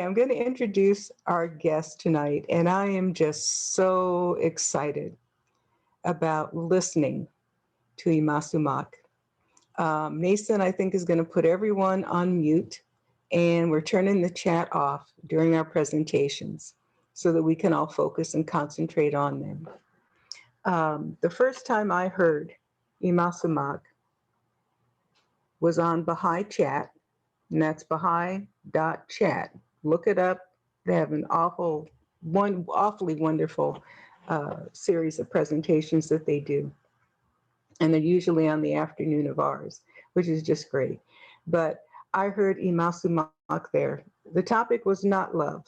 I'm going to introduce our guest tonight, and I am just so excited about listening to Ymasumac. Mason, I think, is going to put everyone on mute, and we're turning the chat off during our presentations so that we can all focus and concentrate on them. The first time I heard Ymasumac was on Baha'i Chat, and that's Baha'i.chat. Look it up. They have an awfully wonderful series of presentations that they do. And they're usually on the afternoon of ours, which is just great. But I heard Ymasumac there. The topic was not love,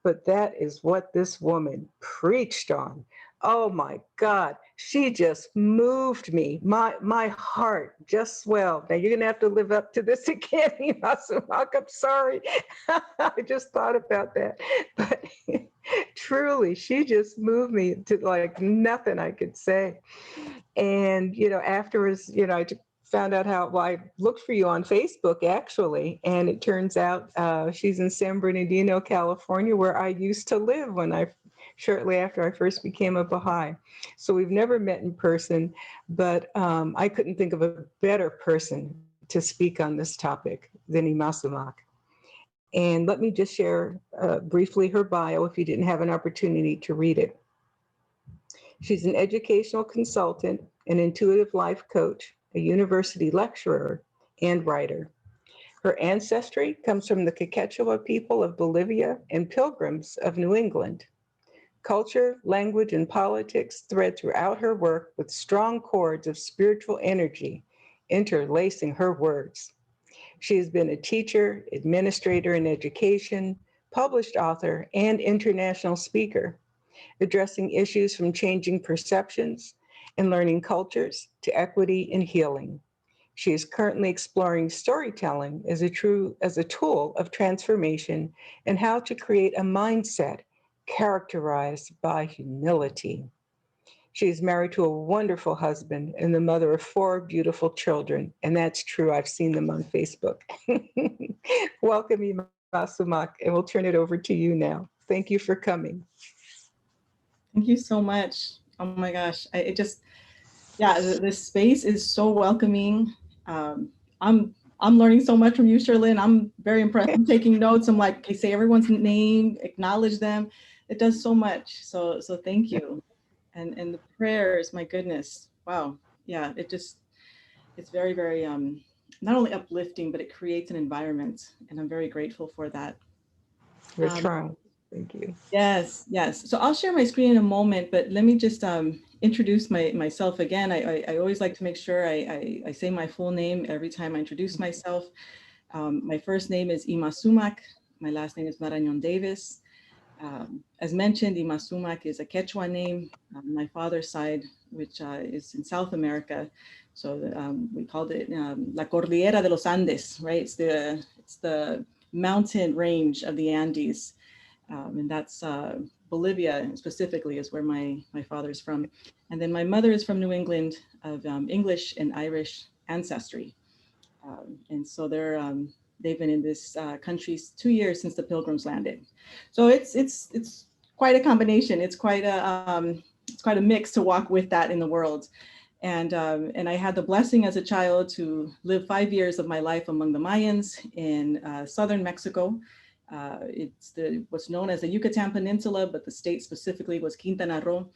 but that is what this woman preached on. Oh my God, she just moved me. My heart just swelled. Now you're gonna have to live up to this again, Ymasumac. I'm sorry. I just thought about that. But truly, she just moved me to like nothing I could say. And afterwards, I found out well, I looked for you on Facebook actually, and it turns out she's in San Bernardino, California, where I used to live shortly after I first became a Baha'i. So we've never met in person, but I couldn't think of a better person to speak on this topic than Ymasumac. And let me just share briefly her bio if you didn't have an opportunity to read it. She's an educational consultant, an intuitive life coach, a university lecturer, and writer. Her ancestry comes from the Quechua people of Bolivia and pilgrims of New England. Culture, language, and politics thread throughout her work with strong cords of spiritual energy interlacing her words. She has been a teacher, administrator in education, published author, and international speaker, addressing issues from changing perceptions and learning cultures to equity and healing. She is currently exploring storytelling as a tool of transformation and how to create a mindset characterized by humility. She is married to a wonderful husband and the mother of 4 beautiful children. And that's true. I've seen them on Facebook. Welcome, Ymasumac, and we'll turn it over to you now. Thank you for coming. Thank you so much. Oh my gosh. This space is so welcoming. I'm learning so much from you, Sherlyn. I'm very impressed. I'm taking notes. I'm like, okay, say everyone's name, acknowledge them. It does so much. So thank you. And the prayers, my goodness. Wow. Yeah, it's very, very not only uplifting, but it creates an environment. And I'm very grateful for that. We're trying. Thank you. Yes. So I'll share my screen in a moment, but let me just introduce myself again. I always like to make sure I say my full name every time I introduce myself. My first name is Ymasumac. My last name is Marañón Davis. As mentioned, Ymasumac is a Quechua name. My father's side, which is in South America, so we called it La Cordillera de los Andes, right? It's the mountain range of the Andes. And that's Bolivia specifically is where my father's from. And then my mother is from New England of English and Irish ancestry. And so they've been in this country 2 years since the pilgrims landed. So it's quite a combination. It's quite a mix to walk with that in the world. And I had the blessing as a child to live 5 years of my life among the Mayans in southern Mexico. It's what's known as the Yucatan Peninsula, but the state specifically was Quintana Roo.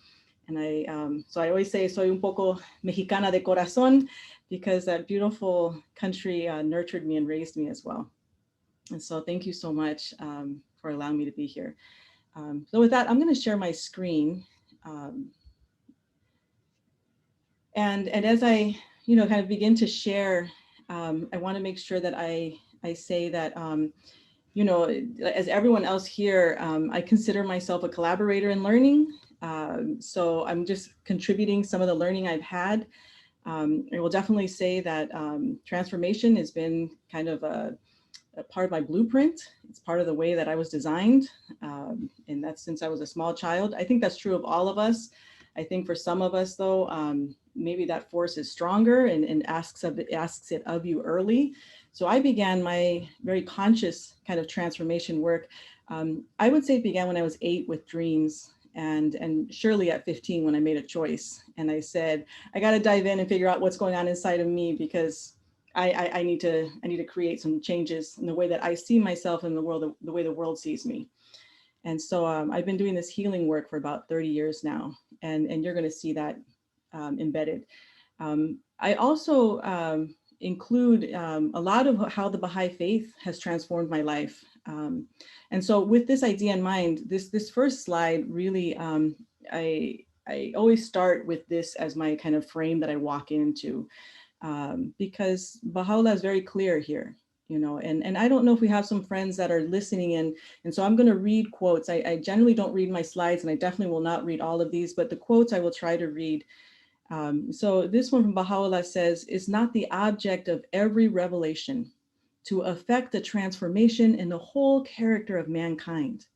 And so I always say soy un poco mexicana de corazón because that beautiful country nurtured me and raised me as well. And so thank you so much for allowing me to be here. So with that, I'm going to share my screen. And as I kind of begin to share, I want to make sure that I say that as everyone else here, I consider myself a collaborator in learning. So I'm just contributing some of the learning I've had. I will definitely say that transformation has been kind of a part of my blueprint. It's part of the way that I was designed. And that's since I was a small child. I think that's true of all of us. I think for some of us though, maybe that force is stronger and asks it of you early. So I began my very conscious kind of transformation work. I would say it began when I was 8 with dreams, and surely at 15 when I made a choice. And I said, I got to dive in and figure out what's going on inside of me, because I need to create some changes in the way that I see myself in the world, the way the world sees me. And so I've been doing this healing work for about 30 years now, and you're going to see that embedded. I also include a lot of how the Baha'i faith has transformed my life. And so with this idea in mind, this first slide really, I always start with this as my kind of frame that I walk into, because Baha'u'llah is very clear here. And I don't know if we have some friends that are listening in, and so I'm going to read quotes. I generally don't read my slides, and I definitely will not read all of these, but the quotes I will try to read. So this one from Baha'u'llah says, "Is not the object of every revelation to effect a transformation in the whole character of mankind,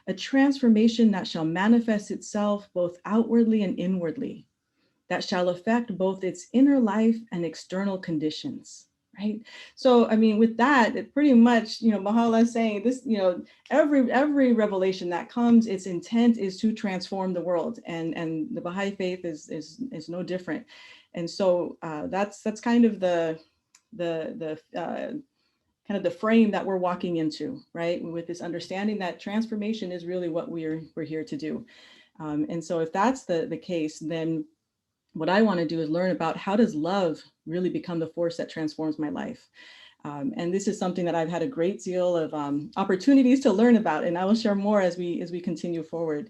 a transformation that shall manifest itself both outwardly and inwardly, that shall affect both its inner life and external conditions." Right. So, I mean, with that, it pretty much, Baha'u'llah is saying this, every revelation that comes, its intent is to transform the world, and the Baha'i faith is no different. And so that's kind of the kind of the frame that we're walking into, right? With this understanding that transformation is really what we're here to do. And so if that's the case, then what I want to do is learn about how does love really become the force that transforms my life. And this is something that I've had a great deal of opportunities to learn about, and I will share more as we continue forward.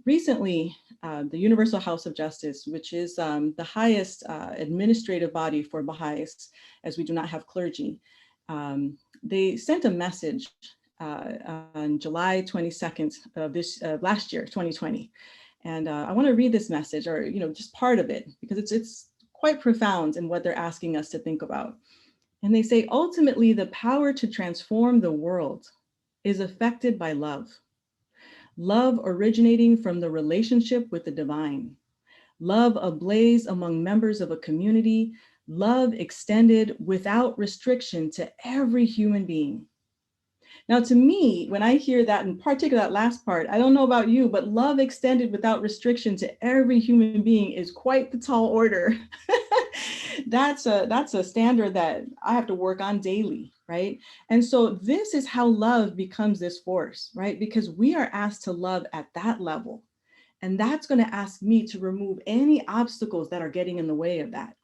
Recently, the Universal House of Justice, which is the highest administrative body for Baha'is, as we do not have clergy, they sent a message on July 22nd of this last year, 2020. And I want to read this message, or just part of it, because it's quite profound in what they're asking us to think about. And they say, ultimately, the power to transform the world is affected by love. Love originating from the relationship with the divine. Love ablaze among members of a community. Love extended without restriction to every human being. Now, to me, when I hear that, in particular that last part, I don't know about you, but love extended without restriction to every human being is quite the tall order. That's a standard that I have to work on daily, right? And so this is how love becomes this force, right? Because we are asked to love at that level. And that's going to ask me to remove any obstacles that are getting in the way of that.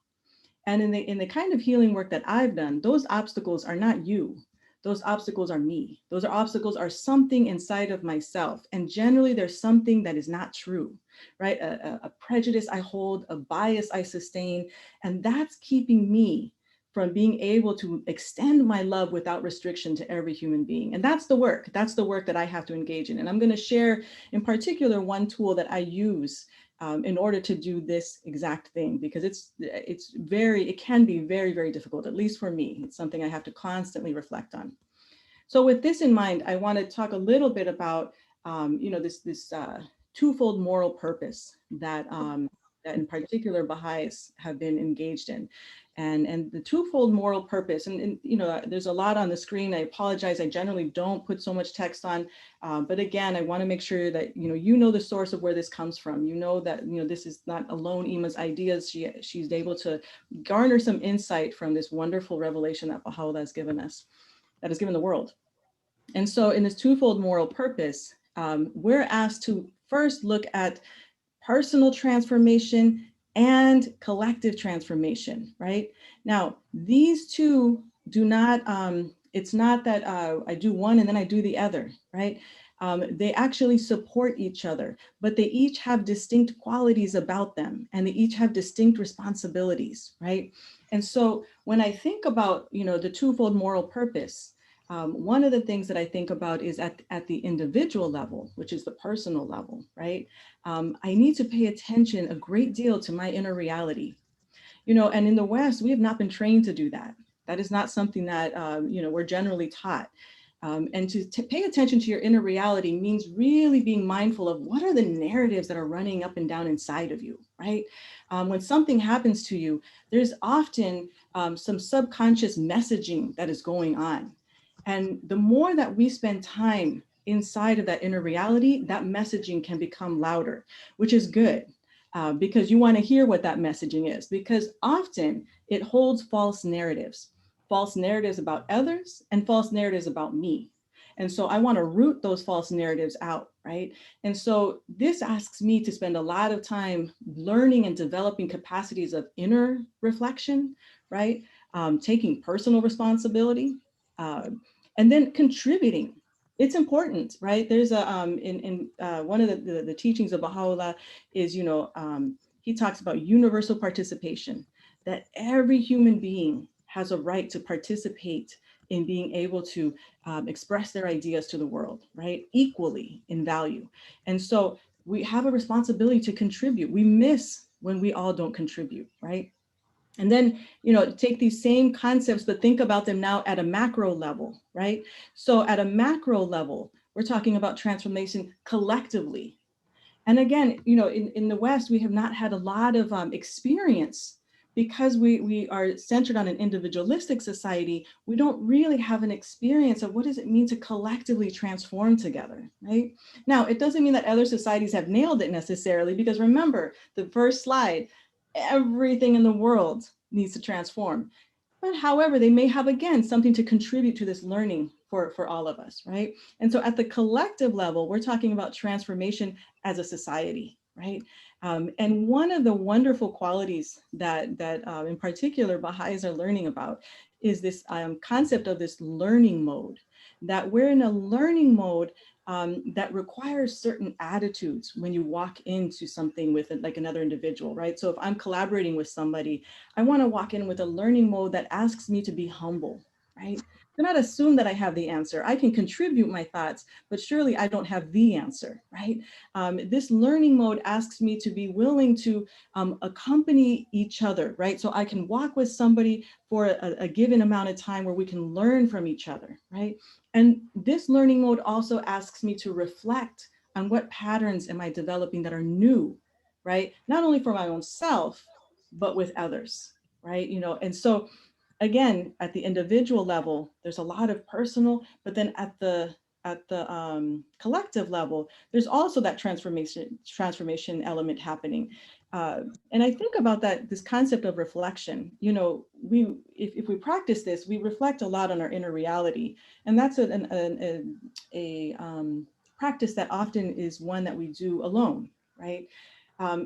And in the kind of healing work that I've done, those obstacles are not you. Those obstacles are me. Those obstacles are something inside of myself. And generally there's something that is not true, right? A prejudice I hold, a bias I sustain, and that's keeping me from being able to extend my love without restriction to every human being. And that's the work. That's the work that I have to engage in. And I'm going to share in particular one tool that I use in order to do this exact thing, because it can be very, very difficult, at least for me. It's something I have to constantly reflect on. So with this in mind, I want to talk a little bit about, this twofold moral purpose that in particular Baha'is have been engaged in. And the twofold moral purpose, and there's a lot on the screen. I apologize, I generally don't put so much text on, but again, I want to make sure that you know the source of where this comes from. That this is not alone Ima's ideas. She's able to garner some insight from this wonderful revelation that Baha'u'llah has given us, that has given the world. And so in this twofold moral purpose, we're asked to first look at personal transformation and collective transformation, right? Now, these two do not, it's not that I do one and then I do the other, right? They actually support each other, but they each have distinct qualities about them, and they each have distinct responsibilities, right? And so when I think about, the twofold moral purpose, one of the things that I think about is at the individual level, which is the personal level, right? I need to pay attention a great deal to my inner reality. And in the West, we have not been trained to do that. That is not something that, we're generally taught. And to pay attention to your inner reality means really being mindful of what are the narratives that are running up and down inside of you, right? When something happens to you, there's often some subconscious messaging that is going on. And the more that we spend time inside of that inner reality, that messaging can become louder, which is good. Because you want to hear what that messaging is, because often it holds false narratives about others and false narratives about me. And so I want to root those false narratives out, right? And so this asks me to spend a lot of time learning and developing capacities of inner reflection, right? Taking personal responsibility, and then contributing. It's important, right? There's a in one of the teachings of Baha'u'llah is, he talks about universal participation, that every human being has a right to participate in being able to express their ideas to the world, right? Equally in value. And so we have a responsibility to contribute. We miss when we all don't contribute, right? And then, take these same concepts, but think about them now at a macro level, right? So at a macro level, we're talking about transformation collectively. And again, in the West, we have not had a lot of experience because we are centered on an individualistic society. We don't really have an experience of what does it mean to collectively transform together, right? Now, it doesn't mean that other societies have nailed it necessarily, because remember the first slide, everything in the world needs to transform. But however, they may have, again, something to contribute to this learning for all of us, right? And so at the collective level, we're talking about transformation as a society, right? And one of the wonderful qualities that in particular Baha'is are learning about is this concept of this learning mode, that we're in a learning mode that requires certain attitudes when you walk into something with like another individual, right? So if I'm collaborating with somebody, I want to walk in with a learning mode that asks me to be humble, right? Do not assume that I have the answer. I can contribute my thoughts, but surely I don't have the answer, right? This learning mode asks me to be willing to accompany each other, right? So I can walk with somebody for a given amount of time where we can learn from each other, right? And this learning mode also asks me to reflect on what patterns am I developing that are new, right? Not only for my own self, but with others, right? And so again, at the individual level, there's a lot of personal, but then at the collective level, there's also that transformation element happening. And I think about this concept of reflection. If we practice this, we reflect a lot on our inner reality, and that's a practice that often is one that we do alone, right?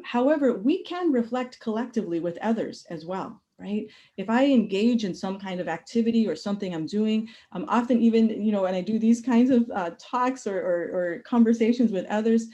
However, we can reflect collectively with others as well, right? If I engage in some kind of activity or something I'm doing, often even, when I do these kinds of talks or conversations with others,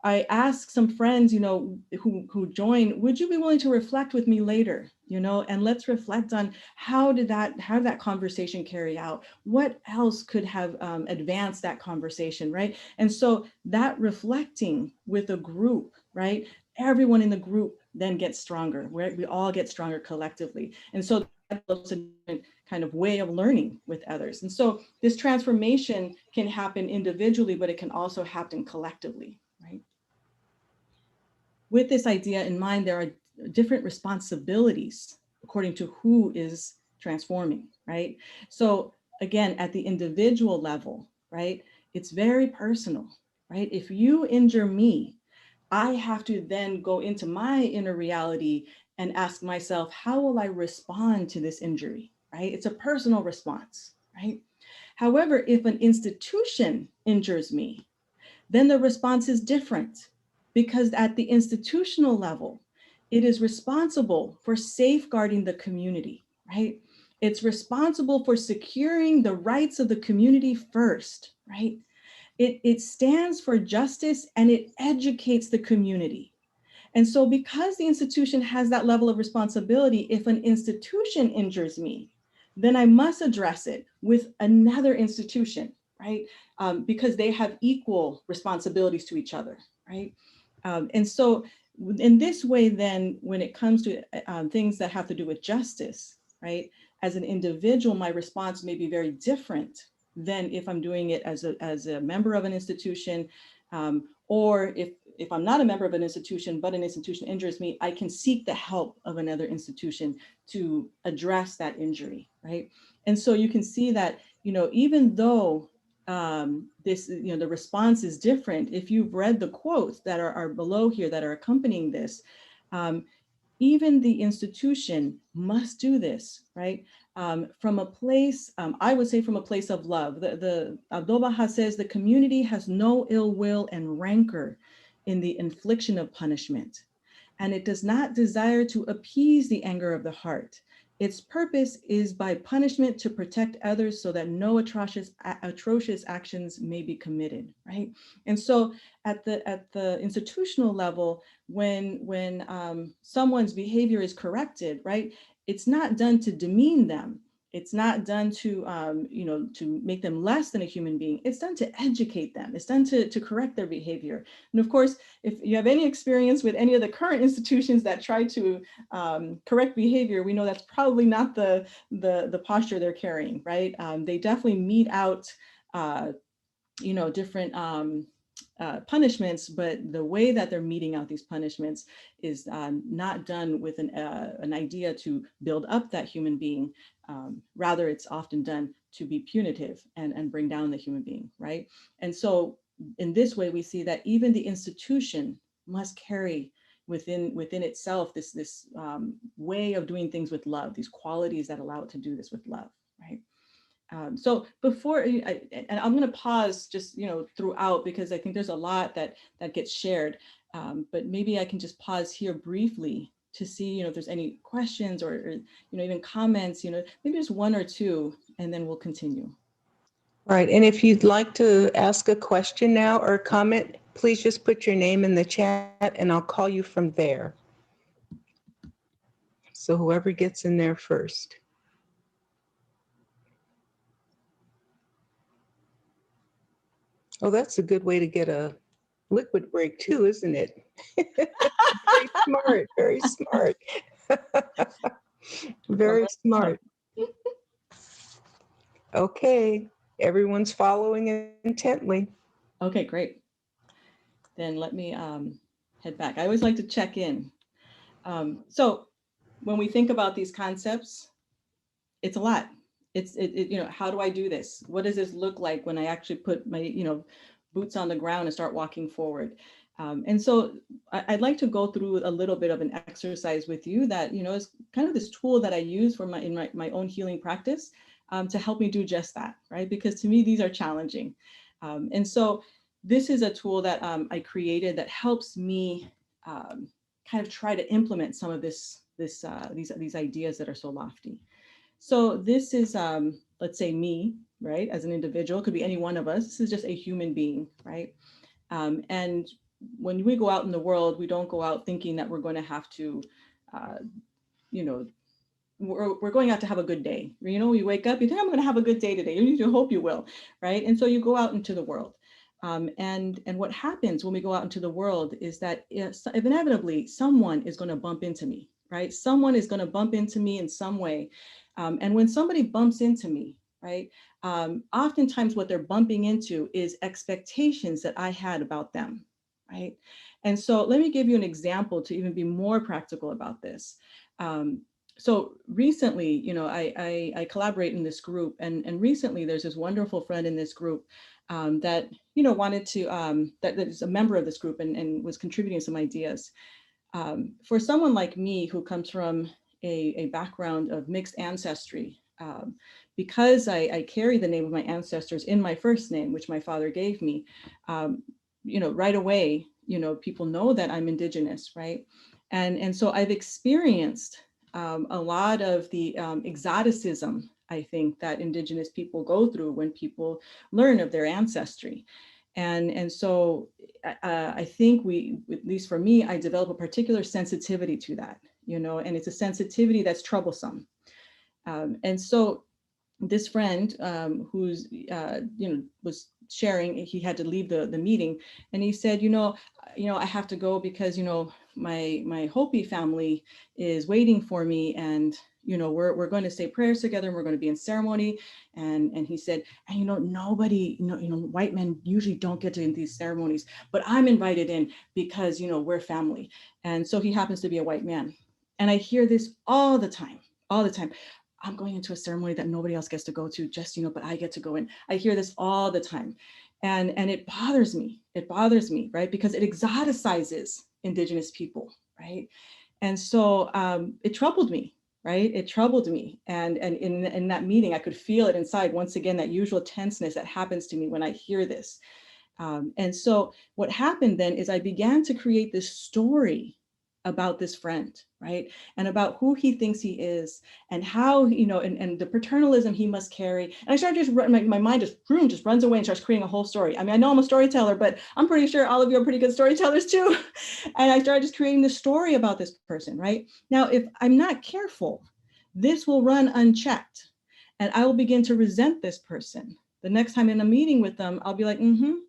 I ask some friends, who join, would you be willing to reflect with me later, and let's reflect on how did that conversation carry out? What else could have advanced that conversation, right? And so that reflecting with a group, right? Everyone in the group then gets stronger, right? We all get stronger collectively. And so that's a different kind of way of learning with others. And so this transformation can happen individually, but it can also happen collectively, right? With this idea in mind, there are different responsibilities according to who is transforming, right? So again, at the individual level, right, it's very personal, right? If you injure me, I have to then go into my inner reality and ask myself, how will I respond to this injury, right? It's a personal response, right? However, if an institution injures me, then the response is different, because at the institutional level, it is responsible for safeguarding the community, right? It's responsible for securing the rights of the community first, right? It stands for justice and it educates the community. And so because the institution has that level of responsibility, if an institution injures me, then I must address it with another institution, right? Because they have equal responsibilities to each other, right? And so in this way, then, when it comes to things that have to do with justice, right? As an individual, my response may be very different than if I'm doing it as a member of an institution, or if I'm not a member of an institution, but an institution injures me, I can seek the help of another institution to address that injury, right? And so you can see that, even though this, the response is different, if you've read the quotes that are below here that are accompanying this, even the institution must do this, right? From a place, I would say from a place of love. The Abdu'l-Baha says the community has no ill will and rancor in the infliction of punishment, and it does not desire to appease the anger of the heart. Its purpose is by punishment to protect others so that no atrocious actions may be committed, right? And so at the institutional level, when someone's behavior is corrected, right, it's not done to demean them. It's not done to, to make them less than a human being. It's done to educate them. It's done to correct their behavior. And of course, if you have any experience with any of the current institutions that try to correct behavior, we know that's probably not the posture they're carrying, right? They definitely mete out, different punishments, but the way that they're meting out these punishments is not done with an idea to build up that human being. Rather, it's often done to be punitive and bring down the human being, right? And so in this way, we see that even the institution must carry within itself this way of doing things with love, these qualities that allow it to do this with love, right? So before, and I'm going to pause just, throughout, because I think there's a lot that gets shared, but maybe I can just pause here briefly to see, if there's any questions or even comments, maybe just one or two, and then we'll continue. Right. And if you'd like to ask a question now or comment, please just put your name in the chat and I'll call you from there. So whoever gets in there first. Oh, that's a good way to get a liquid break too, isn't it? Very smart, very smart. Very smart. Okay, everyone's following intently. Okay, great. Then let me head back. I always like to check in. So when we think about these concepts, it's a lot. It's how do I do this? What does this look like when I actually put my boots on the ground and start walking forward? And so I'd like to go through a little bit of an exercise with you that is kind of this tool that I use for my own healing practice to help me do just that, right? Because to me these are challenging, and so this is a tool that I created that helps me kind of try to implement some of these ideas that are so lofty. So this is, let's say me, right, as an individual, it could be any one of us. This is just a human being, right? And when we go out in the world, we don't go out thinking that we're going to have to, we're going out to have a good day. You wake up, you think I'm going to have a good day today. You hope you will, right? And so you go out into the world. And what happens when we go out into the world is that inevitably someone is going to bump into me, right? Someone is going to bump into me in some way. And when somebody bumps into me, right, oftentimes what they're bumping into is expectations that I had about them, right? And so let me give you an example to even be more practical about this. So recently, I collaborate in this group, and recently there's this wonderful friend in this group that, wanted to, that is a member of this group and was contributing some ideas. For someone like me who comes from a background of mixed ancestry, because I carry the name of my ancestors in my first name, which my father gave me, right away, people know that I'm indigenous, right? And so I've experienced a lot of the exoticism, I think, that indigenous people go through when people learn of their ancestry. And so I think at least for me, I develop a particular sensitivity to that, and it's a sensitivity that's troublesome. And so this friend who's, was sharing, he had to leave the meeting, and he said, I have to go because, my Hopi family is waiting for me, and, we're going to say prayers together and we're going to be in ceremony. And he said, and nobody, white men usually don't get to in these ceremonies, but I'm invited in because, we're family. And so he happens to be a white man. And I hear this all the time, all the time. I'm going into a ceremony that nobody else gets to go to, just, but I get to go in. I hear this all the time. And it bothers me. It bothers me, right? Because it exoticizes indigenous people, right? And so it troubled me, right? It troubled me. And in that meeting, I could feel it inside. Once again, that usual tenseness that happens to me when I hear this. And so what happened then is I began to create this story about this friend, right? And about who he thinks he is and how, and the paternalism he must carry. And I started just, my mind just runs away and starts creating a whole story. I mean, I know I'm a storyteller, but I'm pretty sure all of you are pretty good storytellers too. And I started just creating this story about this person, right? Now, if I'm not careful, this will run unchecked and I will begin to resent this person. The next time in a meeting with them, I'll be like,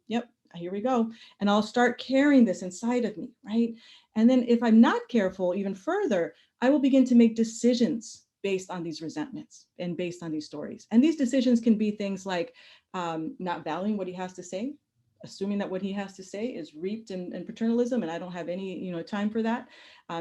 yep, here we go. And I'll start carrying this inside of me, right? And then if I'm not careful even further, I will begin to make decisions based on these resentments and based on these stories. And these decisions can be things like not valuing what he has to say, assuming that what he has to say is reaped in paternalism and I don't have any time for that.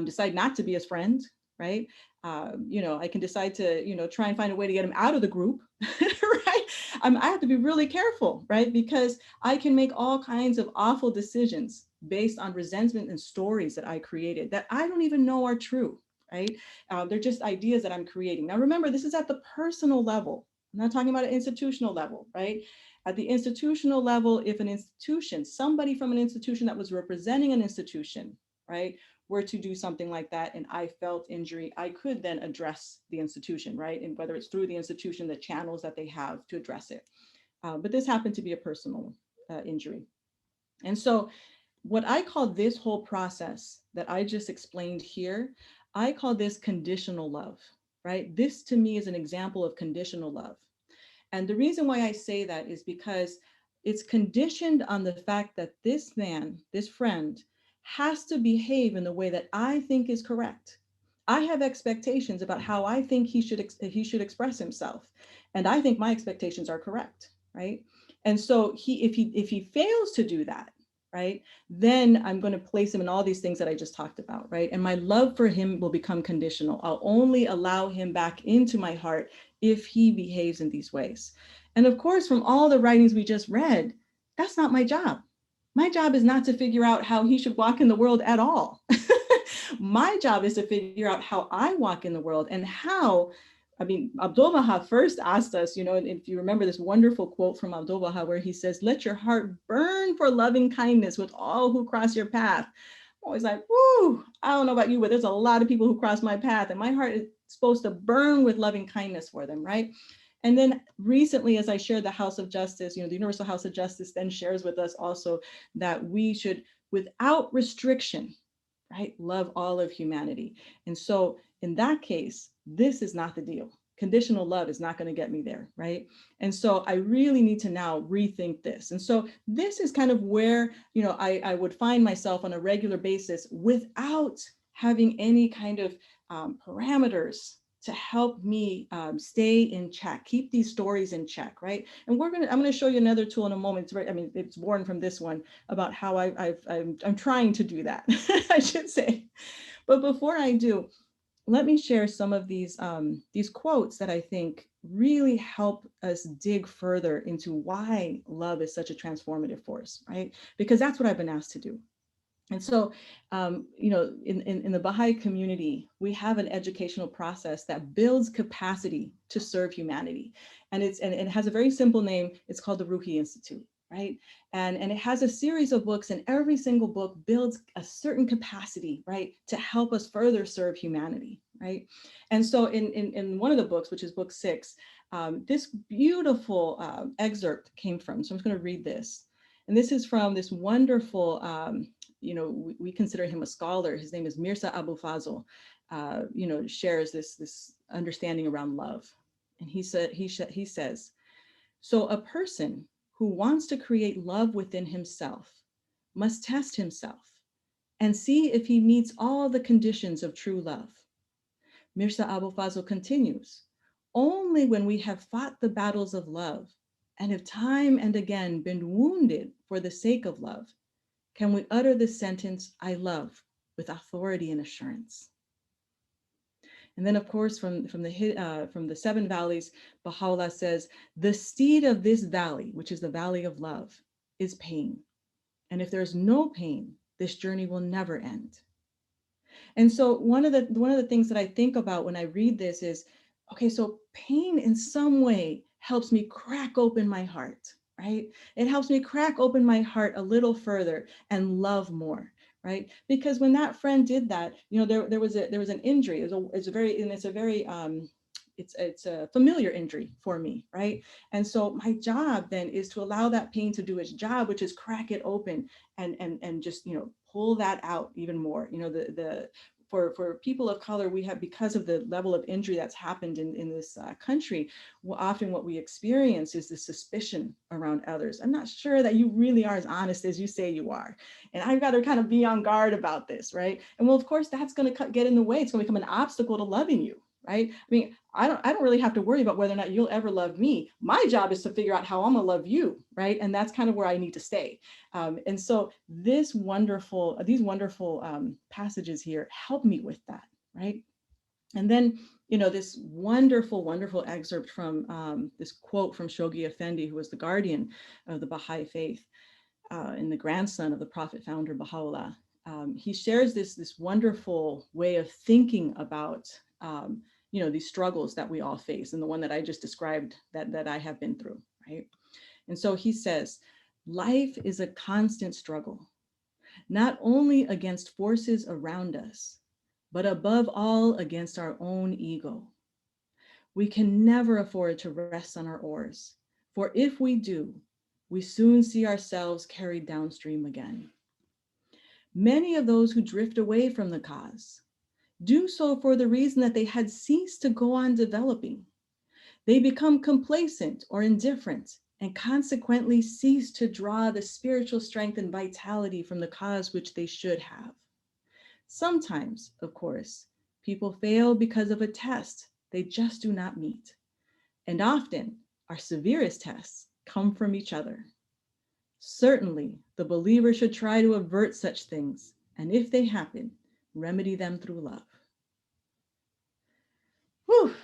Decide not to be his friend, right? I can decide to try and find a way to get him out of the group, right? I have to be really careful, right? Because I can make all kinds of awful decisions based on resentment and stories that I created that I don't even know are true, right? They're just ideas that I'm creating. Now, remember, this is at the personal level. I'm not talking about an institutional level, right? At the institutional level, if an institution, somebody from an institution that was representing an institution, right, were to do something like that and I felt injury, I could then address the institution, right? And whether it's through the institution, the channels that they have to address it. But this happened to be a personal injury. And so what I call this whole process that I just explained here, I call this conditional love, right? This to me is an example of conditional love. And the reason why I say that is because it's conditioned on the fact that this man, this friend, has to behave in the way that I think is correct. I have expectations about how I think he should express himself, and I think my expectations are correct, right? And so if he fails to do that, right, then I'm going to place him in all these things that I just talked about, right? And my love for him will become conditional. I'll only allow him back into my heart if he behaves in these ways. And of course, from all the writings we just read, that's not my job. My job is not to figure out how he should walk in the world at all. My job is to figure out how I walk in the world and how, Abdu'l-Baha first asked us, and if you remember this wonderful quote from Abdu'l-Baha where he says, let your heart burn for loving kindness with all who cross your path. I'm always like, whoo, I don't know about you, but there's a lot of people who cross my path and my heart is supposed to burn with loving kindness for them, right? And then recently, as I shared the House of Justice, the Universal House of Justice then shares with us also that we should, without restriction, right, love all of humanity. And so in that case, this is not the deal. Conditional love is not going to get me there, right? And so I really need to now rethink this. And so this is kind of where, I would find myself on a regular basis without having any kind of parameters to help me stay in check, keep these stories in check, right? And I'm going to show you another tool in a moment. It's born from this one about how I'm trying to do that, I should say. But before I do, let me share some of these quotes that I think really help us dig further into why love is such a transformative force, right? Because that's what I've been asked to do. And so, in the Baha'i community, we have an educational process that builds capacity to serve humanity. And it has a very simple name. It's called the Ruhi Institute, right? And it has a series of books, and every single book builds a certain capacity, right, to help us further serve humanity, right? And so in one of the books, which is book 6, this beautiful excerpt came from. So I'm just going to read this. And this is from this wonderful, we consider him a scholar. His name is Mirza Abu Fazl, shares this understanding around love. And he says, so a person who wants to create love within himself must test himself and see if he meets all the conditions of true love. Mirza Abu Fazl continues, only when we have fought the battles of love and have time and again been wounded for the sake of love, can we utter the sentence, I love, with authority and assurance. And then, of course, from the Seven Valleys, Baha'u'llah says, the seed of this valley, which is the valley of love, is pain. And if there's no pain, this journey will never end. And so one of the things that I think about when I read this is, okay, so pain in some way helps me crack open my heart, right? It helps me crack open my heart a little further and love more, right? Because when that friend did that, there was an injury. It's a familiar injury for me, right? And so my job then is to allow that pain to do its job, which is crack it open and just pull that out even more. For people of color, we have, because of the level of injury that's happened in this country, often what we experience is the suspicion around others. I'm not sure that you really are as honest as you say you are. And I've got to kind of be on guard about this, right? And well, of course, that's going to get in the way. It's going to become an obstacle to loving you, right? I mean, I don't really have to worry about whether or not you'll ever love me. My job is to figure out how I'm gonna love you, right? And that's kind of where I need to stay. And so these wonderful passages here help me with that, right? And then, this wonderful, wonderful excerpt from this quote from Shoghi Effendi, who was the guardian of the Baha'i faith and the grandson of the Prophet founder Baha'u'llah. He shares this wonderful way of thinking about these struggles that we all face, and the one that I just described that I have been through, right? And so he says, life is a constant struggle, not only against forces around us, but above all against our own ego. We can never afford to rest on our oars, for if we do, we soon see ourselves carried downstream again. Many of those who drift away from the cause do so for the reason that they had ceased to go on developing. They become complacent or indifferent and consequently cease to draw the spiritual strength and vitality from the cause which they should have. Sometimes, of course, people fail because of a test they just do not meet. And often, our severest tests come from each other. Certainly, the believer should try to avert such things, and if they happen, remedy them through love. Whew.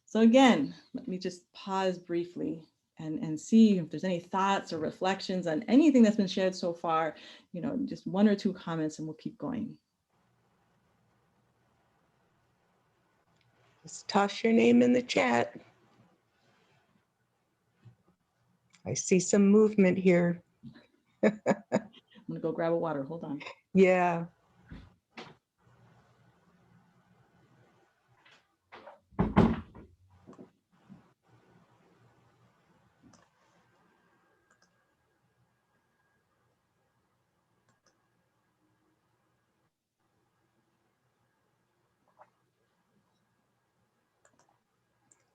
So again, let me just pause briefly and see if there's any thoughts or reflections on anything that's been shared so far, just one or two comments and we'll keep going. Just toss your name in the chat. I see some movement here. I'm gonna go grab a water, hold on. Yeah.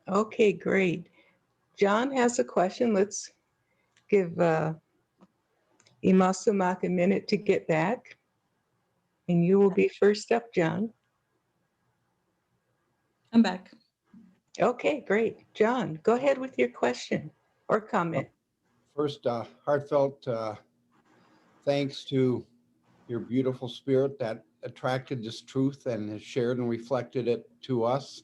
Okay, great. John has a question. Let's give Ymasumac a minute to get back. And you will be first up, John. I'm back. Okay, great. John, go ahead with your question or comment. First, heartfelt thanks to your beautiful spirit that attracted this truth and has shared and reflected it to us.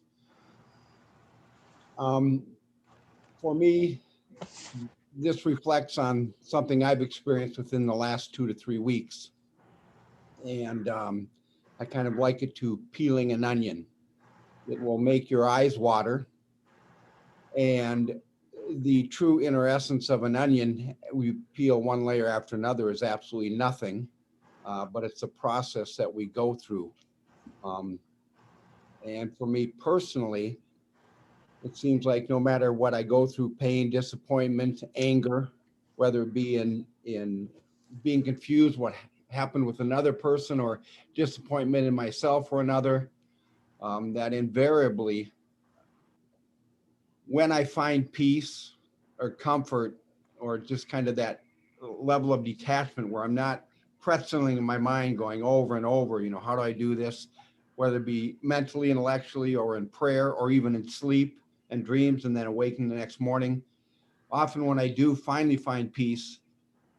For me, this reflects on something I've experienced within the last 2 to 3 weeks. And I kind of like it to peeling an onion. It will make your eyes water. And the true inner essence of an onion, we peel one layer after another, is absolutely nothing. But it's a process that we go through. And for me personally, it seems like no matter what I go through, pain, disappointment, anger, whether it be in being confused what happened with another person or disappointment in myself or another, that invariably, when I find peace or comfort or just kind of that level of detachment where I'm not pretzeling in my mind going over and over, how do I do this? whether it be mentally, intellectually, or in prayer, or even in sleep and dreams, and then awakening the next morning. Often when I do finally find peace,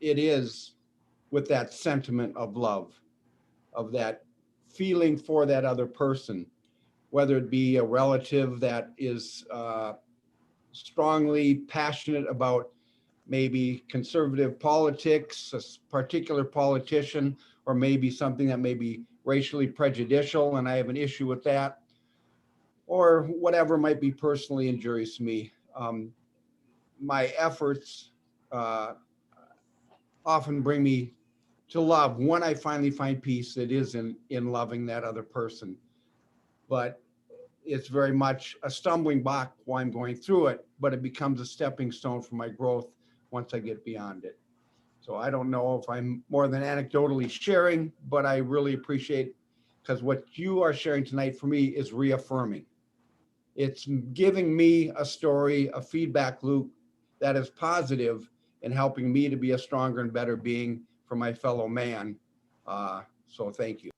it is with that sentiment of love, of that feeling for that other person, whether it be a relative that is strongly passionate about maybe conservative politics, a particular politician, or maybe something that may be racially prejudicial and I have an issue with that, or whatever might be personally injurious to me. My efforts often bring me to love. When I finally find peace, it is in loving that other person. But it's very much a stumbling block while I'm going through it, but it becomes a stepping stone for my growth once I get beyond it. So I don't know if I'm more than anecdotally sharing, but I really appreciate, because what you are sharing tonight for me is reaffirming. It's giving me a story, a feedback loop that is positive and helping me to be a stronger and better being for my fellow man. So thank you.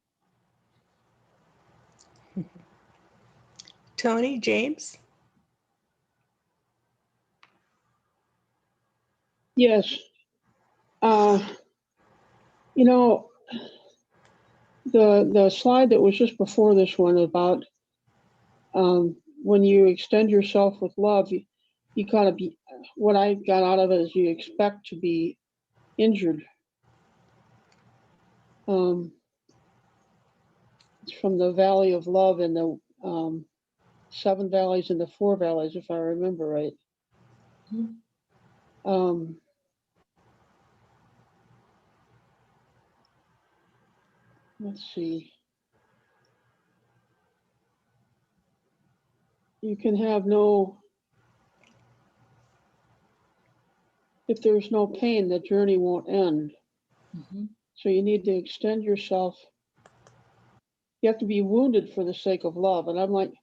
Tony, James? Yes. You know, the slide that was just before this one about when you extend yourself with love, you kind of be, what I got out of it is you expect to be injured. It's from the Valley of Love and the 7 valleys and the 4 valleys, if I remember right. Let's see. You can have no, if there's no pain, the journey won't end. So you need to extend yourself. You have to be wounded for the sake of love. And I'm like,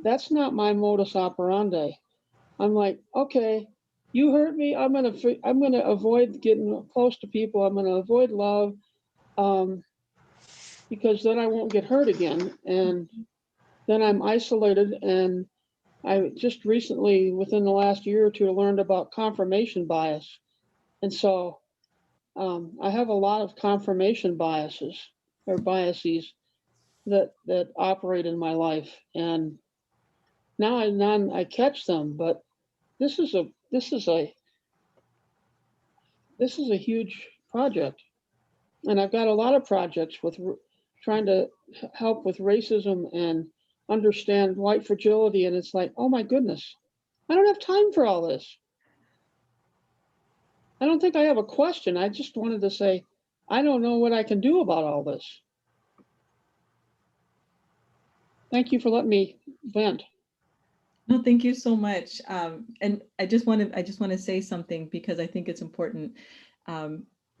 that's not my modus operandi. I'm like, okay, you hurt me. I'm gonna avoid getting close to people. I'm gonna avoid love, because then I won't get hurt again. And then I'm isolated. And I just recently, within the last year or two, learned about confirmation bias. And so I have a lot of confirmation biases that operate in my life. And now I catch them, but this is a huge project. And I've got a lot of projects with trying to help with racism and understand white fragility. And it's like, oh my goodness, I don't have time for all this. I don't think I have a question. I just wanted to say, I don't know what I can do about all this. Thank you for letting me vent. No, thank you so much. And I just want to say something because I think it's important.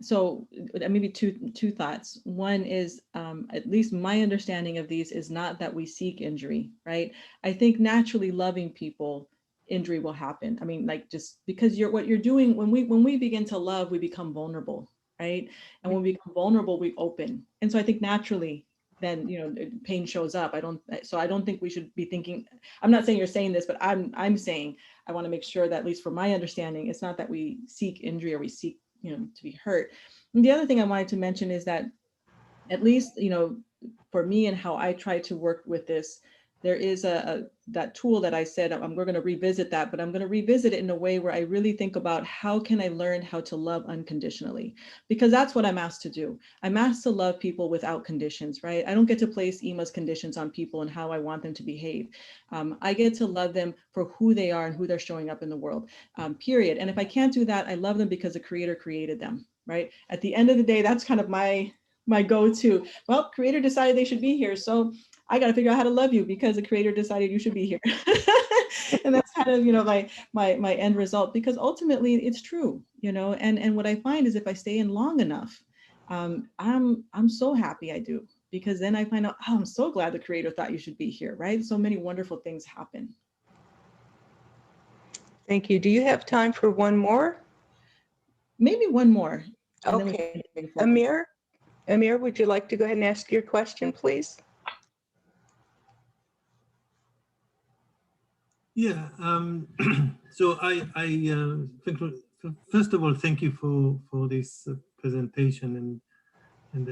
So maybe two thoughts. One is, at least my understanding of these is not that we seek injury, right? I think naturally loving people, injury will happen. I mean, like, just because what you're doing, when we begin to love, we become vulnerable, right? And when we become vulnerable, we open. And so I think naturally, then, you know, pain shows up. I don't think we should be thinking, I'm not saying you're saying this, but I'm saying, I want to make sure that, at least for my understanding, it's not that we seek injury or we seek, you know, to be hurt. And the other thing I wanted to mention is that, at least, you know, for me and how I try to work with this, there is that tool that I said, we're going to revisit that, but I'm going to revisit it in a way where I really think about how can I learn how to love unconditionally, because that's what I'm asked to do. I'm asked to love people without conditions, right? I don't get to place Yma's conditions on people and how I want them to behave. I get to love them for who they are and who they're showing up in the world, period. And if I can't do that, I love them because the Creator created them, right? At the end of the day, that's kind of my go-to. Well, Creator decided they should be here, so I got to figure out how to love you because the Creator decided you should be here. And that's kind of, you know, my end result, because ultimately it's true, you know, and what I find is if I stay in long enough, I'm so happy I do, because then I find out, oh, I'm so glad the Creator thought you should be here, right? So many wonderful things happen. Thank you. Do you have time for one more? Maybe one more. Okay. Amir, would you like to go ahead and ask your question, please? Yeah. So I think, first of all, thank you for this presentation and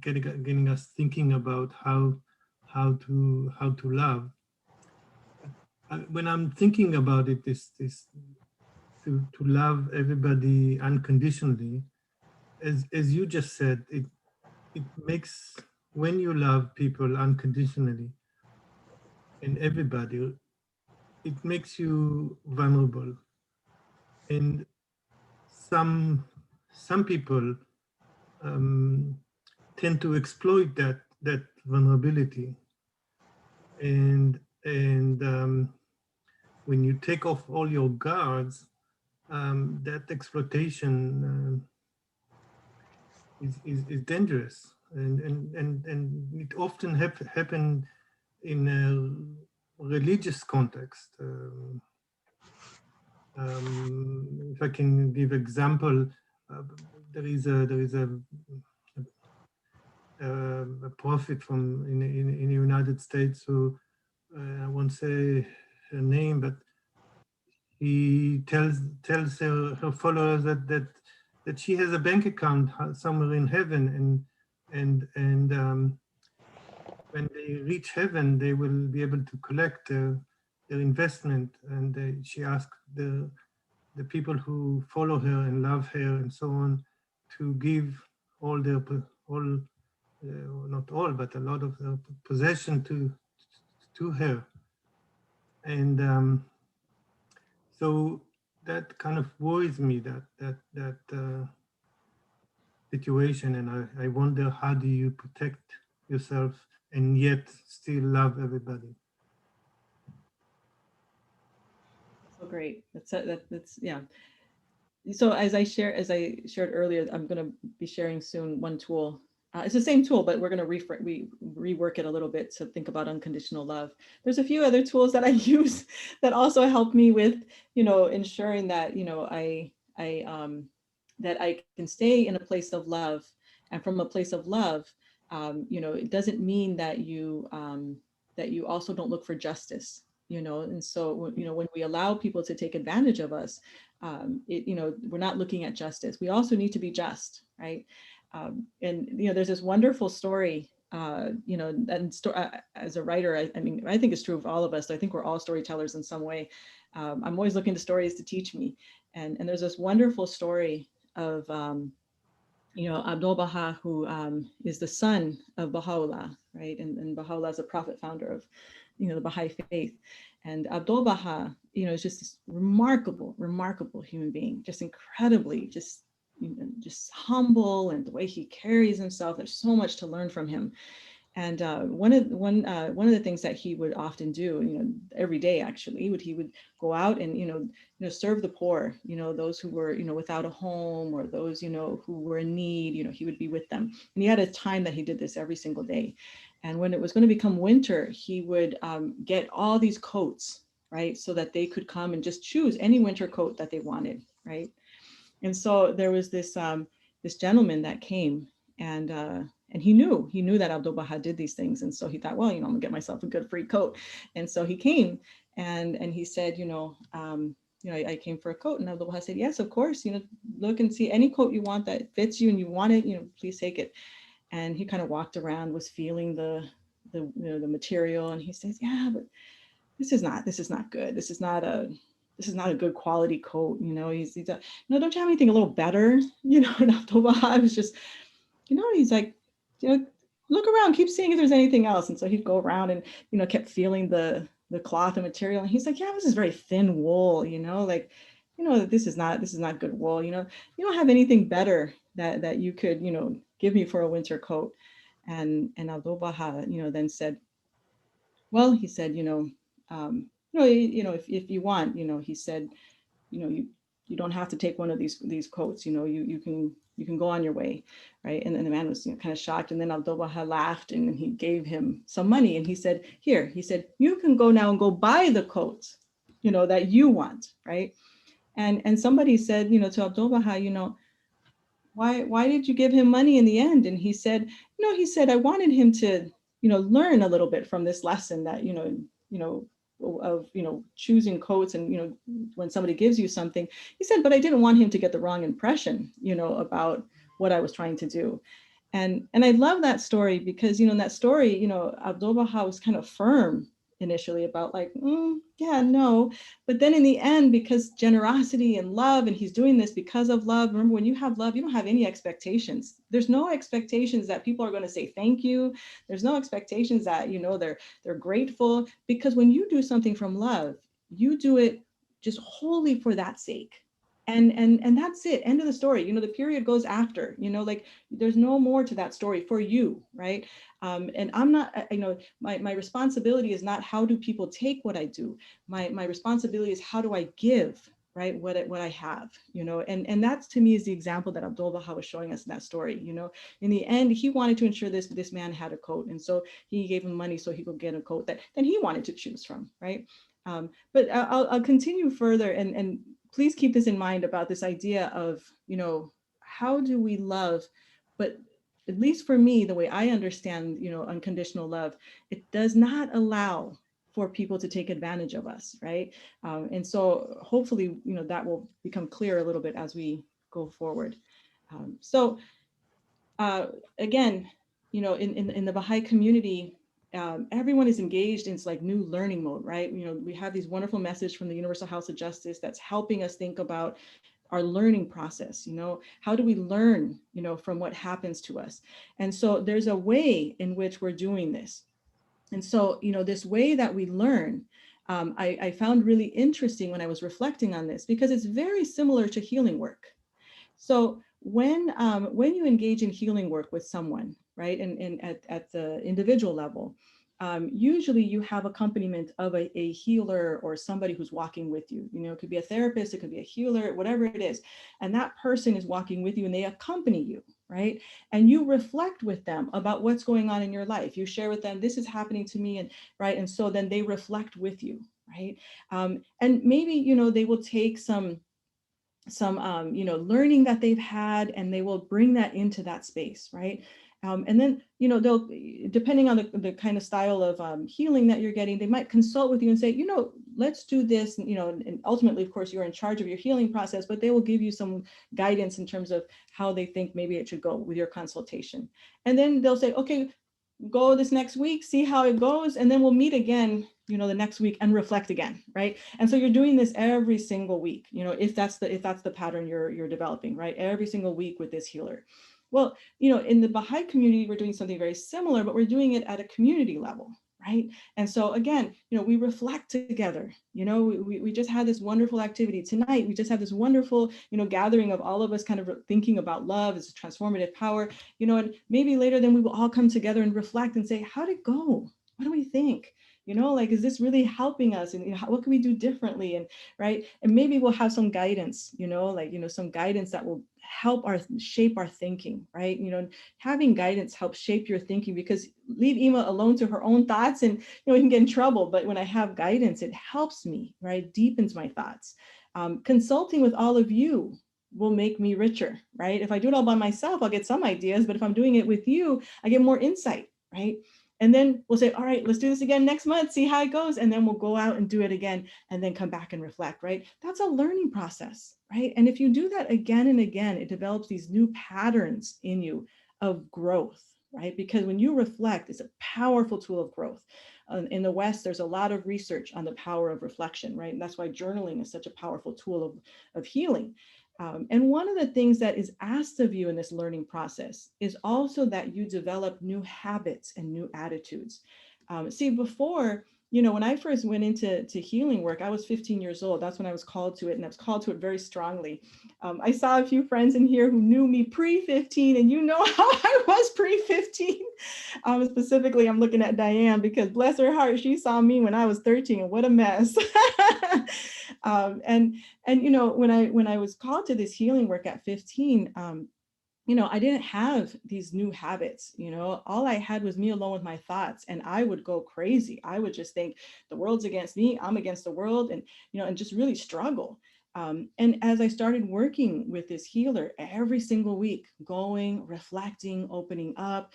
getting us thinking about how to love. When I'm thinking about it, this to love everybody unconditionally, as you just said, it makes, when you love people unconditionally and everybody, it makes you vulnerable. And some people tend to exploit that vulnerability. And when you take off all your guards, that exploitation is dangerous, and it often happen in a religious context. If I can give example, there is a prophet from in the United States who, I won't say her name, but he tells her followers that she has a bank account somewhere in heaven, and when they reach heaven, they will be able to collect their investment. And she asked the people who follow her and love her and so on to give all their all not all, but a lot of their possession to her. And so that kind of worries me, that situation, and I wonder, how do you protect yourself and yet still love everybody? So great. That's yeah. So as I shared earlier, I'm going to be sharing soon one tool. It's the same tool, but we're going to rework it a little bit to think about unconditional love. There's a few other tools that I use that also help me with, ensuring that, that I can stay in a place of love, and from a place of love, it doesn't mean that you also don't look for justice. And so, when we allow people to take advantage of us, we're not looking at justice. We also need to be just, right? And there's this wonderful story, as a writer, I think it's true of all of us. I think we're all storytellers in some way. I'm always looking to stories to teach me. And there's this wonderful story of, Abdul Baha, who is the son of Baha'u'llah, right? And Baha'u'llah is a prophet founder of, the Baha'i faith. And Abdul Baha, is just this remarkable human being, just incredibly, just humble, and the way he carries himself. There's so much to learn from him. And one of the things that he would often do, every day actually, he would go out and serve the poor, those who were without a home, or those who were in need. He would be with them, and he had a time that he did this every single day. And when it was going to become winter, he would get all these coats, right, so that they could come and just choose any winter coat that they wanted, right? And so there was this this gentleman that came, and he knew that Abdul Baha did these things. And so he thought, well, I'm gonna get myself a good free coat. And so he came, and he said, I came for a coat. And Abdul Baha said, yes, of course, look and see any coat you want that fits you and you want it, please take it. And he kind of walked around, was feeling the material, and he says, yeah, but this is not good. This is not a good quality coat. He's don't you have anything a little better? And Abdul Baha was just, he's like, look around, keep seeing if there's anything else. And so he'd go around and, kept feeling the cloth and material. And he's like, yeah, this is very thin wool, this is not good wool. You don't have anything better that you could, give me for a winter coat. And Abdul Baha, then said, well, he said, if you want, he said, you don't have to take one of these coats, you can go on your way, right? And then the man was kind of shocked. And then Abdul Baha laughed, and he gave him some money, and he said, here, he said, you can go now and go buy the coats, that you want, right? And somebody said, to Abdul Baha, why did you give him money in the end? And he said, I wanted him to, learn a little bit from this lesson that, choosing coats and, when somebody gives you something, he said, but I didn't want him to get the wrong impression, about what I was trying to do. And I love that story because, in that story, Abdu'l-Baha was kind of firm initially about like, yeah, no. But then in the end, because generosity and love, and he's doing this because of love. Remember, when you have love, you don't have any expectations. There's no expectations that people are going to say thank you. There's no expectations that, they're grateful, because when you do something from love, you do it just wholly for that sake. And that's it. End of the story. The period goes after, like there's no more to that story for you, right? And I'm not, my responsibility is not how do people take what I do. My responsibility is how do I give, right? What I have, and that's to me is the example that Abdu'l-Baha was showing us in that story. In the end, he wanted to ensure this man had a coat, and so he gave him money so he could get a coat that then he wanted to choose from, right? But I'll continue further, and please keep this in mind about this idea of, how do we love, but at least for me, the way I understand, unconditional love, it does not allow for people to take advantage of us, right? And so hopefully, that will become clear a little bit as we go forward. So again, in the Baha'i community, everyone is engaged in like new learning mode, right? We have these wonderful messages from the Universal House of Justice that's helping us think about our learning process. How do we learn, from what happens to us? And so there's a way in which we're doing this. And so, this way that we learn, I found really interesting when I was reflecting on this, because it's very similar to healing work. So when you engage in healing work with someone, right, and at the individual level, usually you have accompaniment of a healer or somebody who's walking with you. It could be a therapist, it could be a healer, whatever it is. And that person is walking with you and they accompany you, right? And you reflect with them about what's going on in your life. You share with them, this is happening to me, and right. And so then they reflect with you, right? And maybe, they will take some learning that they've had, and they will bring that into that space, right? And then, they'll, depending on the kind of style of healing that you're getting, they might consult with you and say, let's do this, and ultimately, of course, you're in charge of your healing process, but they will give you some guidance in terms of how they think maybe it should go with your consultation. And then they'll say, okay, go this next week, see how it goes, and then we'll meet again, the next week and reflect again, right? And so you're doing this every single week, if that's the pattern you're developing, right? Every single week with this healer. Well, in the Baha'i community, we're doing something very similar, but we're doing it at a community level, right? And so again, we reflect together. We just had this wonderful activity tonight. We just had this wonderful, gathering of all of us kind of thinking about love as a transformative power, and maybe later then we will all come together and reflect and say, how'd it go? What do we think? Like, is this really helping us? And what can we do differently? And right. And maybe we'll have some guidance, some guidance that will help shape our thinking, right? Having guidance helps shape your thinking, because leave Ima alone to her own thoughts and, we can get in trouble. But when I have guidance, it helps me, right? Deepens my thoughts. Consulting with all of you will make me richer, right? If I do it all by myself, I'll get some ideas, but if I'm doing it with you, I get more insight, right? And then we'll say, all right, let's do this again next month, see how it goes. And then we'll go out and do it again and then come back and reflect, right? That's a learning process, right? And if you do that again and again, it develops these new patterns in you of growth, right? Because when you reflect, it's a powerful tool of growth. In the West, there's a lot of research on the power of reflection, right? And that's why journaling is such a powerful tool of healing. And one of the things that is asked of you in this learning process is also that you develop new habits and new attitudes. See, before, when I first went into healing work, I was 15 years old. That's when I was called to it, and I was called to it very strongly. I saw a few friends in here who knew me pre-15, and how I was pre-15. Specifically, I'm looking at Diane, because bless her heart, she saw me when I was 13, and what a mess. And when I was called to this healing work at 15, I didn't have these new habits. All I had was me alone with my thoughts, and I would go crazy. I would just think the world's against me, I'm against the world, and and just really struggle. And as I started working with this healer every single week, going, reflecting, opening up,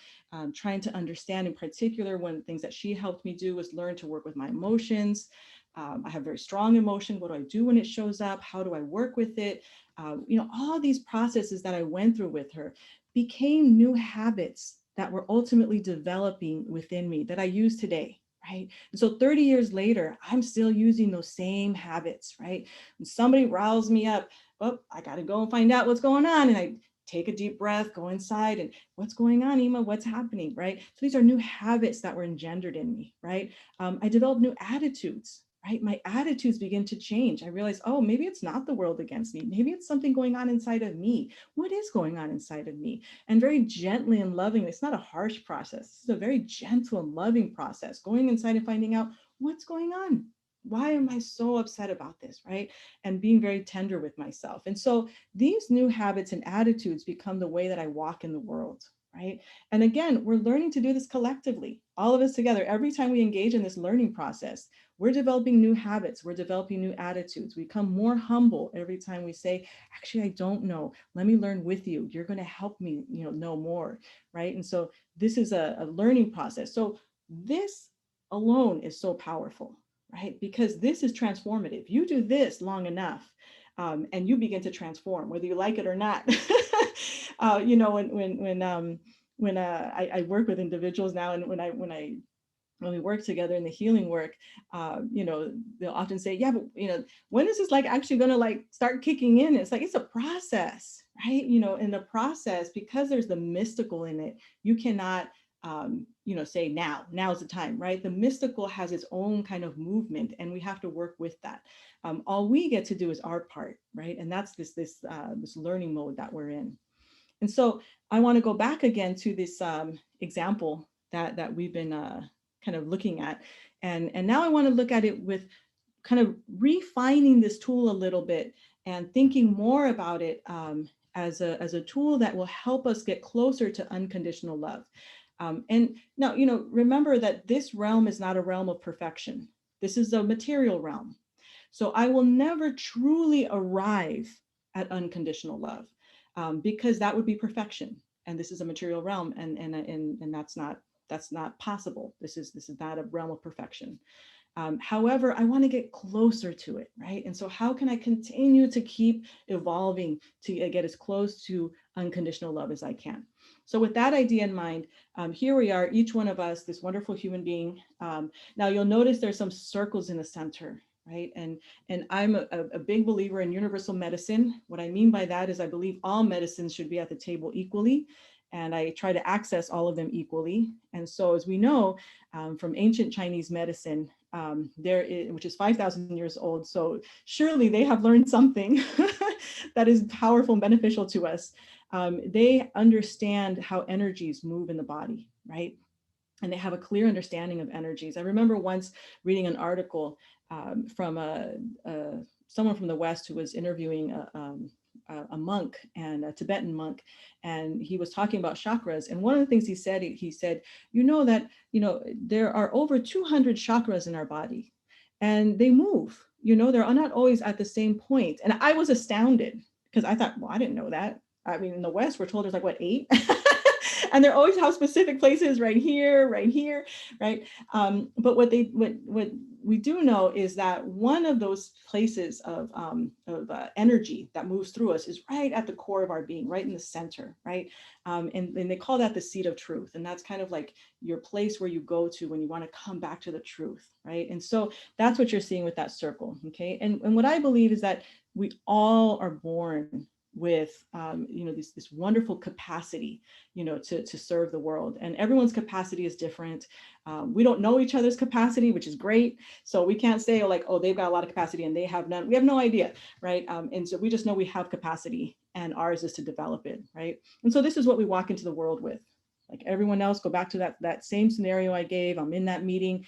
trying to understand, in particular, one of the things that she helped me do was learn to work with my emotions. I have very strong emotion. What do I do when it shows up? How do I work with it? All these processes that I went through with her became new habits that were ultimately developing within me that I use today, right? And so 30 years later, I'm still using those same habits, right? When somebody riles me up, oh, I got to go and find out what's going on. And I take a deep breath, go inside, and what's going on, Ima? What's happening, right? So these are new habits that were engendered in me, right? I developed new attitudes, right? My attitudes begin to change. I realize, oh, maybe it's not the world against me. Maybe it's something going on inside of me. What is going on inside of me? And very gently and lovingly, it's not a harsh process. It's a very gentle and loving process, going inside and finding out what's going on. Why am I so upset about this, right? And being very tender with myself. And so these new habits and attitudes become the way that I walk in the world, right? And again, we're learning to do this collectively, all of us together. Every time we engage in this learning process, we're developing new habits, we're developing new attitudes. We become more humble every time we say, actually, I don't know. Let me learn with you. You're going to help me, know more, right? And so this is a learning process. So this alone is so powerful, right? Because this is transformative. You do this long enough, and you begin to transform, whether you like it or not. When I work with individuals now, and when we work together in the healing work, they'll often say, yeah, but when is this like actually going to like start kicking in? It's like, it's a process, right? In the process, because there's the mystical in it, you cannot say now's the time, right? The mystical has its own kind of movement, and we have to work with that. All we get to do is our part, right? And that's this learning mode that we're in. And so I want to go back again to this example that we've been kind of looking at. And now I want to look at it with kind of refining this tool a little bit and thinking more about it as a tool that will help us get closer to unconditional love. And now, remember that this realm is not a realm of perfection. This is a material realm. So I will never truly arrive at unconditional love because that would be perfection. And this is a material realm, and that's not possible. This is not a realm of perfection. However, I want to get closer to it, right? And so how can I continue to keep evolving to get as close to unconditional love as I can? So with that idea in mind, here we are, each one of us, this wonderful human being. Now you'll notice there's some circles in the center, right? And I'm a big believer in universal medicine. What I mean by that is I believe all medicines should be at the table equally, and I try to access all of them equally. And so as we know from ancient Chinese medicine, which is 5,000 years old, so surely they have learned something that is powerful and beneficial to us. They understand how energies move in the body, right? And they have a clear understanding of energies. I remember once reading an article from someone from the West who was interviewing a monk, and a Tibetan monk, and he was talking about chakras. And one of the things he said, that there are over 200 chakras in our body, and they move. They're not always at the same point. And I was astounded because I thought, well, I didn't know that. I mean, in the West, we're told there's like, what, 8? And they always have specific places right here, right? But what we do know is that one of those places of energy that moves through us is right at the core of our being, right in the center, right? And they call that the seat of truth. And that's kind of like your place where you go to when you want to come back to the truth, right? And so that's what you're seeing with that circle, okay? And what I believe is that we all are born with this wonderful capacity to serve the world, and everyone's capacity is different. We don't know each other's capacity, which is great, so we can't say they've got a lot of capacity and they have none. We have no idea, right? And so we just know we have capacity, and ours is to develop it, right? And so this is what we walk into the world with. Like everyone else, go back to that same scenario I gave. I'm in that meeting,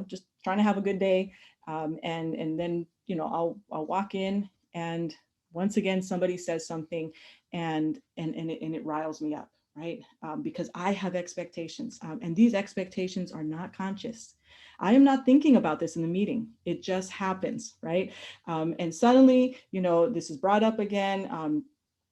just trying to have a good day, and then I'll walk in, and once again, somebody says something and it riles me up, right? Because I have expectations, and these expectations are not conscious. I am not thinking about this in the meeting. It just happens, right? And suddenly, this is brought up again.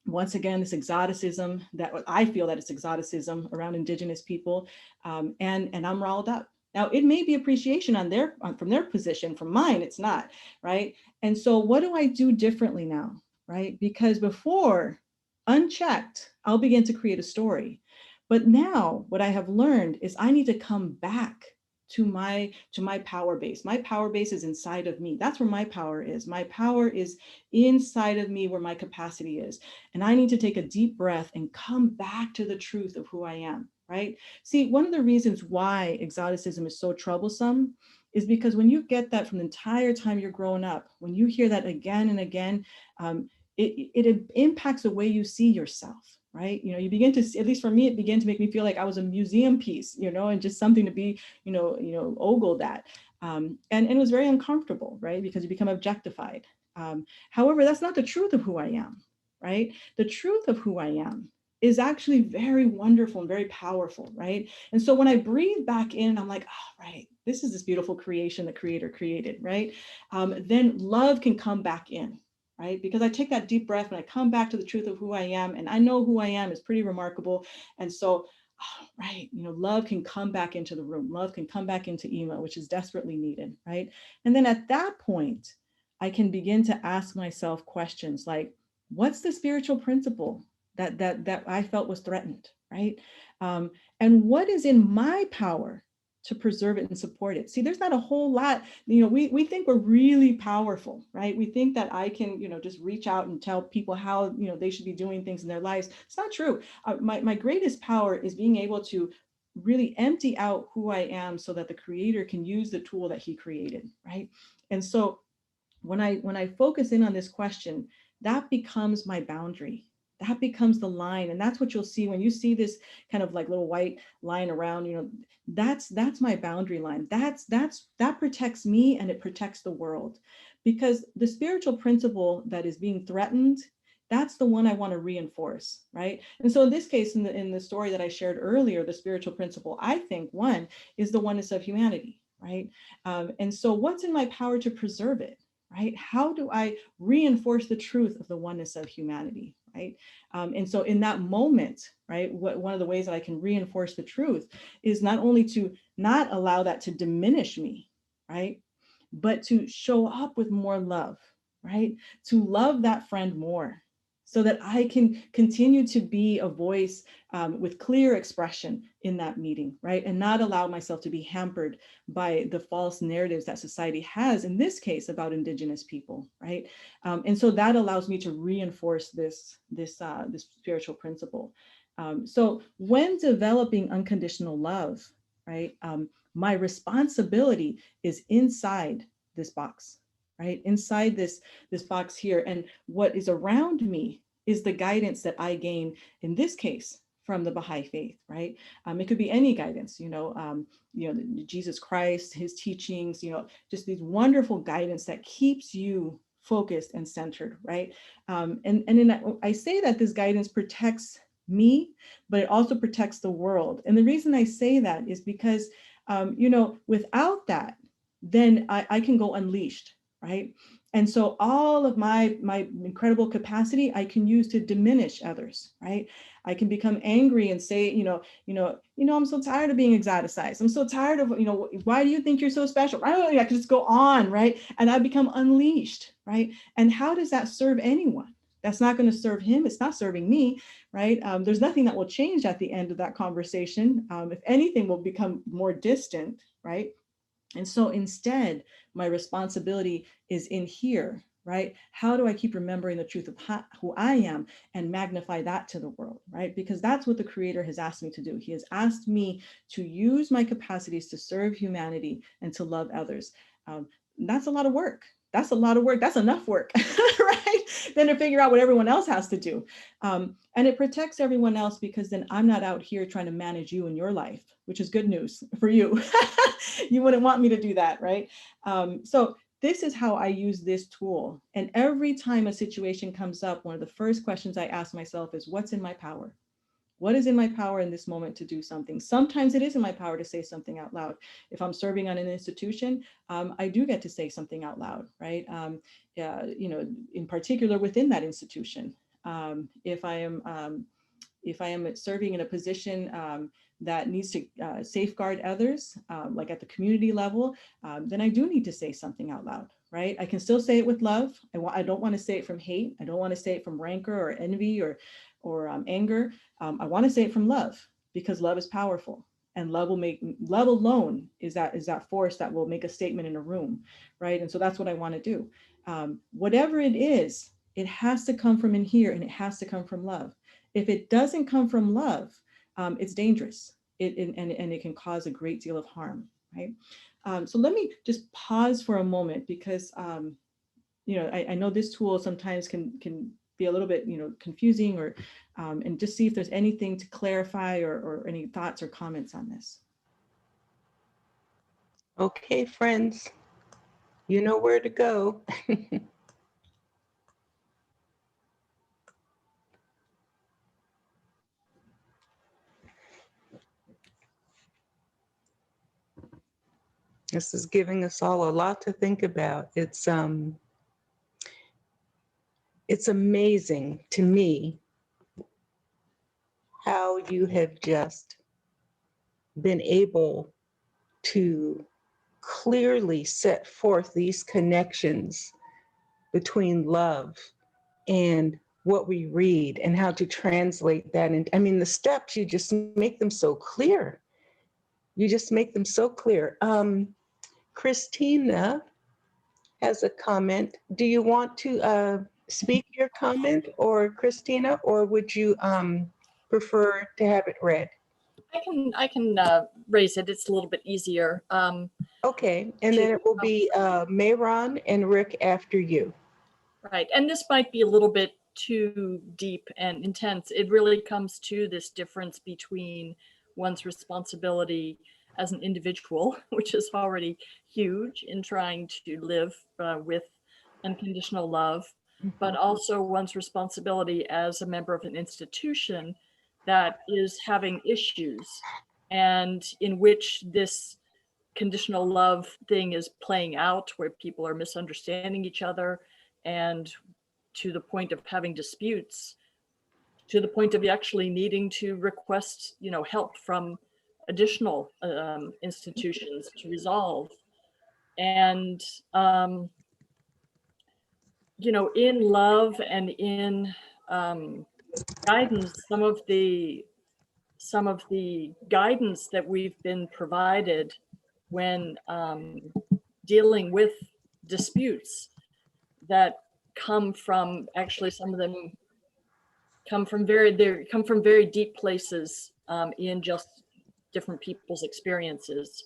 Once again, this exoticism, that I feel that it's exoticism around Indigenous people, and I'm riled up. Now, it may be appreciation from their position. From mine, it's not, right? And so what do I do differently now, right? Because before, unchecked, I'll begin to create a story. But now what I have learned is I need to come back to my power base. My power base is inside of me. That's where my power is. My power is inside of me, where my capacity is. And I need to take a deep breath and come back to the truth of who I am, right? See, one of the reasons why exoticism is so troublesome is because when you get that from the entire time you're growing up, when you hear that again and again, it impacts the way you see yourself, right? You know, you begin to see, at least for me, it began to make me feel like I was a museum piece, you know, and just something to be, ogled at. And it was very uncomfortable, right? Because you become objectified. However, that's not the truth of who I am, right? The truth of who I am is actually very wonderful and very powerful, right? And so when I breathe back in, I'm like, oh, right, this is this beautiful creation the Creator created, right? Then love can come back in, right? Because I take that deep breath and I come back to the truth of who I am, and I know who I am is pretty remarkable. And so, right, love can come back into the room. Love can come back into Ima, which is desperately needed, right? And then at that point, I can begin to ask myself questions like, what's the spiritual principle that I felt was threatened, right? And what is in my power to preserve it and support it? See, there's not a whole lot, we think we're really powerful, right? We think that I can, just reach out and tell people how, they should be doing things in their lives. It's not true. My greatest power is being able to really empty out who I am so that the Creator can use the tool that He created, right? And so when I focus in on this question, that becomes my boundary. That becomes the line. And that's what you'll see when you see this kind of like little white line around, that's my boundary line. That protects me, and it protects the world, because the spiritual principle that is being threatened, that's the one I want to reinforce, right? And so in this case, in the story that I shared earlier, the spiritual principle, I think one is the oneness of humanity, right? And so what's in my power to preserve it? Right? How do I reinforce the truth of the oneness of humanity, right? And so in that moment, right, one of the ways that I can reinforce the truth is not only to not allow that to diminish me, right, but to show up with more love, right? To love that friend more, so that I can continue to be a voice with clear expression in that meeting, right? And not allow myself to be hampered by the false narratives that society has, in this case, about Indigenous people, right? And so that allows me to reinforce this spiritual principle. So when developing unconditional love, right, my responsibility is inside this box, right? Inside this box here. And what is around me is the guidance that I gain, in this case, from the Baha'i faith, right? It could be any guidance, Jesus Christ, His teachings, just these wonderful guidance that keeps you focused and centered, right? And in that, I say that this guidance protects me, but it also protects the world. And the reason I say that is because, without that, then I can go unleashed, right? And so all of my incredible capacity I can use to diminish others, right? I can become angry and say, I'm so tired of being exoticized. I'm so tired of, why do you think you're so special? I can just go on, right? And I become unleashed, right? And how does that serve anyone? That's not going to serve him. It's not serving me, right? There's nothing that will change at the end of that conversation. If anything, we'll become more distant, right? And so instead, my responsibility is in here, right? How do I keep remembering the truth of who I am and magnify that to the world, right? Because that's what the Creator has asked me to do. He has asked me to use my capacities to serve humanity and to love others. That's a lot of work. That's a lot of work. That's enough work, right? Then to figure out what everyone else has to do. And it protects everyone else, because then I'm not out here trying to manage you in your life, which is good news for you. You wouldn't want me to do that, right? So this is how I use this tool. And every time a situation comes up, one of the first questions I ask myself is, what's in my power? What is in my power in this moment to do something? Sometimes it is in my power to say something out loud. If I'm serving on an institution, I do get to say something out loud, right? In particular within that institution. If I am, if I am serving in a position that needs to safeguard others, like at the community level, then I do need to say something out loud, right? I can still say it with love. I don't want to say it from hate. I don't want to say it from rancor or envy or anger. I want to say it from love, because love is powerful, and love alone is that force that will make a statement in a room, right? And so that's what I want to do. Whatever it is, it has to come from in here, and it has to come from love. If it doesn't come from love, it's dangerous. And it can cause a great deal of harm, right? So let me just pause for a moment, because I know this tool sometimes can be a little bit confusing, or and just see if there's anything to clarify, or any thoughts or comments on this. Okay, friends, you know where to go. This is giving us all a lot to think about. It's amazing to me how you have just been able to clearly set forth these connections between love and what we read, and how to translate that. And I mean, the steps, you just make them so clear. You just make them so clear. Christina has a comment. Do you want to speak your comment, or Christina, or would you prefer to have it read? I can raise it. It's a little bit easier. Okay, and then it will be Mayron and Rick after you. Right, and this might be a little bit too deep and intense. It really comes to this difference between one's responsibility as an individual, which is already huge in trying to live with unconditional love, but also one's responsibility as a member of an institution that is having issues, and in which this conditional love thing is playing out, where people are misunderstanding each other, and to the point of having disputes, to the point of actually needing to request, help from additional institutions to resolve. And in love and in guidance, some of the guidance that we've been provided when dealing with disputes that come from, actually some of them come from very deep places in just different people's experiences.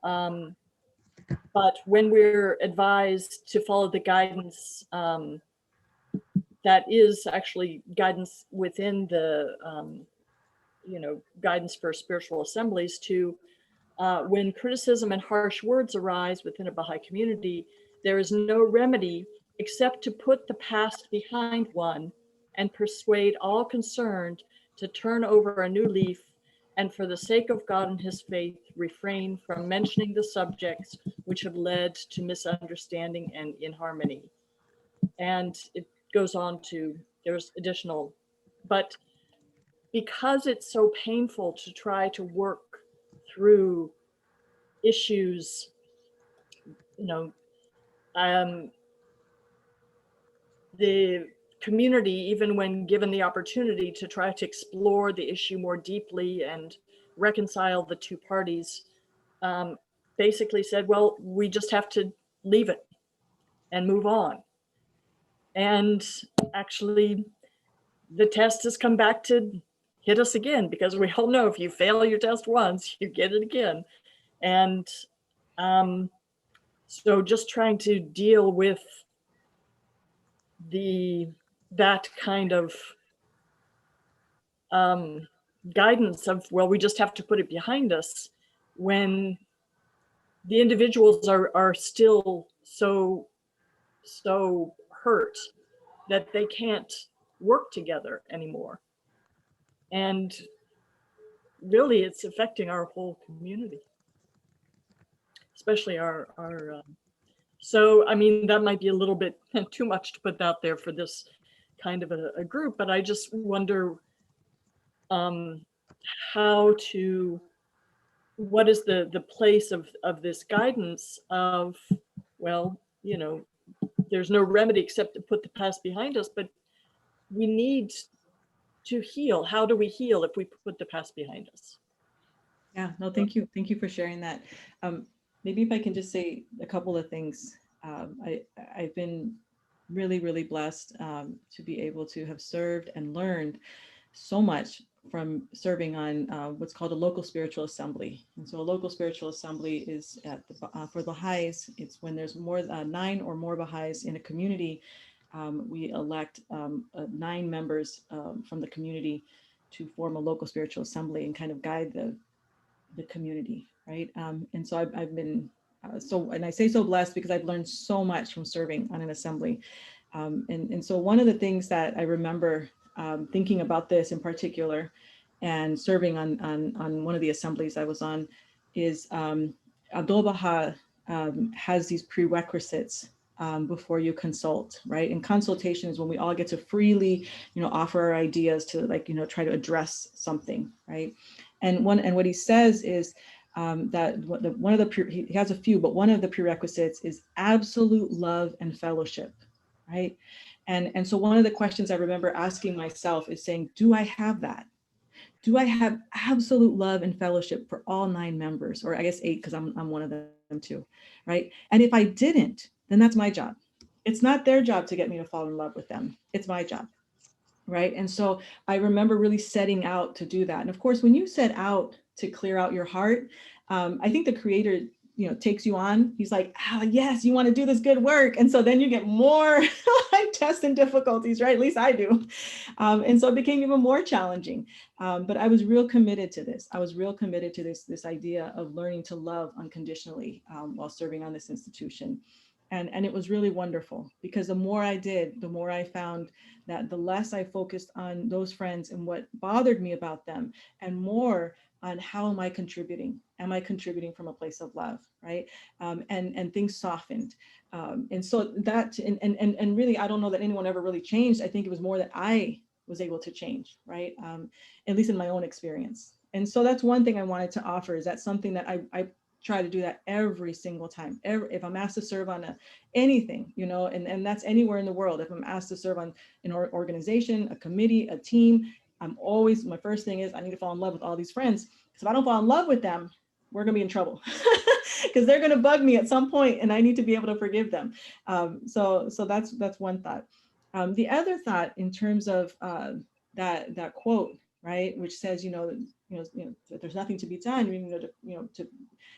But when we're advised to follow the guidance that is actually guidance within the guidance for spiritual assemblies, to when criticism and harsh words arise within a Baha'i community, there is no remedy except to put the past behind one and persuade all concerned to turn over a new leaf, and for the sake of God and his faith, refrain from mentioning the subjects which have led to misunderstanding and inharmony. And it goes on to, there's additional, but because it's so painful to try to work through issues, the community, even when given the opportunity to try to explore the issue more deeply and reconcile the two parties, basically said, well, we just have to leave it and move on. And actually, the test has come back to hit us again, because we all know if you fail your test once, you get it again. And so just trying to deal with that kind of guidance of, well, we just have to put it behind us, when the individuals are still so hurt that they can't work together anymore. And really, it's affecting our whole community, especially our so, I mean, that might be a little bit too much to put out there for this kind of a group, but I just wonder how to, what is the place of this guidance of, well, you know, there's no remedy except to put the past behind us, but we need to heal. How do we heal if we put the past behind us? Yeah, no, thank you. Thank you for sharing that. Maybe if I can just say a couple of things. I've been really, really blessed to be able to have served and learned so much from serving on what's called a local spiritual assembly. And so a local spiritual assembly is at the, for Baha'is, it's when there's more 9 or more Baha'is in a community. We elect 9 members from the community to form a local spiritual assembly and kind of guide the community, right? And so I've been and I say so blessed because I've learned so much from serving on an assembly. And so one of the things that I remember thinking about this in particular and serving on one of the assemblies I was on is Abdu'l-Baha has these prerequisites before you consult, right? And consultation is when we all get to freely, you know, offer our ideas to, like, you know, try to address something, right? And what he says is that one of the, he has a few, but one of the prerequisites is absolute love and fellowship, right? And so one of the questions I remember asking myself is saying, do I have that? Do I have absolute love and fellowship for all 9 members, or I guess 8, because I'm one of them too, right? And if I didn't, then that's my job. It's not their job to get me to fall in love with them. It's my job, right? And so I remember really setting out to do that. And of course, when you set out to clear out your heart, I think the Creator, you know, takes you on. He's like, ah, yes, you want to do this good work. And so then you get more tests and difficulties, right? At least I do. And so it became even more challenging. But I was real committed to this. I was real committed to this idea of learning to love unconditionally while serving on this institution. And it was really wonderful, because the more I did, the more I found that the less I focused on those friends and what bothered me about them, and more on how am I contributing? Am I contributing from a place of love, right? And things softened. And so that, and really, I don't know that anyone ever really changed. I think it was more that I was able to change, right? At least in my own experience. And so that's one thing I wanted to offer, is that something that I try to do that every single time. If I'm asked to serve on anything, you know, and that's anywhere in the world. If I'm asked to serve on an organization, a committee, a team, I'm always, my first thing is I need to fall in love with all these friends. Because if I don't fall in love with them, we're gonna be in trouble, because they're gonna bug me at some point, and I need to be able to forgive them. So that's one thought. The other thought, in terms of that quote, right, which says, there's nothing to be done, to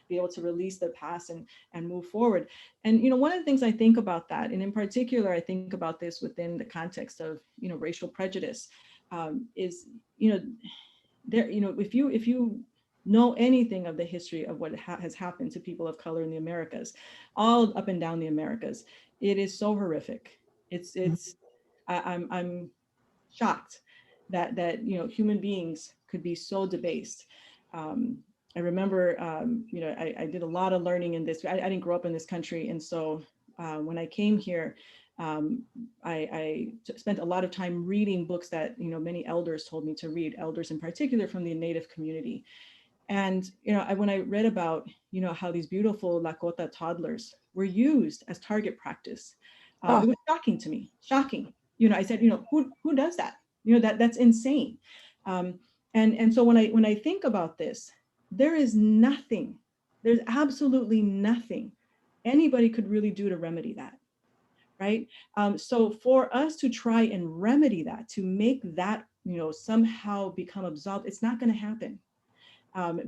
be able to release the past and move forward. And one of the things I think about that, and in particular, I think about this within the context of racial prejudice, is there, if you know anything of the history of what has happened to people of color in the Americas, all up and down the Americas, it is so horrific. I'm shocked that human beings could be so debased. I remember, I did a lot of learning in this. I didn't grow up in this country, and so when I came here, I spent a lot of time reading books that many elders told me to read, elders in particular from the Native community. And when I read about how these beautiful Lakota toddlers were used as target practice, it was shocking to me. Shocking. I said, who does that? That's insane. And so when I think about this, there is nothing, there's absolutely nothing anybody could really do to remedy that. Right. So for us to try and remedy that, to make that, somehow become absolved, it's not going to happen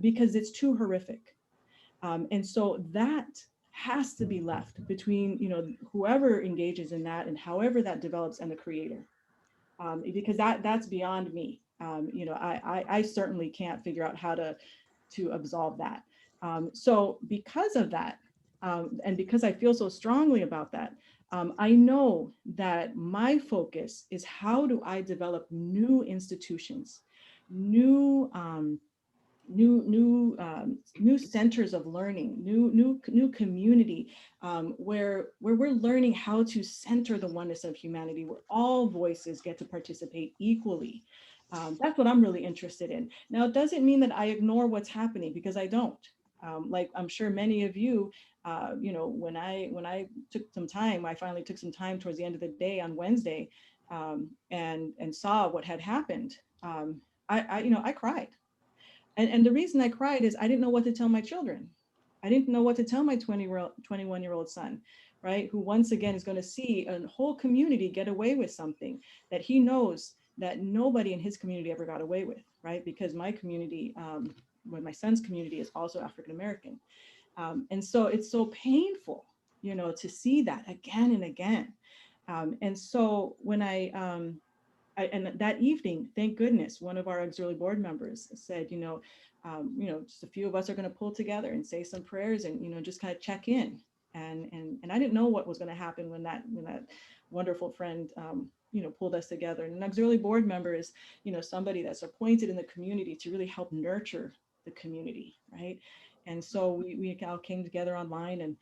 because it's too horrific. And so that has to be left between, whoever engages in that and however that develops, and the Creator, because that's beyond me. I certainly can't figure out how to absolve that. So because of that, and because I feel so strongly about that, I know that my focus is, how do I develop new institutions, new centers of learning, new community, where we're learning how to center the oneness of humanity, where all voices get to participate equally, That's what I'm really interested in. Now, it doesn't mean that I ignore what's happening, because I don't. Like I'm sure many of you, when I took some time, I finally took some time towards the end of the day on Wednesday, and saw what had happened. I cried. And the reason I cried is I didn't know what to tell my children. I didn't know what to tell my 21-year-old son, right? Who once again is going to see a whole community get away with something that he knows that nobody in his community ever got away with, right? Because my community, my son's community, is also African-American. And so it's so painful, to see that again and again. And so when and that evening, thank goodness, one of our auxiliary board members said, just a few of us are going to pull together and say some prayers and, just kind of check in. And I didn't know what was going to happen when that wonderful friend, pulled us together. And an auxiliary board member is, somebody that's appointed in the community to really help nurture the community, right? And so we all came together online, and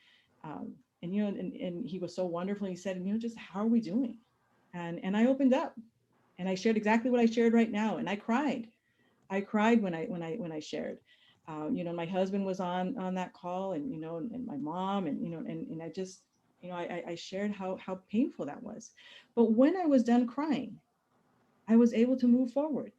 he was so wonderful. He said, just how are we doing? And I opened up. And I shared exactly what I shared right now. And I cried. I cried when I shared. My husband was on that call, and and my mom, and I just, I shared how painful that was. But when I was done crying, I was able to move forward,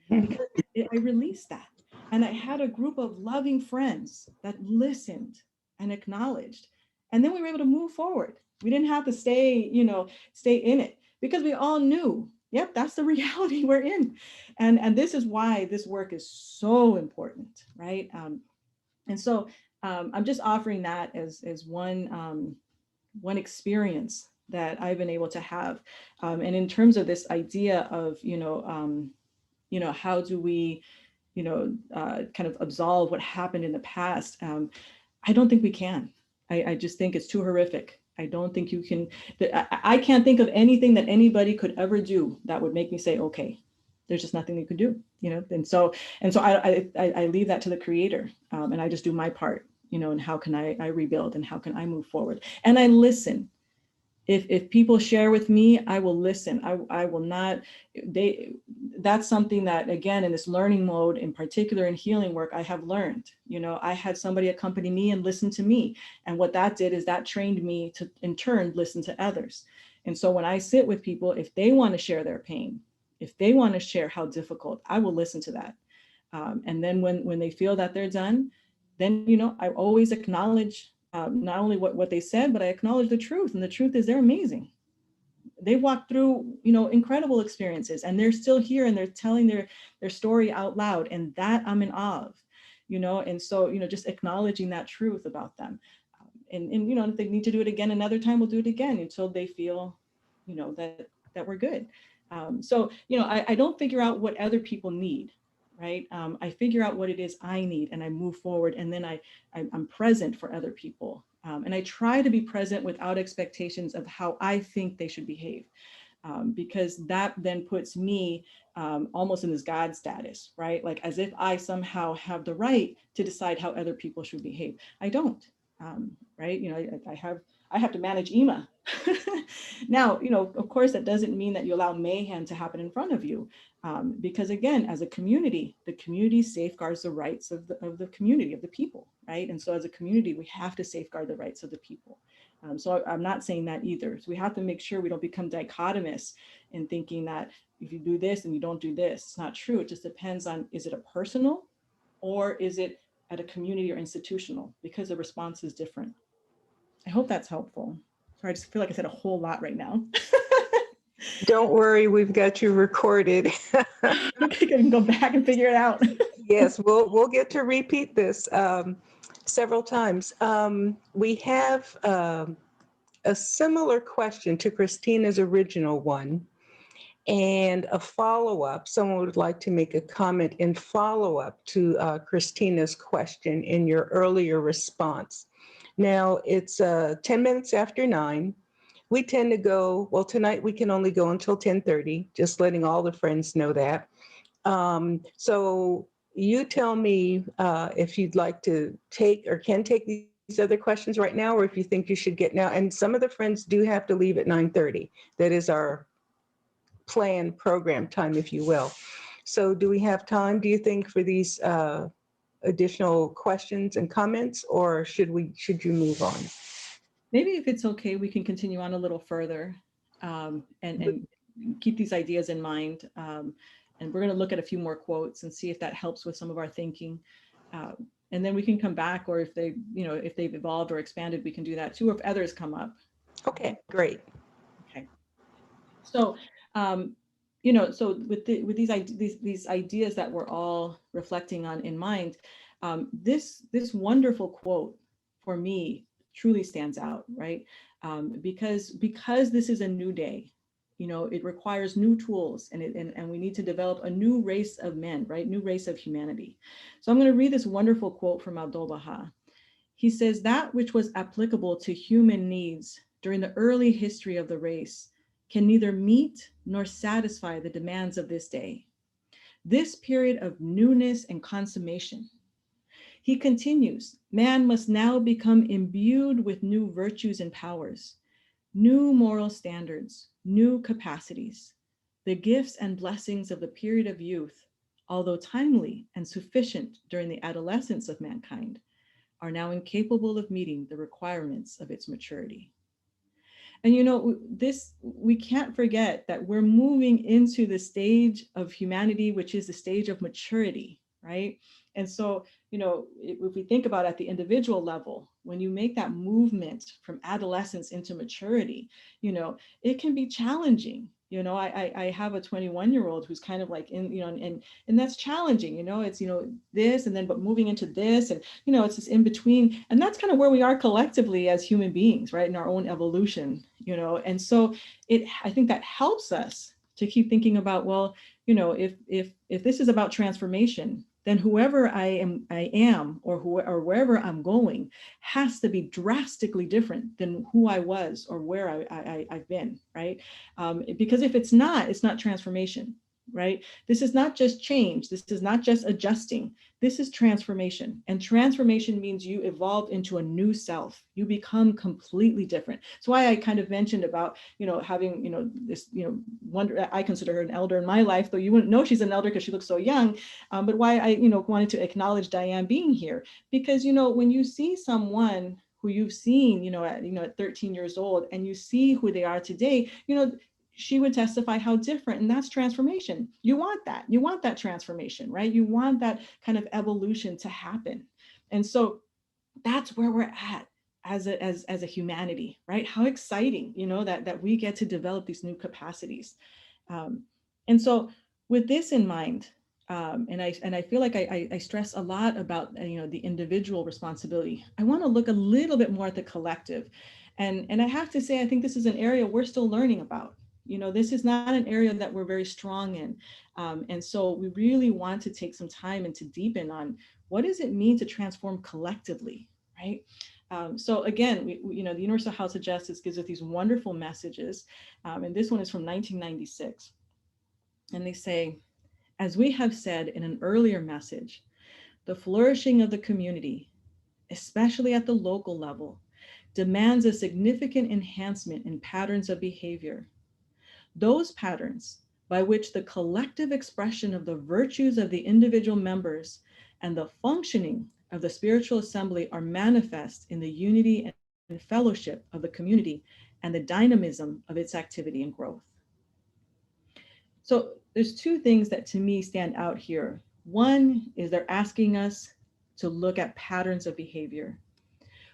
because I released that. And I had a group of loving friends that listened and acknowledged. And then we were able to move forward. We didn't have to stay in it, because we all knew, yep, that's the reality we're in. And this is why this work is so important, right? And so I'm just offering that as one experience that I've been able to have. And in terms of this idea of, how do we, kind of absolve what happened in the past? I don't think we can. I just think it's too horrific. I don't think you can. I can't think of anything that anybody could ever do that would make me say, okay, there's just nothing you could do, And so I leave that to the Creator, and I just do my part, and how can I rebuild, and how can I move forward? And I listen. If people share with me, I will listen. I will not. That's something that, again, in this learning mode, in particular in healing work, I have learned. I had somebody accompany me and listen to me, and what that did is that trained me to, in turn, listen to others. And so when I sit with people, if they want to share their pain, if they want to share how difficult, I will listen to that. And then when they feel that they're done, then I always acknowledge. Not only what they said, but I acknowledge the truth. And the truth is they're amazing. They walked through, incredible experiences, and they're still here, and they're telling their story out loud. And that I'm in awe of, and so, just acknowledging that truth about them. And if they need to do it again another time, we'll do it again until they feel, that we're good. So, I don't figure out what other people need. Right. I figure out what it is I need, and I move forward, and then I'm present for other people. And I try to be present without expectations of how I think they should behave, because that then puts me almost in this God status, right? Like as if I somehow have the right to decide how other people should behave. I don't, right? I have to manage Ima. Now, of course, that doesn't mean that you allow mayhem to happen in front of you. Because again, as a community, the community safeguards the rights of the community, of the people, right? And so as a community, we have to safeguard the rights of the people. So I'm not saying that either. So we have to make sure we don't become dichotomous in thinking that if you do this and you don't do this. It's not true. It just depends on, is it a personal, or is it at a community or institutional? Because the response is different. I hope that's helpful. Sorry, I just feel like I said a whole lot right now. Don't worry, we've got you recorded. Okay, I can go back and figure it out. Yes, we'll get to repeat this several times. We have a similar question to Christina's original one, and a follow-up. Someone would like to make a comment in follow-up to Christina's question in your earlier response. Now, it's 10 minutes after 9. We tend to go, well, tonight we can only go until 10:30, just letting all the friends know that. So you tell me if you'd like to take or can take these other questions right now, or if you think you should get now. And some of the friends do have to leave at 9:30. That is our planned program time, if you will. So do we have time, do you think, for these additional questions and comments, or should you move on? Maybe if it's okay, we can continue on a little further and keep these ideas in mind. And we're going to look at a few more quotes and see if that helps with some of our thinking. And then we can come back, or if they, if they've evolved or expanded, we can do that too, or if others come up. Okay, great. Okay. So, so with these ideas that we're all reflecting on in mind, this wonderful quote for me truly stands out, right? Because this is a new day. It requires new tools, and we need to develop a new race of men, right? New race of humanity. So I'm going to read this wonderful quote from Abdu'l-Baha. He says, "That which was applicable to human needs during the early history of the race can neither meet nor satisfy the demands of this day, this period of newness and consummation." He continues, "Man must now become imbued with new virtues and powers, new moral standards, new capacities. The gifts and blessings of the period of youth, although timely and sufficient during the adolescence of mankind, are now incapable of meeting the requirements of its maturity." And we can't forget that we're moving into the stage of humanity, which is the stage of maturity, right? And so, if we think about at the individual level, when you make that movement from adolescence into maturity, it can be challenging. I have a 21-year-old who's kind of like in, and that's challenging, it's, this, and then, but moving into this, and, it's this in between. And that's kind of where we are collectively as human beings, right? In our own evolution, and so I think that helps us to keep thinking about, well, if this is about transformation, then whoever I am, or wherever I'm going, has to be drastically different than who I was or where I've been, right? Because if it's not transformation, right? This is not just change. This is not just adjusting. This is transformation. And transformation means you evolve into a new self. You become completely different. That's why I kind of mentioned about, having, this, wonder, I consider her an elder in my life, though you wouldn't know she's an elder because she looks so young. But why I, wanted to acknowledge Diane being here, because, when you see someone who you've seen, at 13 years old, and you see who they are today, she would testify how different, and that's transformation. You want that transformation, right? You want that kind of evolution to happen. And so that's where we're at as a humanity, right? How exciting, that we get to develop these new capacities. And so with this in mind, and I feel like I stress a lot about, the individual responsibility, I want to look a little bit more at the collective. And I have to say, I think this is an area we're still learning about. This is not an area that we're very strong in. And so we really want to take some time and to deepen on what does it mean to transform collectively, right? So again, the Universal House of Justice gives us these wonderful messages. And this one is from 1996. And they say, "As we have said in an earlier message, the flourishing of the community, especially at the local level, demands a significant enhancement in patterns of behavior. Those patterns by which the collective expression of the virtues of the individual members and the functioning of the spiritual assembly are manifest in the unity and fellowship of the community and the dynamism of its activity and growth." So there's two things that to me stand out here. One is they're asking us to look at patterns of behavior.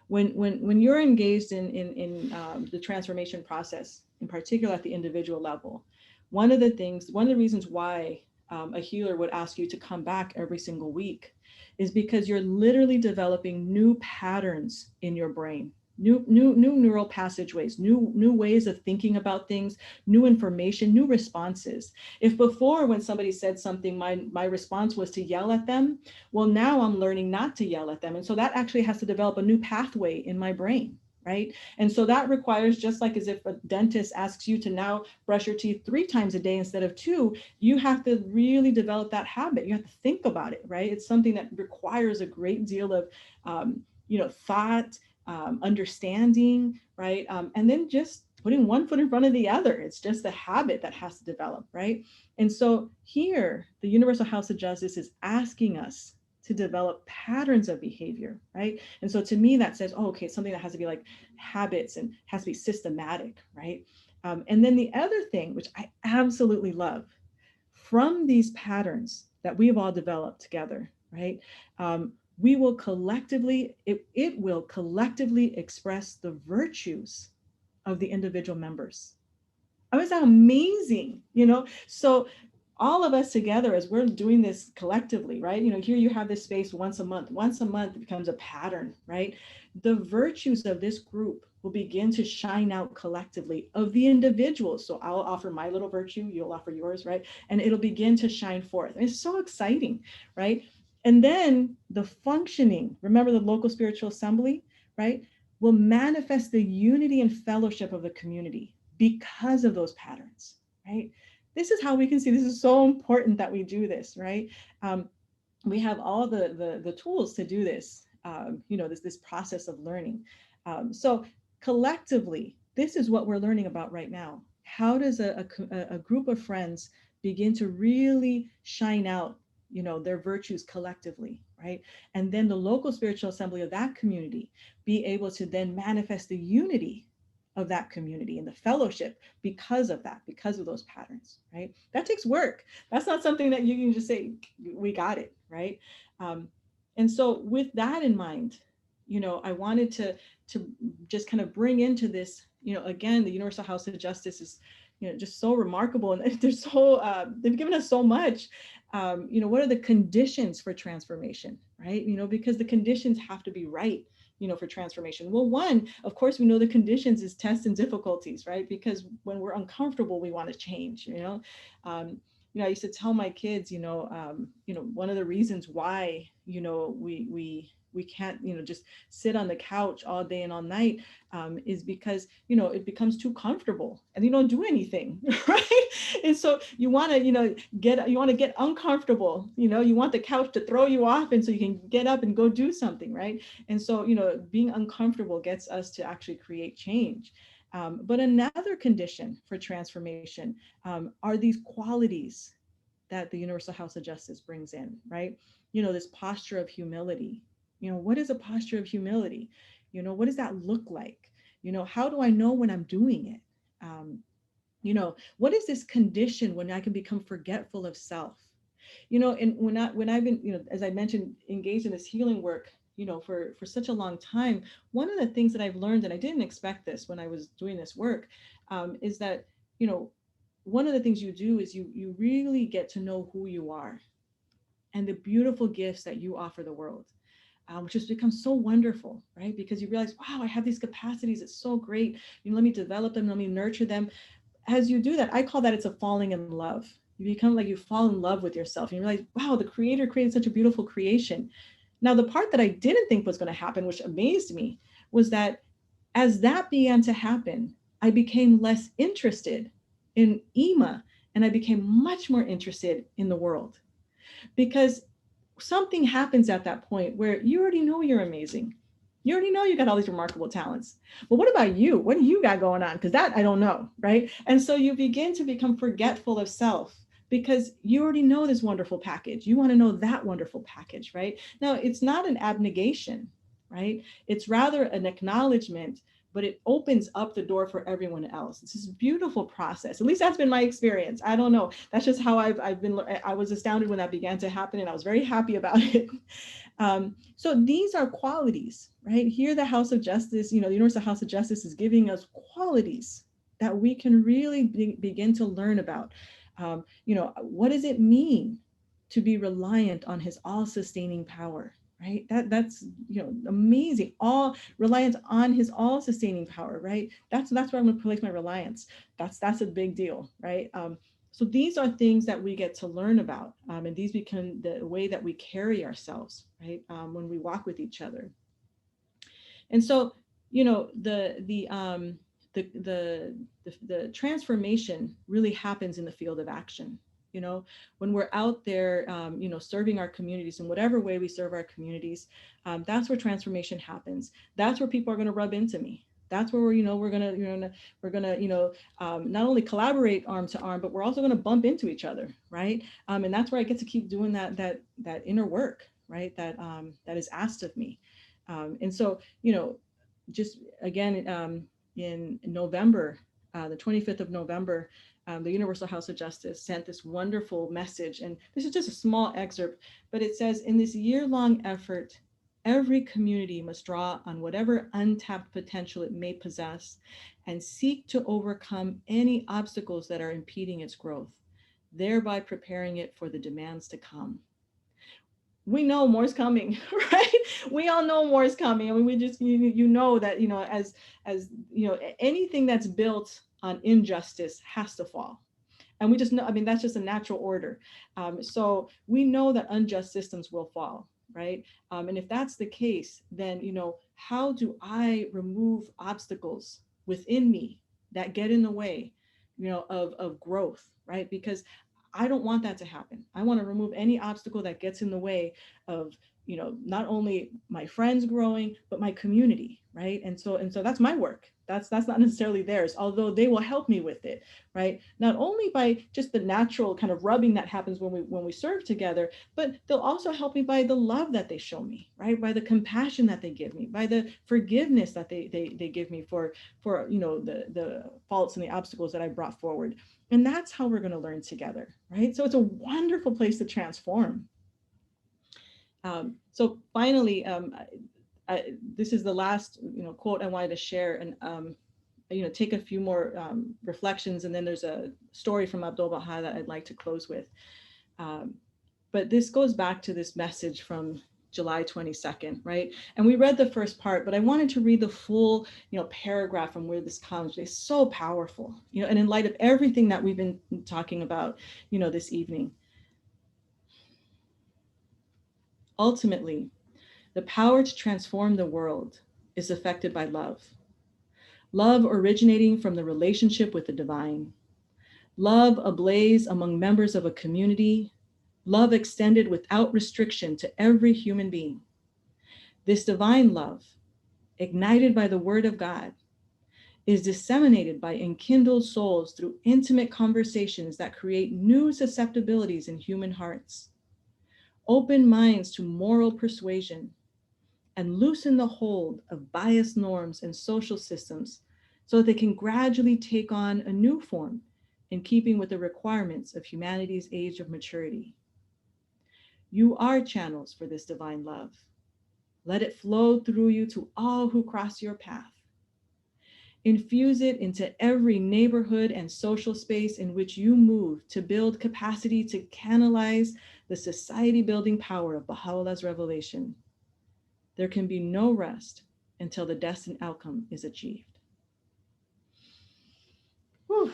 When you're engaged in the transformation process, in particular at the individual level, one of the reasons why a healer would ask you to come back every single week is because you're literally developing new patterns in your brain, new neural passageways, new ways of thinking about things, new information, new responses. If before, when somebody said something, my response was to yell at them, well, now I'm learning not to yell at them. And so that actually has to develop a new pathway in my brain, right? And so that requires, just like as if a dentist asks you to now brush your teeth 3 times a day instead of 2, you have to really develop that habit. You have to think about it, right? It's something that requires a great deal of, thought, understanding, right? And then just putting one foot in front of the other. It's just a habit that has to develop, right? And so here, the Universal House of Justice is asking us to develop patterns of behavior, right? And so to me, that says, oh, okay, something that has to be like habits and has to be systematic, right? And then the other thing, which I absolutely love, from these patterns that we've all developed together, right? We will collectively, it will collectively express the virtues of the individual members. I mean, is that amazing? You know, so all of us together, as we're doing this collectively, right? You know, here you have this space once a month. Once a month, it becomes a pattern, right? The virtues of this group will begin to shine out collectively of the individuals. So I'll offer my little virtue, you'll offer yours, right? And it'll begin to shine forth. And it's so exciting, right? And then the functioning, remember the local spiritual assembly, right? Will manifest the unity and fellowship of the community because of those patterns, right? This is how we can see this is so important that we do this, right? We have all the tools to do this, you know, this process of learning. So collectively, this is what we're learning about right now. How does a group of friends begin to really shine out, you know, their virtues collectively, right? And then the local spiritual assembly of that community be able to then manifest the unity of that community and the fellowship because of that, because of those patterns, right? That takes work. That's not something that you can just say, we got it, right? And so with that in mind, you know, I wanted to just kind of bring into this, you know, again, the Universal House of Justice is, you know, just so remarkable, and they're so they've given us so much. You know, what are the conditions for transformation, right? You know, because the conditions have to be right, you know, for transformation. Well, one, of course, we know the conditions is tests and difficulties, right? Because when we're uncomfortable, we want to change, you know. You know, I used to tell my kids, you know, one of the reasons why, you know, we can't, you know, just sit on the couch all day and all night is because, you know, it becomes too comfortable and you don't do anything, right? And so you want to, you know, get uncomfortable, you know, you want the couch to throw you off and so you can get up and go do something, right? And so, you know, being uncomfortable gets us to actually create change. But another condition for transformation are these qualities that the Universal House of Justice brings in, right? You know, this posture of humility. You know, what is a posture of humility? You know, what does that look like? You know, how do I know when I'm doing it? You know, what is this condition when I can become forgetful of self? You know, and when I've been, you know, as I mentioned, engaged in this healing work, you know, for such a long time, one of the things that I've learned, and I didn't expect this when I was doing this work, is that, you know, one of the things you do is you really get to know who you are and the beautiful gifts that you offer the world. Which has become so wonderful, right? Because you realize, wow, I have these capacities. It's so great. You know, let me develop them. Let me nurture them. As you do that, I call that it's a falling in love. You become like you fall in love with yourself. And you realize, wow, the creator created such a beautiful creation. Now, the part that I didn't think was going to happen, which amazed me, was that as that began to happen, I became less interested in Ima and I became much more interested in the world. Because something happens at that point where you already know you're amazing. You already know you got all these remarkable talents. But what about you? What do you got going on? Because that I don't know, right? And so you begin to become forgetful of self because you already know this wonderful package. You want to know that wonderful package, right? Now, it's not an abnegation, right? It's rather an acknowledgement, but it opens up the door for everyone else. It's this beautiful process. At least that's been my experience. I don't know. That's just how I've been. I was astounded when that began to happen, and I was very happy about it. So these are qualities, right? Here, the House of Justice, you know, the Universal House of Justice is giving us qualities that we can really begin to learn about. You know, what does it mean to be reliant on his all-sustaining power? Right? That's, you know, amazing. All reliance on his all-sustaining power, right? That's where I'm going to place my reliance. That's a big deal, right? So these are things that we get to learn about, and these become the way that we carry ourselves, right? When we walk with each other. And so, you know, the transformation really happens in the field of action. You know, when we're out there, you know, serving our communities in whatever way we serve our communities, that's where transformation happens. That's where people are going to rub into me, That's where we're gonna not only collaborate arm to arm, but we're also gonna bump into each other, right? And that's where I get to keep doing that inner work, right? That is asked of me. And so, just again, in November, the 25th of November, the Universal House of Justice sent this wonderful message. And this is just a small excerpt, but it says, in this year-long effort, every community must draw on whatever untapped potential it may possess and seek to overcome any obstacles that are impeding its growth, thereby preparing it for the demands to come. We know more is coming, right? We all know more is coming. I mean, we just, know that, as anything that's built on injustice has to fall. And we just know, I mean, that's just a natural order. So we know that unjust systems will fall, right? And if that's the case, then, how do I remove obstacles within me that get in the way, of growth, right? Because I don't want that to happen. I want to remove any obstacle that gets in the way of, not only my friends growing, but my community, right? And so that's my work. That's not necessarily theirs, although they will help me with it, right? Not only by just the natural kind of rubbing that happens when we serve together, but they'll also help me by the love that they show me, right? By the compassion that they give me, by the forgiveness that they give me for the faults and the obstacles that I brought forward. And that's how we're going to learn together, right? So it's a wonderful place to transform. So finally, this is the last quote I wanted to share, and take a few more reflections, and then there's a story from Abdul Baha that I'd like to close with. But this goes back to this message from July 22nd, right? And we read the first part, but I wanted to read the full, paragraph from where this comes. It's so powerful, and in light of everything that we've been talking about, this evening. Ultimately, the power to transform the world is affected by love. Love originating from the relationship with the divine. Love ablaze among members of a community. Love extended without restriction to every human being. This divine love, ignited by the word of God, is disseminated by enkindled souls through intimate conversations that create new susceptibilities in human hearts, open minds to moral persuasion, and loosen the hold of biased norms and social systems so that they can gradually take on a new form in keeping with the requirements of humanity's age of maturity. You are channels for this divine love. Let it flow through you to all who cross your path. Infuse it into every neighborhood and social space in which you move to build capacity to canalize the society-building power of Baha'u'llah's revelation. There can be no rest until the destined outcome is achieved. Whew.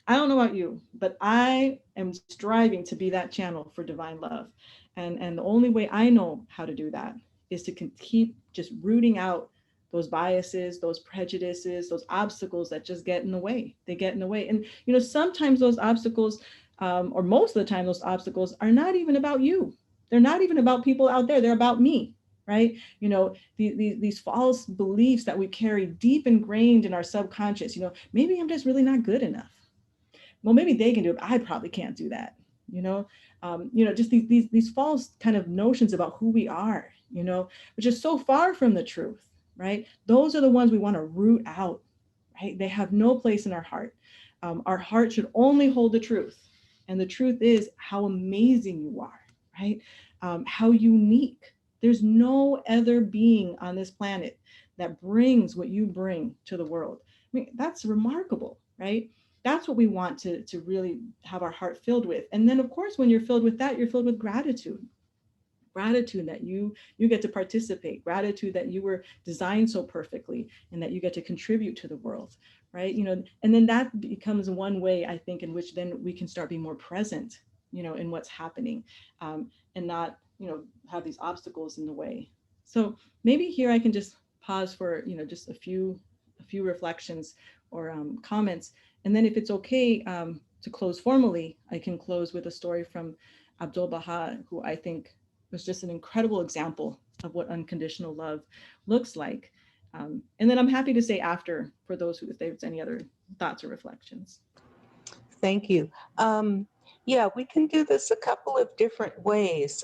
I don't know about you, but I am striving to be that channel for divine love. And the only way I know how to do that is to keep just rooting out those biases, those prejudices, those obstacles that just get in the way. They get in the way. And, sometimes those obstacles, or most of the time, those obstacles are not even about you. They're not even about people out there. They're about me. Right? These false beliefs that we carry deep ingrained in our subconscious, maybe I'm just really not good enough. Well, maybe they can do it, but I probably can't do that. Just these false kind of notions about who we are, which is so far from the truth, right? Those are the ones we want to root out, right? They have no place in our heart. Our heart should only hold the truth. And the truth is how amazing you are, right? How unique. There's no other being on this planet that brings what you bring to the world. I mean, that's remarkable, right? That's what we want to really have our heart filled with. And then, of course, when you're filled with that, you're filled with gratitude. Gratitude that you get to participate, gratitude that you were designed so perfectly and that you get to contribute to the world, right? And then that becomes one way, I think, in which then we can start being more present, in what's happening, and not, have these obstacles in the way. So maybe here I can just pause for, just a few reflections or comments. And then if it's okay to close formally, I can close with a story from Abdul Baha, who I think was just an incredible example of what unconditional love looks like. And then I'm happy to say after for those who, if there's any other thoughts or reflections. Thank you. Yeah, we can do this a couple of different ways.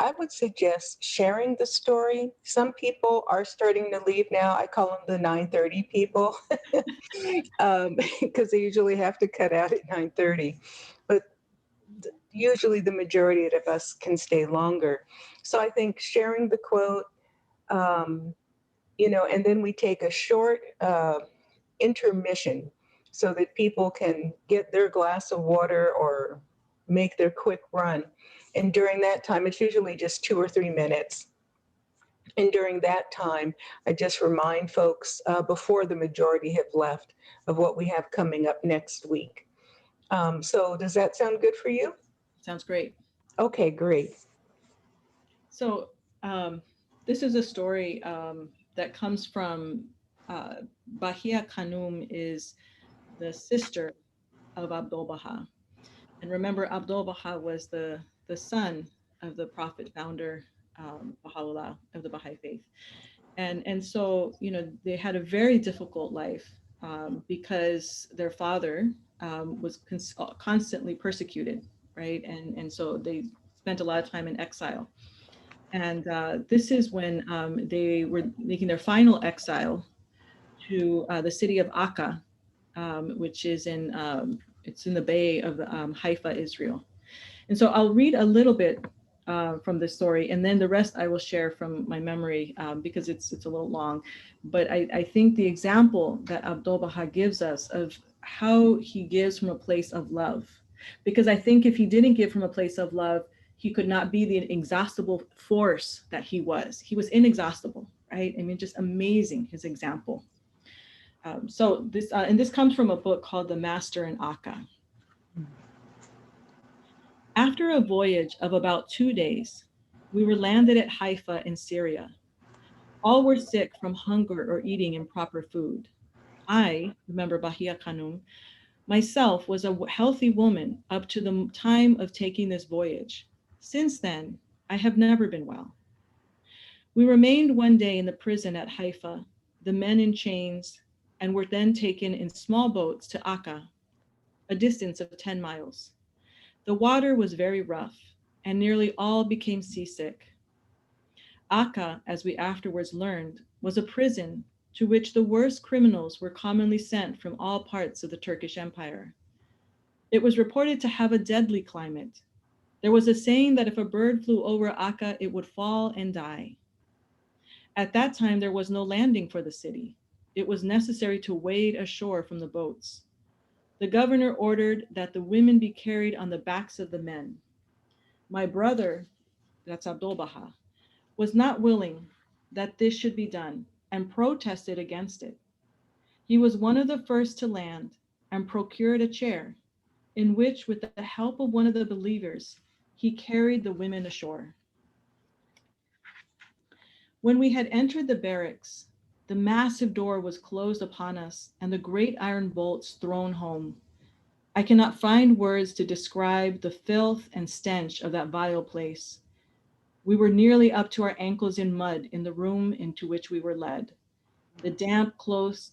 I would suggest sharing the story. Some people are starting to leave now. I call them the 9:30 people because they usually have to cut out at 9:30. But usually the majority of us can stay longer. So I think sharing the quote, and then we take a short intermission so that people can get their glass of water or make their quick run. And during that time, it's usually just 2 or 3 minutes. And during that time, I just remind folks before the majority have left of what we have coming up next week. So does that sound good for you? Sounds great. Okay, great. So this is a story that comes from Bahia Khanum, is the sister of Abdul Baha. And remember, Abdul Baha was the son of the prophet founder, Baha'u'llah, of the Baha'i faith. And so, they had a very difficult life because their father was constantly persecuted, right? And so they spent a lot of time in exile. And this is when they were making their final exile to the city of Akka, which is it's in the Bay of Haifa, Israel. And so I'll read a little bit from this story, and then the rest I will share from my memory because it's a little long. But I think the example that Abdul Baha gives us of how he gives from a place of love, because I think if he didn't give from a place of love, he could not be the inexhaustible force that he was. He was inexhaustible, right? I mean, just amazing, his example. So this, and this comes from a book called The Master in Akka. After a voyage of about 2 days, we were landed at Haifa in Syria. All were sick from hunger or eating improper food. I, remember Bahia Khanum, myself was a healthy woman up to the time of taking this voyage. Since then, I have never been well. We remained one day in the prison at Haifa, the men in chains, and were then taken in small boats to Akka, a distance of 10 miles. The water was very rough, and nearly all became seasick. Akka, as we afterwards learned, was a prison to which the worst criminals were commonly sent from all parts of the Turkish Empire. It was reported to have a deadly climate. There was a saying that if a bird flew over Akka, it would fall and die. At that time, there was no landing for the city. It was necessary to wade ashore from the boats. The governor ordered that the women be carried on the backs of the men. My brother, that's Abdul Baha, was not willing that this should be done and protested against it. He was one of the first to land and procured a chair in which, with the help of one of the believers, he carried the women ashore. When we had entered the barracks, the massive door was closed upon us and the great iron bolts thrown home. I cannot find words to describe the filth and stench of that vile place. We were nearly up to our ankles in mud in the room into which we were led. The damp, close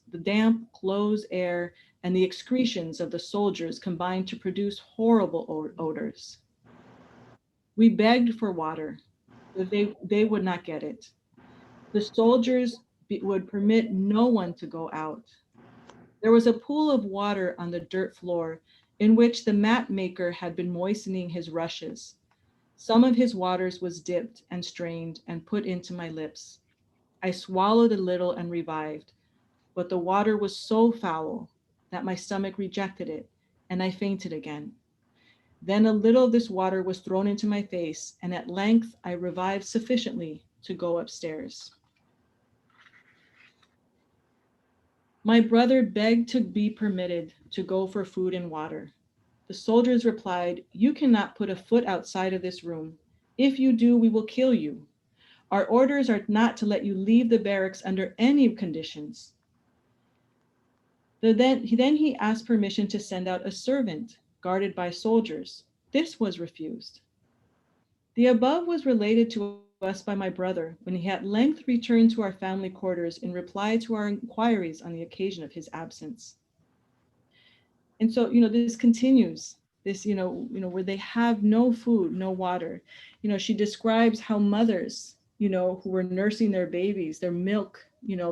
air and the excretions of the soldiers combined to produce horrible odors. We begged for water, but they would not get it. The soldiers would permit no one to go out. There was a pool of water on the dirt floor in which the mat maker had been moistening his rushes. Some of his waters was dipped and strained and put into my lips. I swallowed a little and revived, but the water was so foul that my stomach rejected it and I fainted again. Then a little of this water was thrown into my face, and at length I revived sufficiently to go upstairs. My brother begged to be permitted to go for food and water. The soldiers replied, "You cannot put a foot outside of this room. If you do, we will kill you. Our orders are not to let you leave the barracks under any conditions." Then he asked permission to send out a servant guarded by soldiers. This was refused. The above was related to us by my brother when he at length returned to our family quarters in reply to our inquiries on the occasion of his absence. And so, this continues, this, where they have no food, no water. She describes how mothers, who were nursing their babies, their milk,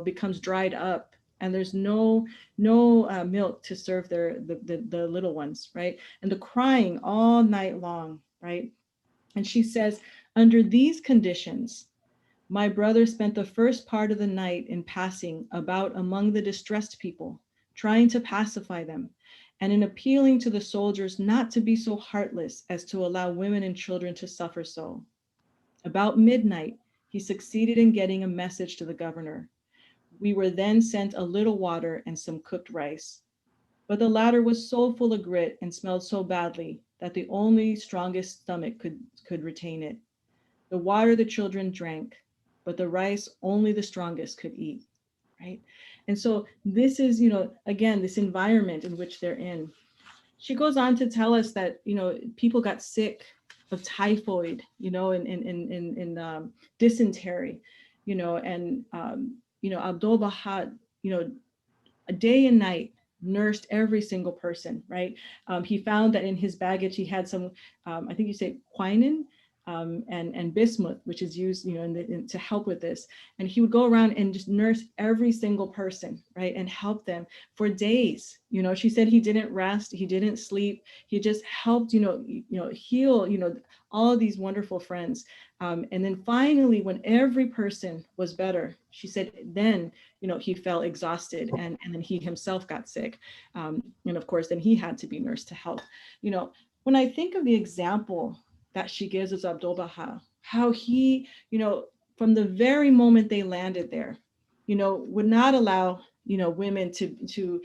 becomes dried up, and there's no milk to serve the little ones, right? And the crying all night long, right? And she says, under these conditions, my brother spent the first part of the night in passing about among the distressed people, trying to pacify them, and in appealing to the soldiers not to be so heartless as to allow women and children to suffer so. About midnight, he succeeded in getting a message to the governor. We were then sent a little water and some cooked rice, but the latter was so full of grit and smelled so badly that the only strongest stomach could retain it. The water the children drank, but the rice only the strongest could eat, right? And so this is, again, this environment in which they're in. She goes on to tell us that, people got sick of typhoid, and dysentery, and, Abdul Baha, a day and night nursed every single person, right? He found that in his baggage, he had some, I think you say quinine, and bismuth, which is used, to help with this. And he would go around and just nurse every single person, right? And help them for days. She said he didn't rest, he didn't sleep. He just helped, heal, all of these wonderful friends. And then finally, when every person was better, she said, then, he felt exhausted, and then he himself got sick. And of course, then he had to be nursed to help. When I think of the example that she gives us Abdul Baha, how he, from the very moment they landed there, would not allow, women to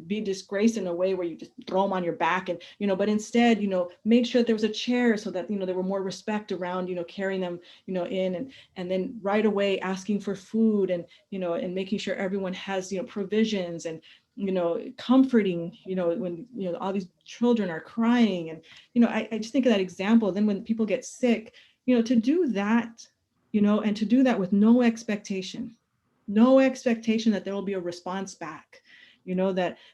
be disgraced in a way where you just throw them on your back, and, but instead, made sure there was a chair so that, there were more respect around, carrying them, in, and then right away asking for food, and, and making sure everyone has, provisions, and, comforting, when, all these children are crying. And, I just think of that example. Then when people get sick, to do that, and to do that with no expectation that there will be a response back, that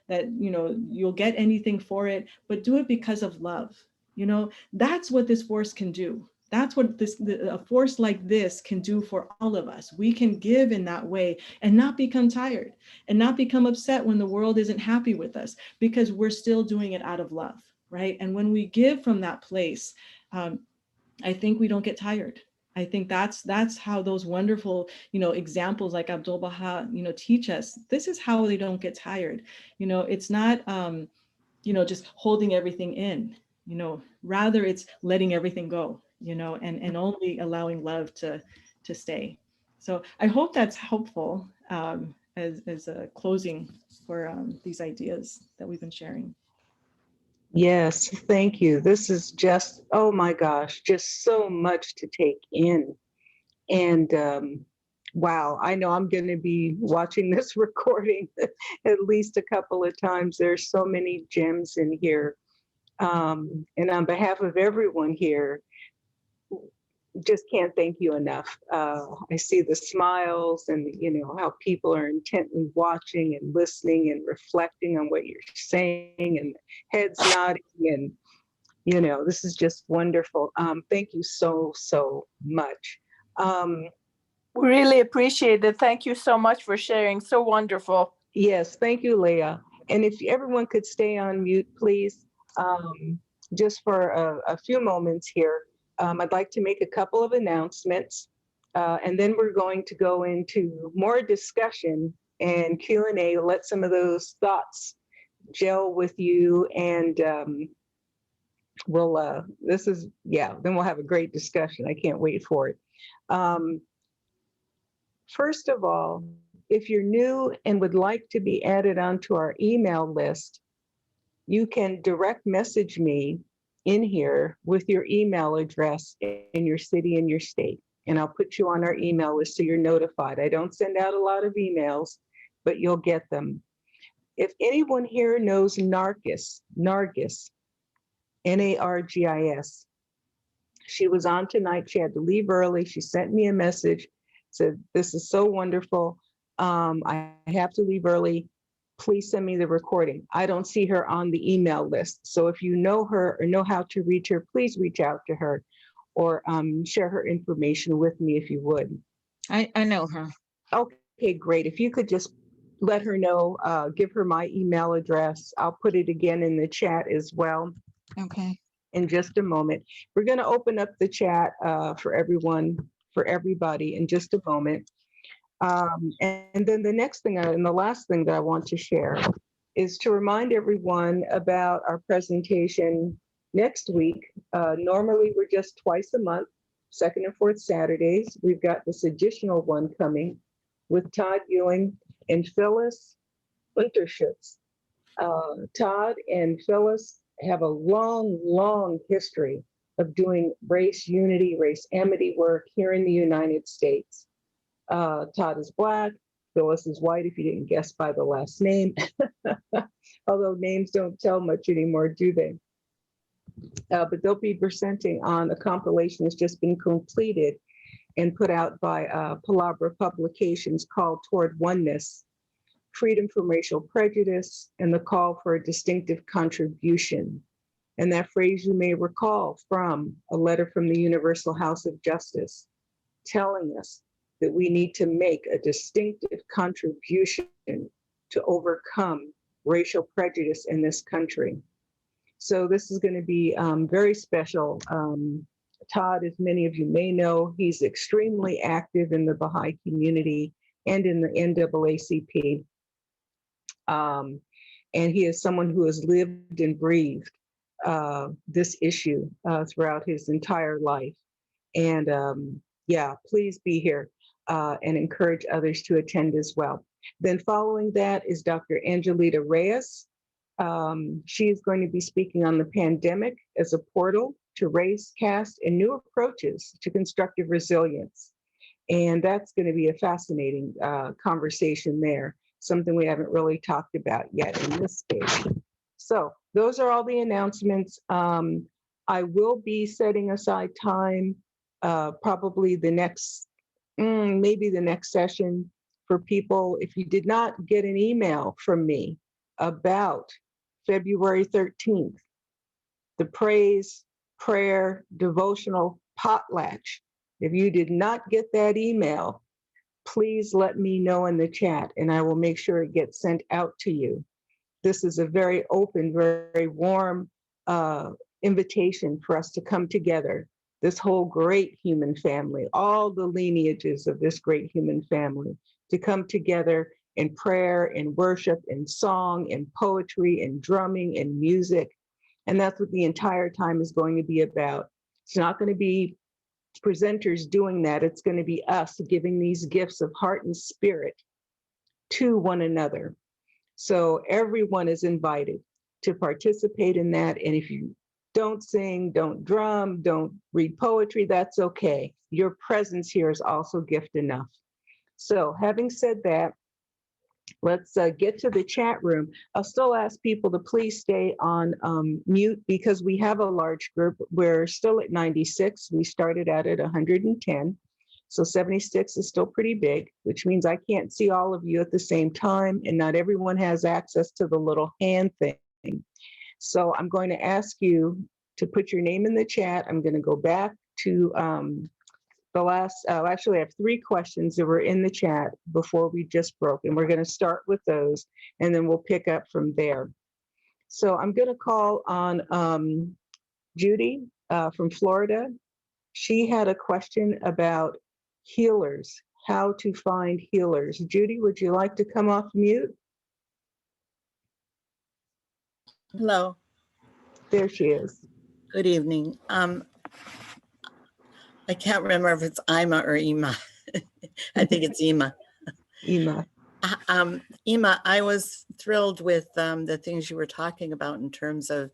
you'll get anything for it, but do it because of love. That's what this force can do. That's what a force like this can do for all of us. We can give in that way and not become tired and not become upset when the world isn't happy with us, because we're still doing it out of love, right? And when we give from that place, I think we don't get tired. I think that's how those wonderful, examples like Abdul Baha, teach us. This is how they don't get tired. It's not, just holding everything in, rather it's letting everything go, and only allowing love to stay. So I hope that's helpful as a closing for these ideas that we've been sharing. Yes, thank you. This is just, oh my gosh, just so much to take in. And wow, I know I'm going to be watching this recording at least a couple of times. There's so many gems in here. And on behalf of everyone here, just can't thank you enough. I see the smiles and, how people are intently watching and listening and reflecting on what you're saying, and heads nodding, and, this is just wonderful. Thank you so, so much. We really appreciate it. Thank you so much for sharing. So wonderful. Yes, thank you, Leah. And if everyone could stay on mute, please, just for a few moments here. I'd like to make a couple of announcements, and then we're going to go into more discussion and Q&A, let some of those thoughts gel with you, and then we'll have a great discussion. I can't wait for it. First of all, if you're new and would like to be added onto our email list, you can direct message me in here with your email address and your city and your state, and I'll put you on our email list so you're notified. I don't send out a lot of emails, but you'll get them. If anyone here knows Nargis, Nargis, N-A-R-G-I-S, She was on tonight. She had to leave early. She sent me a message, said, "This is so wonderful. I have to leave early. Please send me the recording." I don't see her on the email list. So if you know her or know how to reach her, please reach out to her or share her information with me if you would. I know her. Okay, great. If you could just let her know, give her my email address. I'll put it again in the chat as well Okay. in just a moment. We're going to open up the chat for everyone, for everybody in just a moment. And then the next thing and the last thing that I want to share is to remind everyone about our presentation next week. Normally we're just twice a month, second and fourth Saturdays. We've got this additional one coming with Todd Ewing and Phyllis Unterschutz. Todd and Phyllis have a long history of doing race unity, race amity work here in the United States. Todd is Black, Phyllis is white, if you didn't guess by the last name. Although names don't tell much anymore, do they? But they'll be presenting on a compilation that's just been completed and put out by Palabra Publications called Toward Oneness, Freedom from Racial Prejudice, and the Call for a Distinctive Contribution. And that phrase you may recall from a letter from the Universal House of Justice, telling us that we need to make a distinctive contribution to overcome racial prejudice in this country. So this is going to be very special. Todd, as many of you may know, he's extremely active in the Baha'i community and in the NAACP. And he is someone who has lived and breathed this issue throughout his entire life. And yeah, please be here and encourage others to attend as well. Then following that is Dr. Angelita Reyes. She is going to be speaking on the pandemic as a portal to race, caste, and new approaches to constructive resilience. And that's going to be a fascinating conversation there, something we haven't really talked about yet in this stage. So those are all the announcements. I will be setting aside time, probably the next, maybe the next session for people. If you did not get an email from me about February 13th, the praise, prayer, devotional potlatch, if you did not get that email, please let me know in the chat and I will make sure it gets sent out to you. This is a very open, very warm invitation for us to come together, this whole great human family, all the lineages of this great human family, to come together in prayer and worship and song and poetry and drumming and music. And that's what the entire time is going to be about. It's not going to be presenters doing that. It's going to be us giving these gifts of heart and spirit to one another. So everyone is invited to participate in that. And if you don't sing, don't drum, don't read poetry, that's okay. Your presence here is also gift enough. So having said that, let's get to the chat room. I'll still ask people to please stay on mute because we have a large group. We're still at 96. We started out at 110. So 76 is still pretty big, which means I can't see all of you at the same time, and not everyone has access to the little hand thing. So I'm going to ask you to put your name in the chat. I'm going to go back to the last, actually I have 3 questions that were in the chat before we just broke, and we're going to start with those, and then we'll pick up from there. So I'm going to call on Judy from Florida. She had a question about healers, how to find healers. Judy, would you like to come off mute? Hello. There she is. Good evening. I can't remember if it's Ima or Ima. I think it's Ima. Ima. Ima, I was thrilled with the things you were talking about in terms of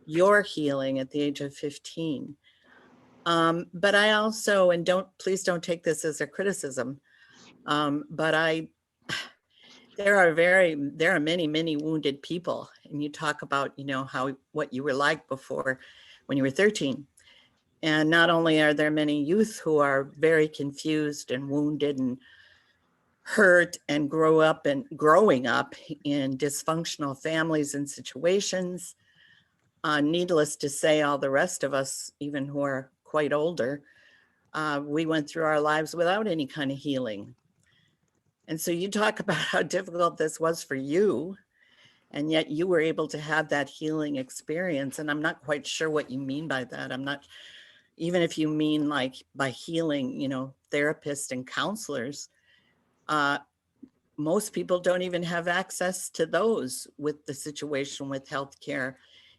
your healing at the age of 15. But I also, and please don't take this as a criticism, but there are many wounded people, and you talk about, what you were like before when you were 13. And not only are there many youth who are very confused and wounded and hurt and growing up in dysfunctional families and situations, needless to say, all the rest of us, even who are quite older, we went through our lives without any kind of healing. And so you talk about how difficult this was for you, and yet you were able to have that healing experience. And I'm not quite sure what you mean by that. I'm not, even if you mean like by healing, therapists and counselors, most people don't even have access to those with the situation with healthcare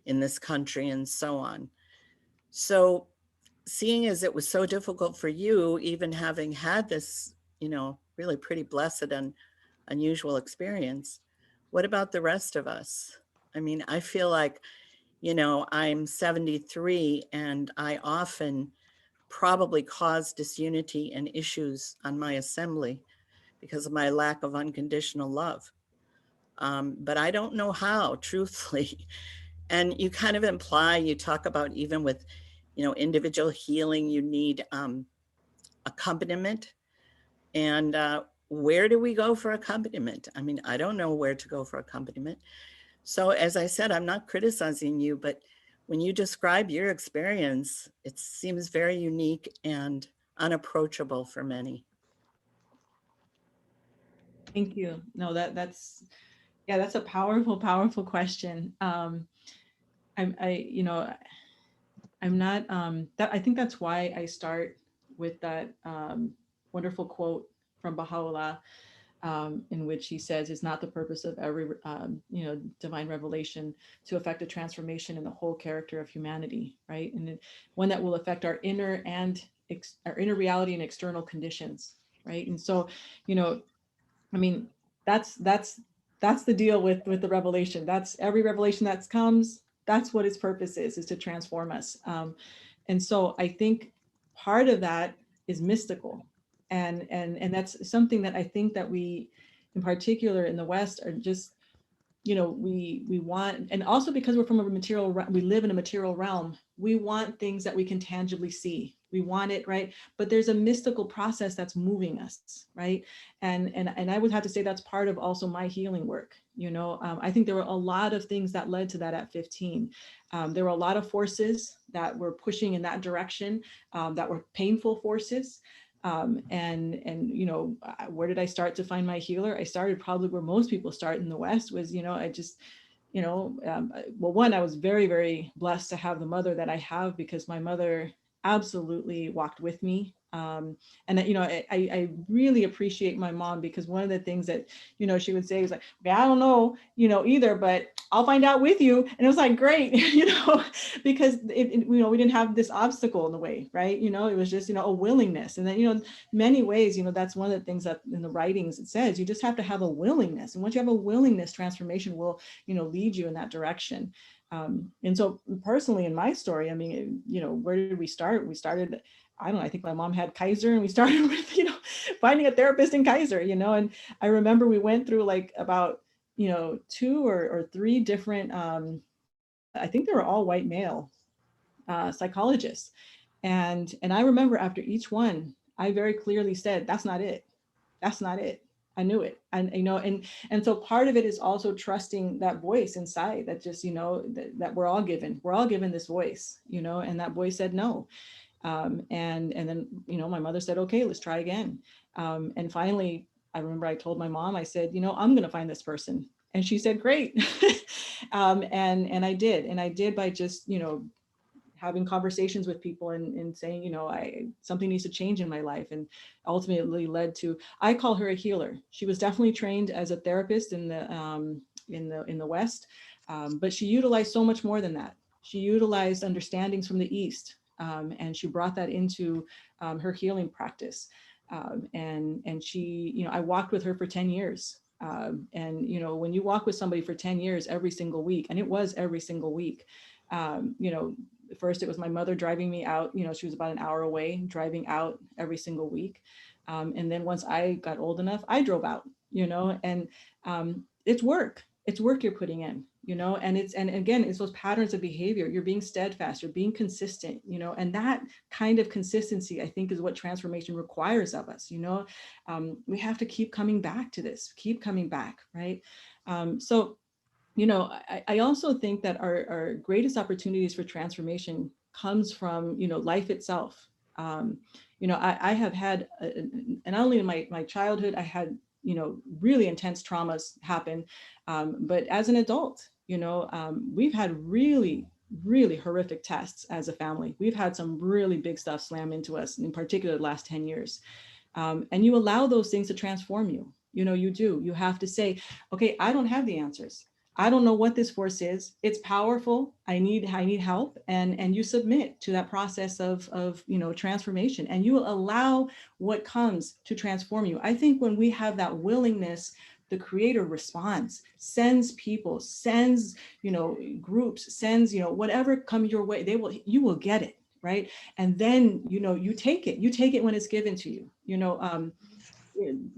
in this country and so on. So seeing as it was so difficult for you, even having had this, really pretty blessed and unusual experience, what about the rest of us? I mean, I feel like, I'm 73 and I often probably cause disunity and issues on my assembly because of my lack of unconditional love. But I don't know how, truthfully. And you kind of imply, you talk about even with, individual healing, you need accompaniment. And where do we go for accompaniment? I mean, I don't know where to go for accompaniment. So as I said, I'm not criticizing you, but when you describe your experience, it seems very unique and unapproachable for many. Thank you. No, that's a powerful, powerful question. I'm not, I think that's why I start with that wonderful quote from Baha'u'llah, in which he says, it's not the purpose of every, divine revelation to affect a transformation in the whole character of humanity, right? And one that will affect our inner our inner reality and external conditions, right? And so, I mean, that's the deal with the revelation. That's every revelation that comes. That's what its purpose is to transform us. And so I think part of that is mystical, and that's something that I think that we, in particular in the West, are just, we want, and also because we're from a material, we live in a material realm, we want things that we can tangibly see. We want it, right? But there's a mystical process that's moving us, right? And I would have to say that's part of also my healing work. I think there were a lot of things that led to that at 15. There were a lot of forces that were pushing in that direction, that were painful forces. Where did I start to find my healer? I started probably where most people start in the West was, I just, well, one, I was very, very blessed to have the mother that I have, because my mother absolutely walked with me. I really appreciate my mom, because one of the things that, she would say was like, okay, I don't know, either, but I'll find out with you. And it was like, great, because we didn't have this obstacle in the way, right? It was just, a willingness. And then, many ways, that's one of the things that in the writings it says, you just have to have a willingness. And once you have a willingness, transformation will, lead you in that direction. And so personally in my story, I mean, where did we start? We started, I don't know, I think my mom had Kaiser, and we started with, finding a therapist in Kaiser, and I remember we went through like about, 2 or 3 different, I think they were all white male psychologists. And I remember after each one, I very clearly said, that's not it. That's not it. I knew it. And, and so part of it is also trusting that voice inside that just, that we're all given this voice, and that voice said no. And then, my mother said, okay, let's try again. And finally, I remember I told my mom, I said, I'm going to find this person. And she said, great. And I did by just, having conversations with people and saying, something needs to change in my life, and ultimately led to, I call her a healer. She was definitely trained as a therapist in the West, but she utilized so much more than that. She utilized understandings from the East, and she brought that into her healing practice. And she, I walked with her for 10 years. And when you walk with somebody for 10 years, every single week, and it was every single week, first it was my mother driving me out, she was about an hour away, driving out every single week. And then once I got old enough, I drove out, and it's work. it's work you're putting in, you know, and again, it's those patterns of behavior. You're being steadfast, you're being consistent, you know, and that kind of consistency, I think, is what transformation requires of us. You know, we have to keep coming back to this, keep coming back, right? So, you know, I also think that our greatest opportunities for transformation comes from, you know, life itself. You know, I have had, and not only in my childhood, I had, you know, really intense traumas happen. But as an adult, you know, we've had really, really horrific tests as a family. We've had some really big stuff slam into us, in particular the last 10 years. And you allow those things to transform you. You know, you do. You have to say, okay, I don't have the answers. I don't know what this force is. It's powerful. I need help. And you submit to that process of, you know, transformation, and you will allow what comes to transform you. I think when we have that willingness, the creator responds, sends people, sends, you know, groups, sends, you know, whatever comes your way, you will get it. Right. And then, you know, you take it when it's given to you, you know.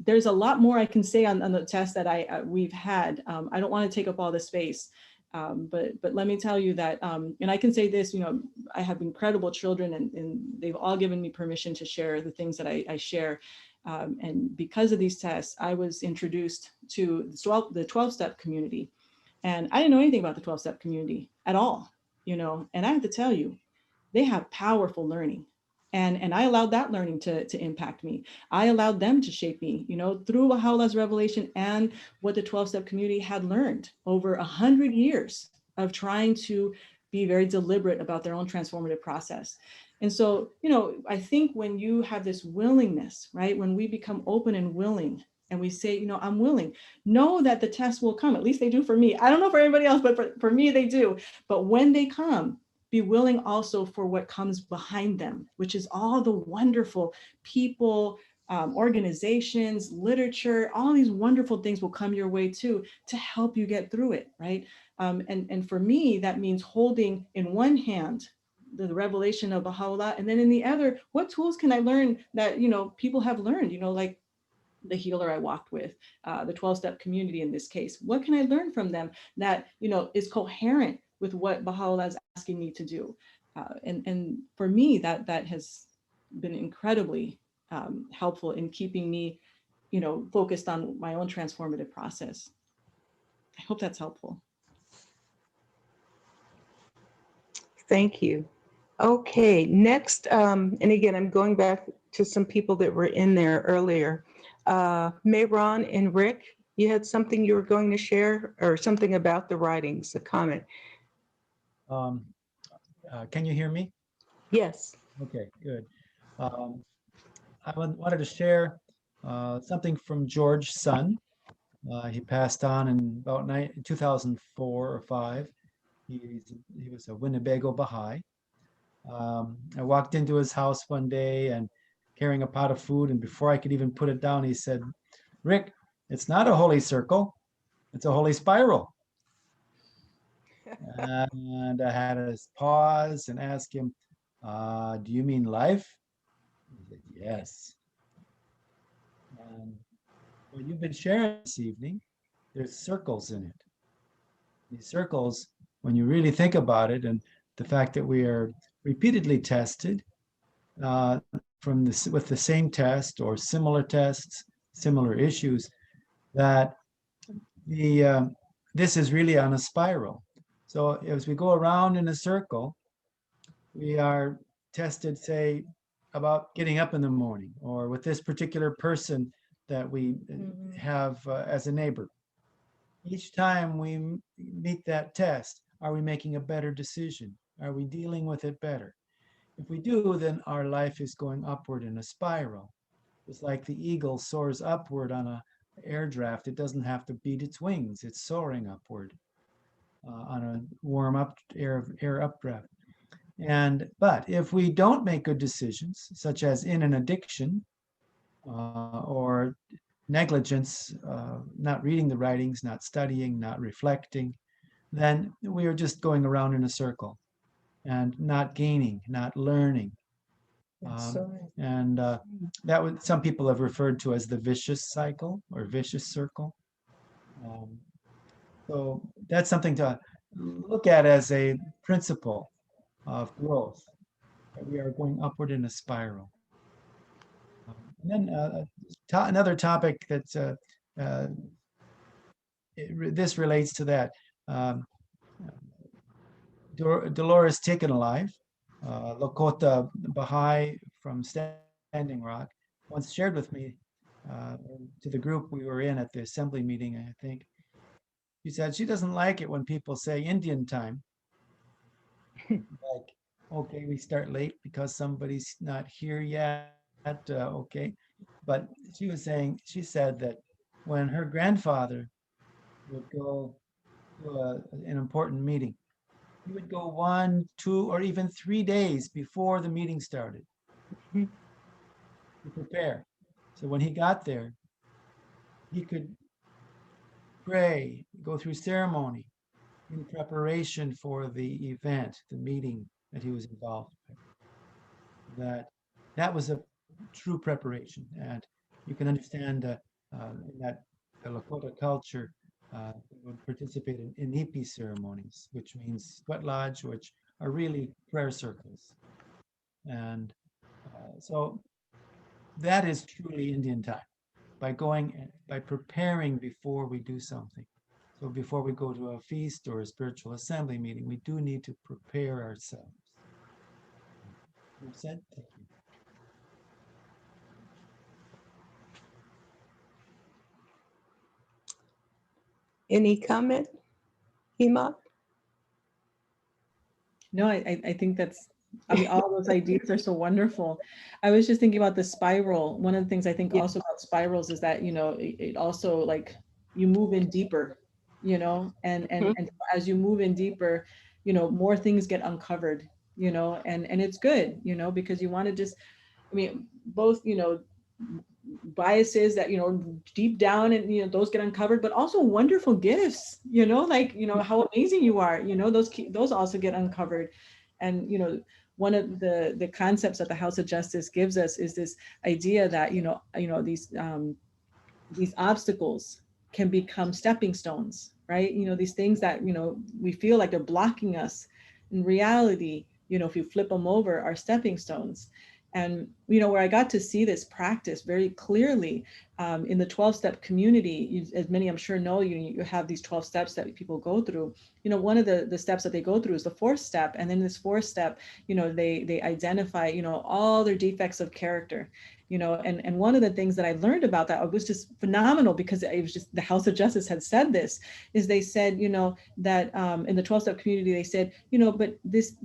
There's a lot more I can say on the test that we've had. I don't want to take up all the space, but let me tell you that, and I can say this, you know, I have incredible children, and they've all given me permission to share the things that I share. And because of these tests, I was introduced to the 12-step community, and I didn't know anything about the 12-step community at all, you know. And I have to tell you, they have powerful learning. And I allowed that learning to impact me. I allowed them to shape me, you know, through Baha'u'llah's revelation and what the 12-step community had learned over 100 years of trying to be very deliberate about their own transformative process. And so, you know, I think when you have this willingness, right, when we become open and willing, and we say, you know, I'm willing, know that the tests will come. At least they do for me. I don't know for anybody else, but for me, they do. But when they come, be willing also for what comes behind them, which is all the wonderful people, organizations, literature, all these wonderful things will come your way too, to help you get through it, right? And for me, that means holding in one hand the revelation of Baha'u'llah, and then in the other, what tools can I learn that, you know, people have learned, you know, like the healer I walked with, the 12-step community in this case. What can I learn from them that, you know, is coherent with what Baha'u'llah is asking me to do? And for me, that has been incredibly helpful in keeping me, you know, focused on my own transformative process. I hope that's helpful. Thank you. Okay, next, and again, I'm going back to some people that were in there earlier. Mayron and Rick, you had something you were going to share, or something about the writings, a comment. Can you hear me? Yes. Okay, good. I wanted to share something from George's son. He passed on in about 2004 or 5. He was a Winnebago Baha'i. I walked into his house one day and carrying a pot of food, and before I could even put it down, he said, "Rick, it's not a holy circle, it's a holy spiral." And I had to pause and ask him, "Do you mean life?" He said, "Yes." And what you've been sharing this evening, there's circles in it. These circles, when you really think about it, and the fact that we are repeatedly tested with the same test or similar tests, similar issues, that this is really on a spiral. So as we go around in a circle, we are tested, say, about getting up in the morning, or with this particular person that we have as a neighbor. Each time we meet that test, are we making a better decision? Are we dealing with it better? If we do, then our life is going upward in a spiral. It's like the eagle soars upward on an air draft. It doesn't have to beat its wings. It's soaring upward on a warm up air updraft. But if we don't make good decisions, such as in an addiction or negligence, not reading the writings, not studying, not reflecting, then we are just going around in a circle and not gaining, not learning. And that would, some people have referred to as the vicious cycle or vicious circle. So that's something to look at as a principle of growth, that we are going upward in a spiral. And then another topic that this relates to that. Dolores Taken Alive, Lakota Baha'i from Standing Rock, once shared with me to the group we were in at the assembly meeting, I think. She said she doesn't like it when people say Indian time. Like, okay, we start late because somebody's not here yet. Okay. But she said that when her grandfather would go to an important meeting, he would go 1, 2, or even 3 days before the meeting started Mhm. to prepare. So when he got there, he could pray, go through ceremony in preparation for the event, the meeting that he was involved with. That was a true preparation, and you can understand in that the Lakota culture would participate in ipi ceremonies, which means sweat lodge, which are really prayer circles. And so that is truly Indian time, by preparing before we do something. So before we go to a feast or a spiritual assembly meeting, we do need to prepare ourselves. Enough said? Thank you. Any comment, Hema? No, I think that's, I mean, all those ideas are so wonderful. I was just thinking about the spiral. One of the things I think Yeah. also about spirals is that, it also, like, you move in deeper, and as you move in deeper, more things get uncovered, and it's good, because you want to just, I mean, both, biases that, deep down, and, those get uncovered, but also wonderful gifts, like, how amazing you are, those also get uncovered. And, one of the concepts that the House of Justice gives us is this idea that, these obstacles can become stepping stones, right? These things that, we feel like they're blocking us. In reality, if you flip them over, are stepping stones. And, where I got to see this practice very clearly in the 12-step community, as many I'm sure know, you have these 12 steps that people go through. One of the steps that they go through is the 4th step. And then this 4th step, they identify, all their defects of character. And one of the things that I learned about that was just phenomenal, because it was just, the House of Justice had said this, is they said, that in the 12-step community, they said, but this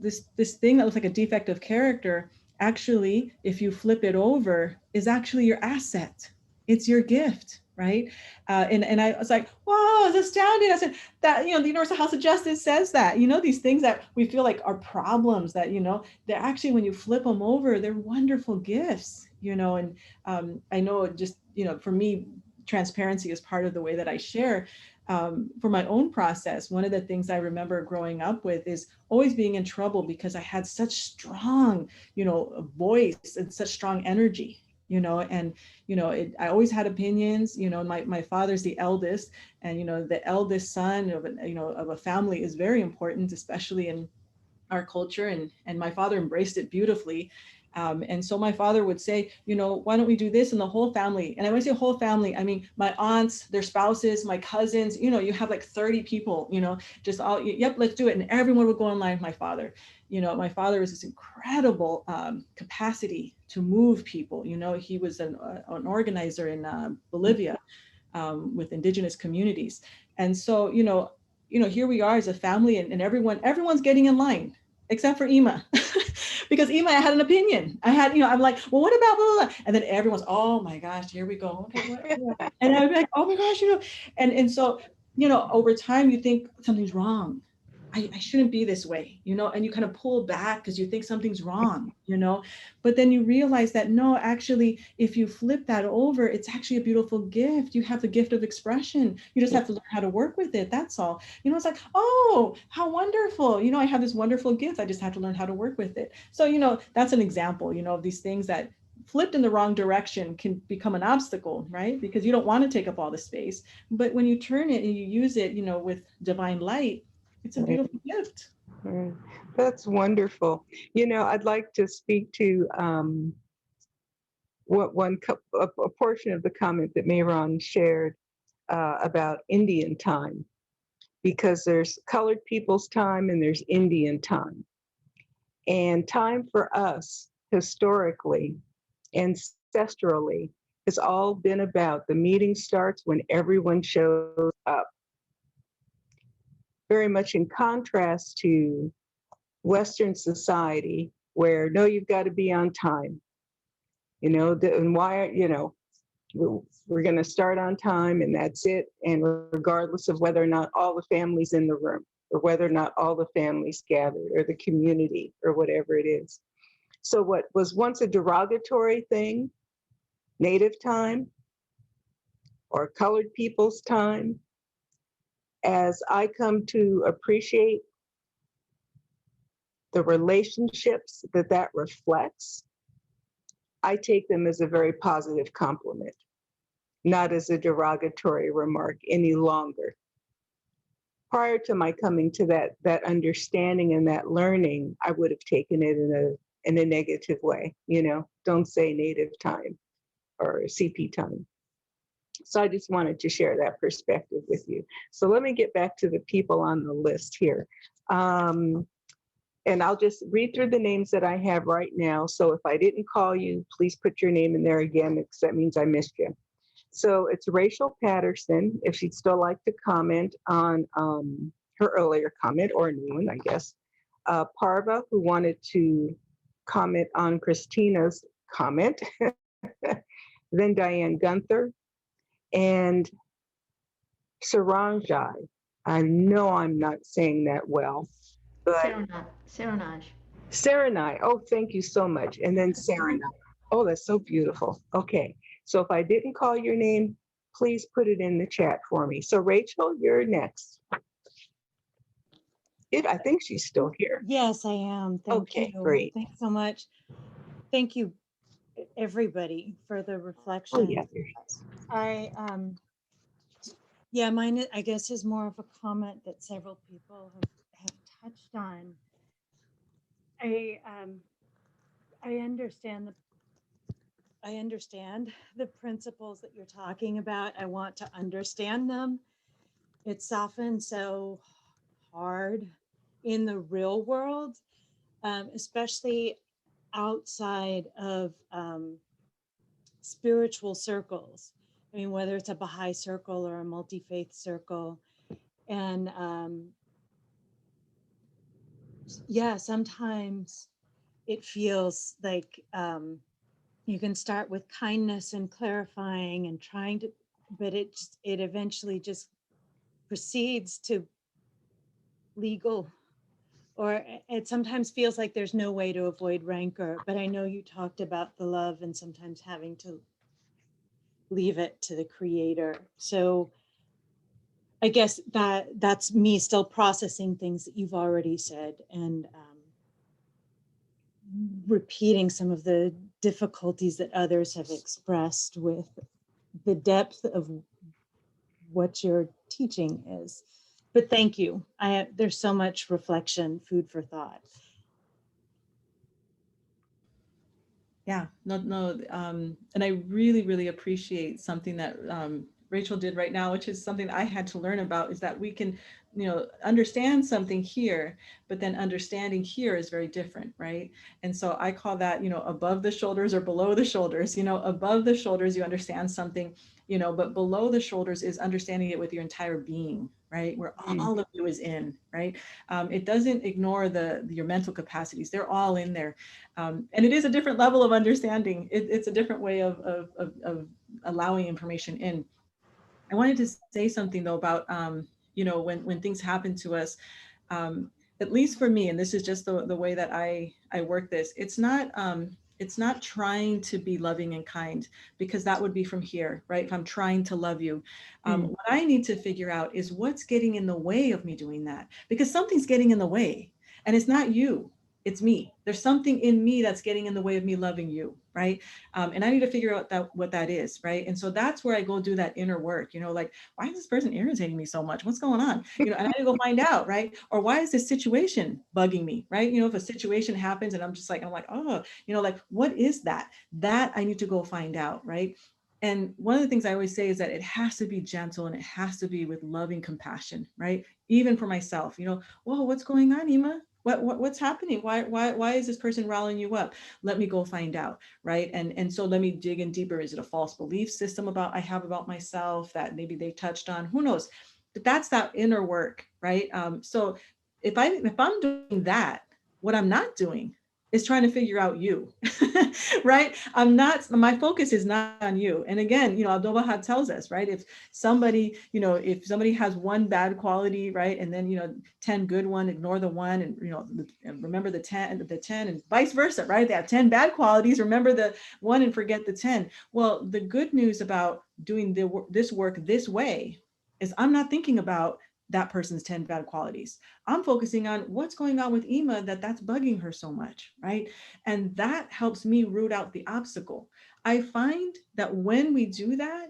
thing that looks like a defect of character, actually, if you flip it over, is actually your asset. It's your gift, right? And I was like, wow, it's astounding. I said that, the Universal House of Justice says that, these things that we feel like are problems, that, they're actually, when you flip them over, they're wonderful gifts, and I know just, for me, transparency is part of the way that I share. For my own process, one of the things I remember growing up with is always being in trouble because I had such strong, voice and such strong energy, and, I always had opinions, my father's the eldest, and, the eldest son of of a family is very important, especially in our culture, and my father embraced it beautifully. And so my father would say, why don't we do this? And the whole family, and when I say whole family, I mean my aunts, their spouses, my cousins, you have like 30 people, just all, yep, let's do it. And everyone would go in line with my father. My father was this incredible capacity to move people. He was an organizer in Bolivia with indigenous communities. And so, here we are as a family, and everyone's getting in line except for Ima. Because Ima had an opinion. I'm like, well, what about blah, blah, blah? And then everyone's, oh my gosh, here we go. Okay, what? And I'd be like, oh my gosh, and so, over time you think something's wrong. I shouldn't be this way, and you kind of pull back because you think something's wrong, but then you realize that no, actually, if you flip that over, it's actually a beautiful gift. You have the gift of expression. You just have to learn how to work with it. That's all. It's like, oh, how wonderful. I have this wonderful gift. I just have to learn how to work with it. So, that's an example, of these things that flipped in the wrong direction can become an obstacle, right? Because you don't want to take up all the space. But when you turn it and you use it, with divine light, it's a beautiful gift. Right. That's wonderful. I'd like to speak to a portion of the comment that Mayron shared about Indian time, because there's colored people's time and there's Indian time. And time for us, historically, ancestrally, has all been about the meeting starts when everyone shows up. Very much in contrast to Western society, where no, you've got to be on time. And why, we're going to start on time and that's it. And regardless of whether or not all the family's in the room, or whether or not all the families gathered, or the community, or whatever it is. So what was once a derogatory thing, Native time or colored people's time, as I come to appreciate the relationships that reflects, I take them as a very positive compliment, not as a derogatory remark any longer. Prior to my coming to that understanding and that learning, I would have taken it in a negative way. Don't say Native time or CP time. So I just wanted to share that perspective with you. So let me get back to the people on the list here. And I'll just read through the names that I have right now. So if I didn't call you, please put your name in there again, because that means I missed you. So it's Rachel Patterson, if she'd still like to comment on her earlier comment, or a new one, I guess. Parva, who wanted to comment on Christina's comment. Then Diane Gunther, and Saranjai. I know I'm not saying that well, but Saranai. Oh, thank you so much. And then Saranai. Oh, that's so beautiful. Okay. So if I didn't call your name, please put it in the chat for me. So Rachel, you're next. I think she's still here. Yes, I am. Thank you. Great. Thanks so much. Thank you, everybody, for the reflection. Oh, yeah. Yeah, mine, I guess, is more of a comment that several people have touched on. I understand the principles that you're talking about. I want to understand them. It's often so hard in the real world, especially outside of spiritual circles. I mean, whether it's a Baha'i circle or a multi-faith circle. And yeah, sometimes it feels like you can start with kindness and clarifying and trying to, but it eventually just proceeds to legal, or it sometimes feels like there's no way to avoid rancor. But I know you talked about the love and sometimes having to leave it to the creator. So I guess that's me still processing things that you've already said, and repeating some of the difficulties that others have expressed with the depth of what your teaching is. But thank you. There's so much reflection, food for thought. Yeah, no, and I really, really appreciate something that Rachel did right now, which is something I had to learn about, is that we can, understand something here, but then understanding here is very different, right? And so I call that, above the shoulders or below the shoulders. Above the shoulders, you understand something, but below the shoulders is understanding it with your entire being, right? Where all of you is in, right? It doesn't ignore your mental capacities. They're all in there. And it is a different level of understanding. It's a different way of allowing information in. I wanted to say something though about, when things happen to us, at least for me, and this is just the way that I work this, it's not trying to be loving and kind, because that would be from here, right? If I'm trying to love you, what I need to figure out is what's getting in the way of me doing that, because something's getting in the way, and it's not you, it's me. There's something in me that's getting in the way of me loving you, right? And I need to figure out what that is, right? And so that's where I go do that inner work, you know, like, why is this person irritating me so much? What's going on? You know, and I need to go find out, right? Or why is this situation bugging me, right? You know, if a situation happens and I'm like, oh, you know, like, what is that? That I need to go find out, right? And one of the things I always say is that it has to be gentle and it has to be with loving compassion, right? Even for myself, you know, whoa, what's going on, Ima? What's happening? Why is this person riling you up? Let me go find out, right? And so let me dig in deeper. Is it a false belief system I have about myself that maybe they touched on? Who knows? But that's that inner work, right? So if I'm doing that, what I'm not doing is trying to figure out you, right? My focus is not on you. And again, you know, Abdu'l-Baha tells us, right? If somebody has one bad quality, right? And then, you know, 10 good one, ignore the one, and, you know, and remember the 10 and vice versa, right? They have 10 bad qualities, remember the one and forget the 10. Well, the good news about doing this work this way is I'm not thinking about that person's 10 bad qualities. I'm focusing on what's going on with Ima that's bugging her so much, right? And that helps me root out the obstacle. I find that when we do that,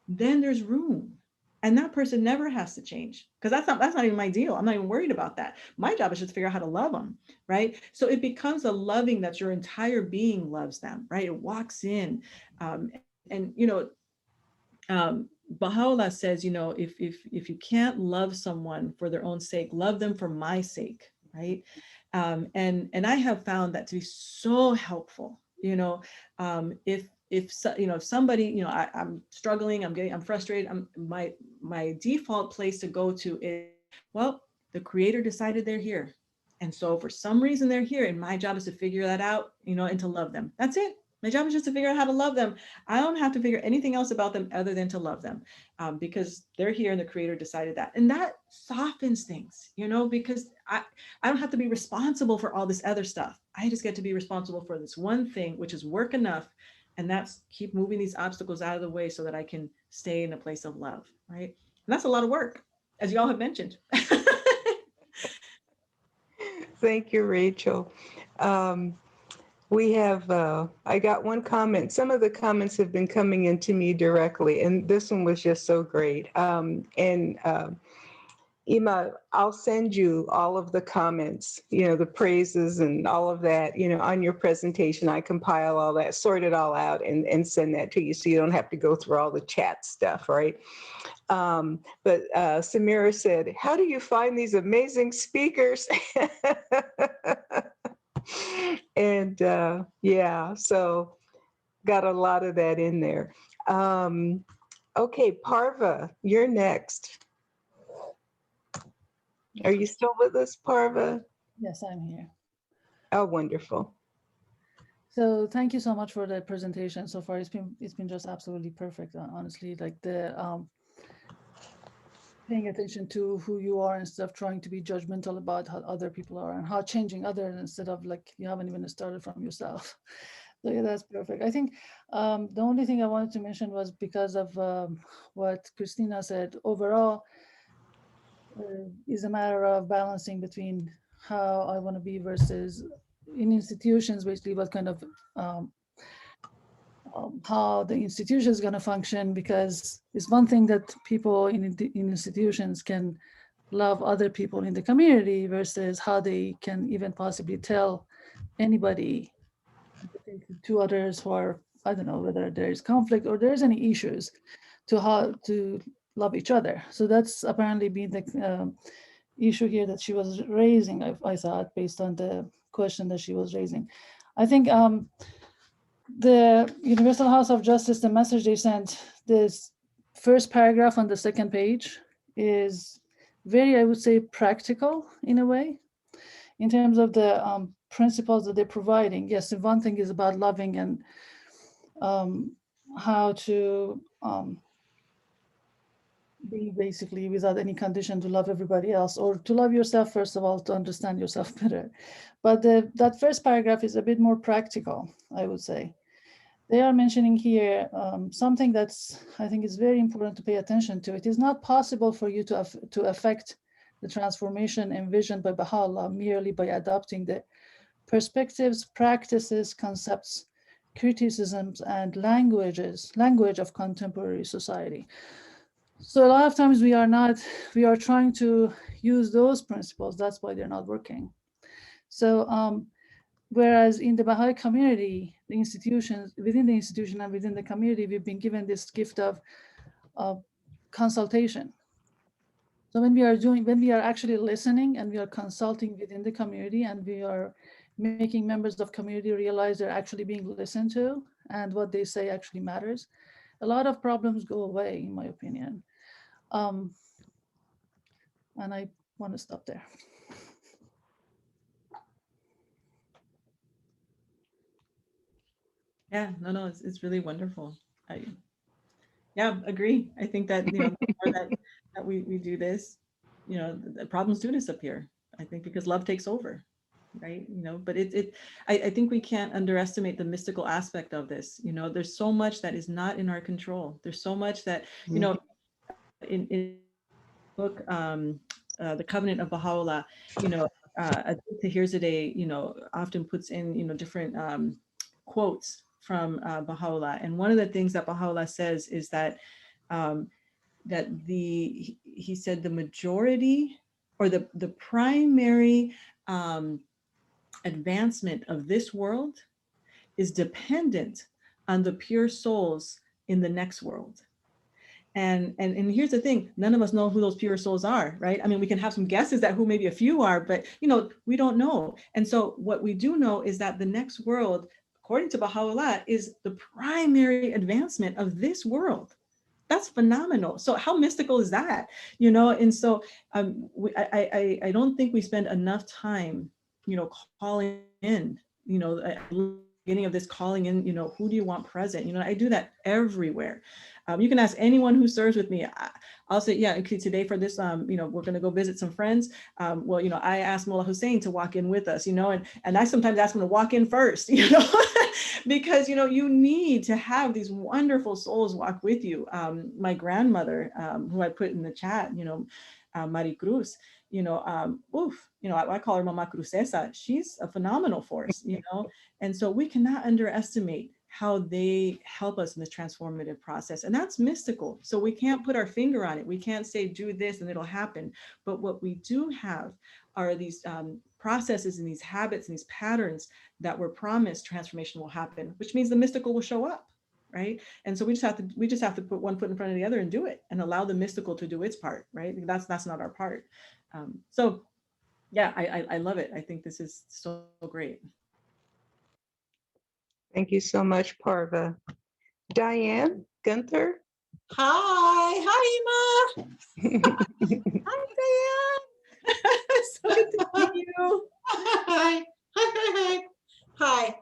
then there's room. And that person never has to change, because that's not even my deal. I'm not even worried about that. My job is just to figure out how to love them, right? So it becomes a loving that your entire being loves them, right? It walks in, and you know, Baha'u'llah says, you know, if you can't love someone for their own sake, love them for my sake, right? And I have found that to be so helpful. You know, if somebody, you know, I'm struggling, I'm frustrated, my default place to go to is, well, the Creator decided they're here, and so for some reason they're here, and my job is to figure that out, you know, and to love them. That's it. My job is just to figure out how to love them. I don't have to figure anything else about them other than to love them, because they're here and the Creator decided that. And that softens things, you know, because I don't have to be responsible for all this other stuff. I just get to be responsible for this one thing, which is work enough. And that's keep moving these obstacles out of the way so that I can stay in a place of love, right? And that's a lot of work, as y'all have mentioned. Thank you, Rachel. We have, I got one comment. Some of the comments have been coming into me directly, and this one was just so great. Ima, I'll send you all of the comments, you know, the praises and all of that, you know, on your presentation. I compile all that, sort it all out, and send that to you so you don't have to go through all the chat stuff, right? But Samira said, how do you find these amazing speakers? And yeah, so got a lot of that in there. Okay, Parva, you're next. Are you still with us, Parva? Yes, I'm here. Oh, wonderful. So thank you so much for the presentation so far. It's been just absolutely perfect, honestly. Like the paying attention to who you are instead of trying to be judgmental about how other people are and how changing others instead of like you haven't even started from yourself. So yeah, that's perfect. I think the only thing I wanted to mention was because of what Christina said. Overall, is a matter of balancing between how I want to be versus in institutions, basically what kind of how the institution is going to function, because it's one thing that people in institutions can love other people in the community versus how they can even possibly tell anybody, to others who are, I don't know, whether there is conflict or there's any issues, to how to love each other. So that's apparently been the issue here that she was raising, I thought, based on the question that she was raising. I think the Universal House of Justice, the message they sent, this first paragraph on the second page is very, I would say, practical in a way, in terms of the principles that they're providing. Yes, one thing is about loving and how to be basically without any condition to love everybody else, or to love yourself, first of all, to understand yourself better. But that first paragraph is a bit more practical, I would say. They are mentioning here something that's, I think is very important to pay attention to. It is not possible for you to affect the transformation envisioned by Baha'u'llah merely by adopting the perspectives, practices, concepts criticisms and language of contemporary society. So a lot of times we are trying to use those principles. That's why they're not working. So whereas in the Baha'i community, the institutions, within the institution and within the community, we've been given this gift of consultation. So when we are actually listening and we are consulting within the community and we are making members of community realize they're actually being listened to and what they say actually matters, a lot of problems go away, in my opinion. And I want to stop there. Yeah, no, it's really wonderful. Yeah, agree. I think that, the more that we do this, the problems do disappear. I think because love takes over, right? But I think we can't underestimate the mystical aspect of this. There's so much that is not in our control. There's so much that, in the book, The Covenant of Baha'u'llah, Tahirzadeh, often puts in, different quotes from Baha'u'llah. And one of the things that Baha'u'llah says is that he said the majority or the primary advancement of this world is dependent on the pure souls in the next world. And here's the thing, none of us know who those pure souls are, right? I mean, we can have some guesses at who maybe a few are, but we don't know. And so what we do know is that the next world, according to Baha'u'llah, is the primary advancement of this world. That's phenomenal. So how mystical is that? And so I don't think we spend enough time, calling in, beginning of this calling in, who do you want present? I do that everywhere. You can ask anyone who serves with me. I'll say, yeah, okay, today for this, we're going to go visit some friends. Well, I asked Mullah Hussein to walk in with us, and I sometimes ask him to walk in first, because, you need to have these wonderful souls walk with you. My grandmother, who I put in the chat, Mari Cruz, I call her Mama Cruzesa. She's a phenomenal force, and so we cannot underestimate how they help us in this transformative process. And that's mystical. So we can't put our finger on it. We can't say, do this and it'll happen. But what we do have are these processes and these habits and these patterns that were promised transformation will happen, which means the mystical will show up, right? And so we just have to put one foot in front of the other and do it and allow the mystical to do its part, right? That's not our part. So yeah, I love it. I think this is so great. Thank you so much, Parva. Diane Gunther. Hi, Ima. Hi, Diane. So good to see you. Hi.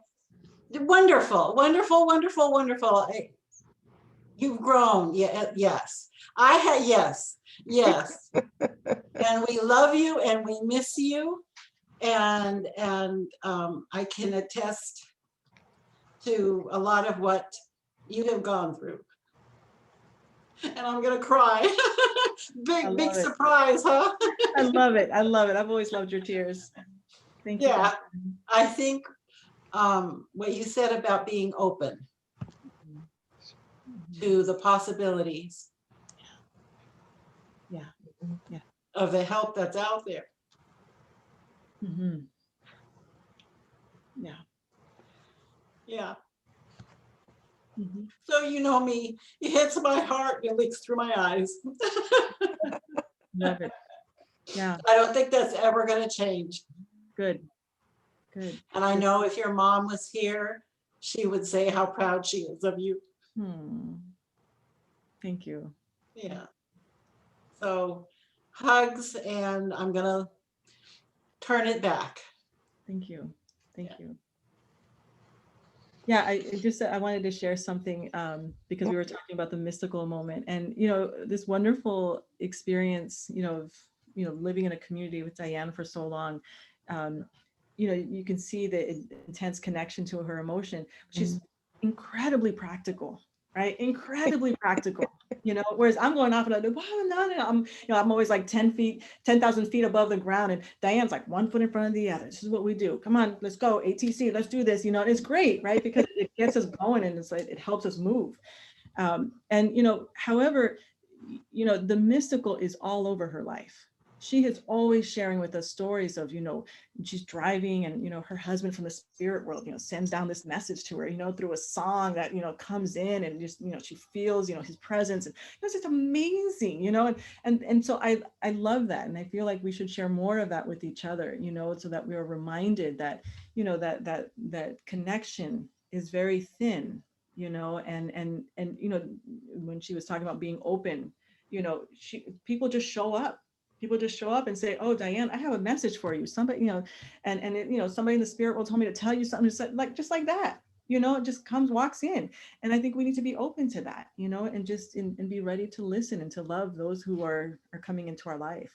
Wonderful, wonderful, wonderful, wonderful. You've grown. Yeah, yes. Yes. And we love you and we miss you. And I can attest to a lot of what you have gone through. And I'm gonna cry. big surprise, huh? I love it. I've always loved your tears. Thank you. Yeah, I think what you said about being open to the possibilities of the help that's out there. Mm-hmm. Yeah. Mm-hmm. So you know me, it hits my heart and it leaks through my eyes. Love it. Yeah. I don't think that's ever going to change. Good. And I know if your mom was here, she would say how proud she is of you. Thank you. Yeah. So hugs, and I'm going to turn it back. Thank you. Yeah, I wanted to share something because we were talking about the mystical moment, and this wonderful experience, of living in a community with Diane for so long. You can see the intense connection to her emotion. She's incredibly practical. right? Incredibly practical, you know, whereas I'm going off and I'm like, wow, no. I'm always like 10,000 feet above the ground. And Diane's like 1 foot in front of the other. This is what we do. Come on, let's go. ATC, let's do this. You know, and it's great, right? Because it gets us going and it's like, it helps us move. And, you know, however, you know, the mystical is all over her life. She is always sharing with us stories of, you know, she's driving and, you know, her husband from the spirit world, you know, sends down this message to her, you know, through a song that, you know, comes in and just, you know, she feels, you know, his presence. And it was just amazing, you know, and so I love that. And I feel like we should share more of that with each other, you know, so that we are reminded that, you know, that connection is very thin, you know, and you know, when she was talking about being open, you know, people just show up. People just show up and say, oh, Diane, I have a message for you. Somebody, you know, and it, you know, somebody in the spirit world told me to tell you something, just like that, you know, it just walks in. And I think we need to be open to that, you know, and just and be ready to listen and to love those who are coming into our life.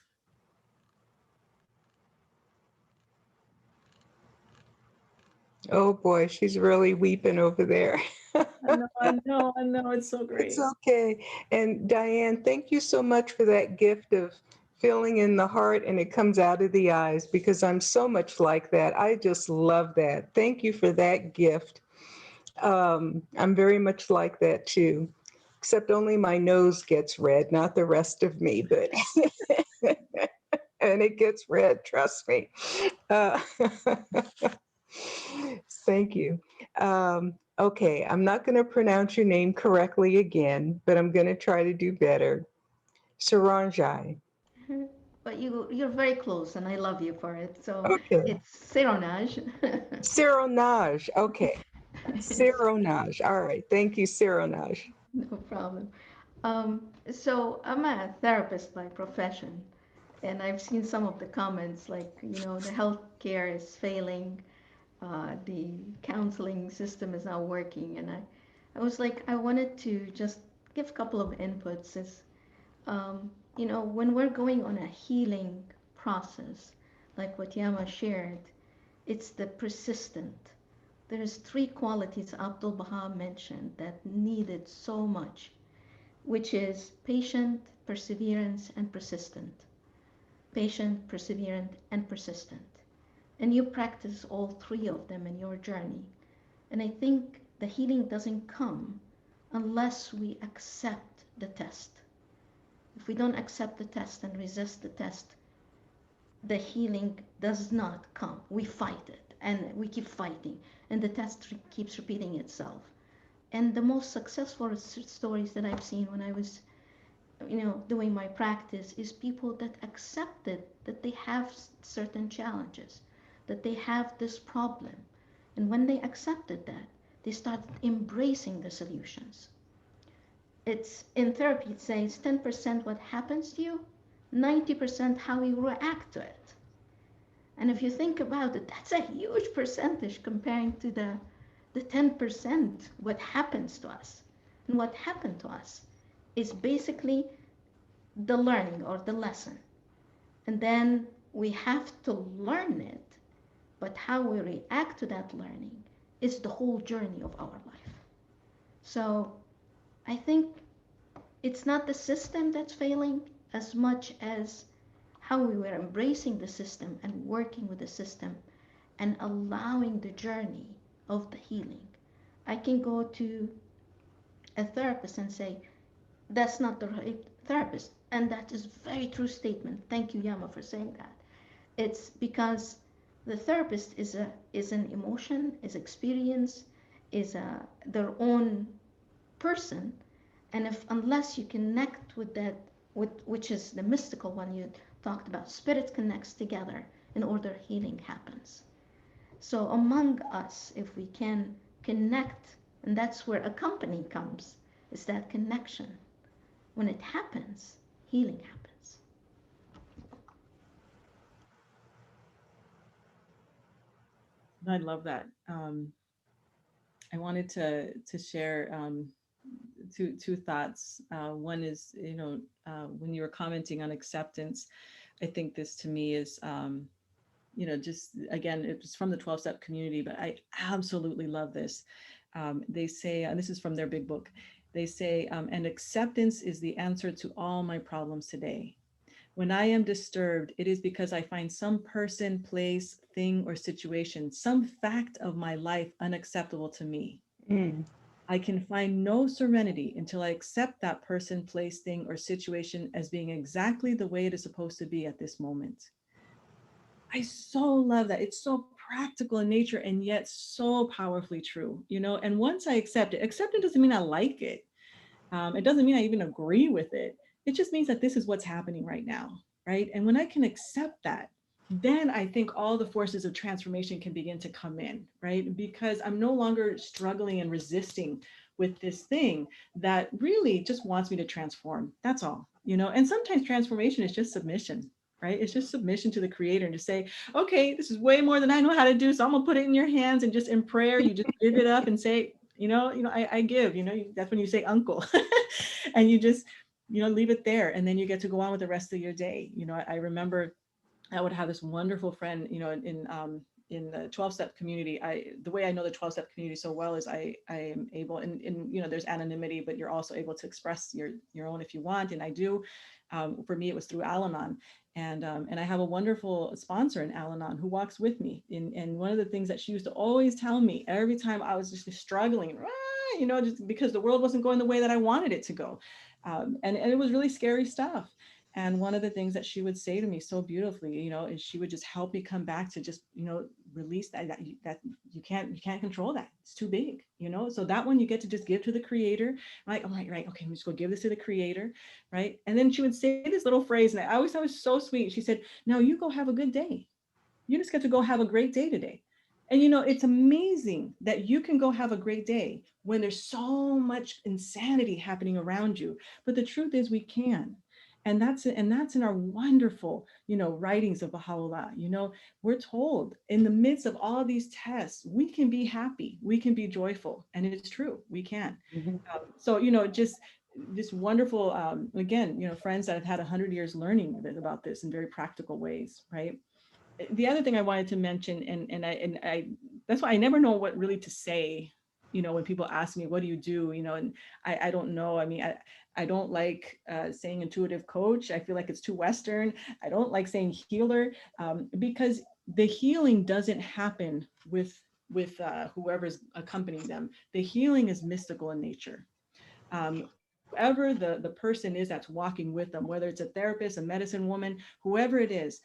Oh boy, she's really weeping over there. I know, it's so great. It's okay. And Diane, thank you so much for that gift of feeling in the heart and it comes out of the eyes, because I'm so much like that. I just love that. Thank you for that gift. I'm very much like that too, except only my nose gets red, not the rest of me, but and it gets red, trust me. Uh, Thank you. Okay, I'm not going to pronounce your name correctly again, but I'm going to try to do better. Saranjai. But you're very close, and I love you for it. So Okay. it's Seronage. Seronage. Okay. Seronage. All right. Thank you, Seronage. No problem. So I'm a therapist by profession, and I've seen some of the comments like, you know, the healthcare is failing, the counseling system is not working, and I was like, I wanted to just give a couple of inputs. You know, when we're going on a healing process, like what Yama shared, it's the persistent. There's three qualities Abdul Baha mentioned that needed so much, which is patient, perseverance, and persistent. Patient, perseverant, and persistent. And you practice all three of them in your journey. And I think the healing doesn't come unless we accept the test. If we don't accept the test and resist the test, the healing does not come. We fight it and we keep fighting, and the test keeps repeating itself. And the most successful stories that I've seen when I was, you know, doing my practice is people that accepted that they have certain challenges, that they have this problem. And when they accepted that, they started embracing the solutions. It's in therapy, it says 10% what happens to you, 90% how you react to it. And if you think about it, that's a huge percentage comparing to the 10% what happens to us. And what happened to us is basically the learning or the lesson. And then we have to learn it, but how we react to that learning is the whole journey of our life. So I think it's not the system that's failing as much as how we were embracing the system and working with the system and allowing the journey of the healing. I can go to a therapist and say, that's not the right therapist. And that is a very true statement. Thank you, Yama, for saying that. It's because the therapist is an emotion, is experience, is their own person. And unless you connect with that, which is the mystical one you talked about, spirit connects together in order healing happens. So among us, if we can connect, and that's where a company comes, is that connection. When it happens, healing happens. I love that. I wanted to share two thoughts. One is, you know, when you were commenting on acceptance, I think this to me is, you know, just again, it was from the 12-step community, but I absolutely love this. They say, and this is from their big book, they say, and acceptance is the answer to all my problems today. When I am disturbed, it is because I find some person, place, thing, or situation, some fact of my life unacceptable to me. I can find no serenity until I accept that person, place, thing, or situation as being exactly the way it is supposed to be at this moment. I so love that. It's so practical in nature and yet so powerfully true, you know? And once I accept it doesn't mean I like it. It doesn't mean I even agree with it. It just means that this is what's happening right now, right? And when I can accept that, then I think all the forces of transformation can begin to come in, right? Because I'm no longer struggling and resisting with this thing that really just wants me to transform. That's all, you know? And sometimes transformation is just submission, right? It's just submission to the creator and to say, okay, this is way more than I know how to do. So I'm gonna put it in your hands, and just in prayer, you just give it up and say, I give, that's when you say uncle and you just, leave it there. And then you get to go on with the rest of your day. I remember I would have this wonderful friend, in the 12-step community. The way I know the 12-step community so well is I am able, and there's anonymity, but you're also able to express your own if you want. And I do. For me, it was through Al-Anon. And I have a wonderful sponsor in Al-Anon who walks with me. And one of the things that she used to always tell me every time I was just struggling, just because the world wasn't going the way that I wanted it to go. And it was really scary stuff. And one of the things that she would say to me so beautifully, is she would just help me come back to just, release that you can't control that. It's too big, so that one you get to just give to the creator. Right. I'm like, right. Okay. I'm just go give this to the creator. Right. And then she would say this little phrase, and I always thought it was so sweet. She said, now you go have a good day. You just get to go have a great day today. And, it's amazing that you can go have a great day when there's so much insanity happening around you. But the truth is we can. And that's in our wonderful, writings of Baha'u'llah. We're told in the midst of all these tests, we can be happy, we can be joyful. And it's true, we can. So, just this wonderful, again, friends that have had 100 years learning about this in very practical ways, right? The other thing I wanted to mention, and I that's why I never know what really to say, when people ask me, what do you do? And I don't know. I mean, I don't like saying intuitive coach. I feel like it's too Western. I don't like saying healer, because the healing doesn't happen with whoever's accompanying them. The healing is mystical in nature. Whoever the person is that's walking with them, whether it's a therapist, a medicine woman, whoever it is,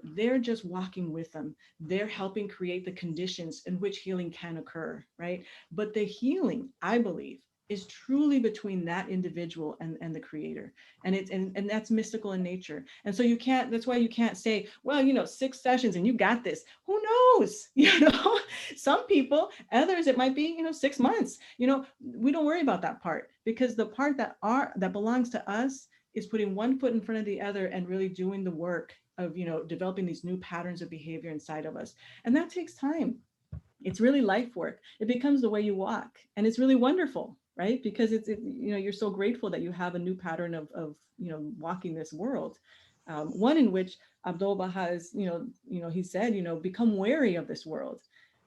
they're just walking with them. They're helping create the conditions in which healing can occur, right? But the healing, I believe, is truly between that individual and the creator. And and that's mystical in nature. And so that's why you can't say, well, 6 sessions and you got this. Who knows? Some people, others, it might be, 6 months. We don't worry about that part, because the part that belongs to us is putting one foot in front of the other and really doing the work of, developing these new patterns of behavior inside of us. And that takes time. It's really life work. It becomes the way you walk, and it's really wonderful, right? Because you're so grateful that you have a new pattern of walking this world. One in which Abdul Baha is, he said, become wary of this world.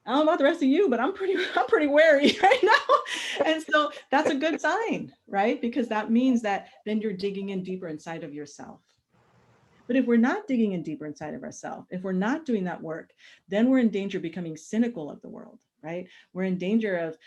I don't know about the rest of you, but I'm pretty wary right now. And so that's a good sign, right? Because that means that then you're digging in deeper inside of yourself. But if we're not digging in deeper inside of ourselves, if we're not doing that work, then we're in danger of becoming cynical of the world, right? We're in danger of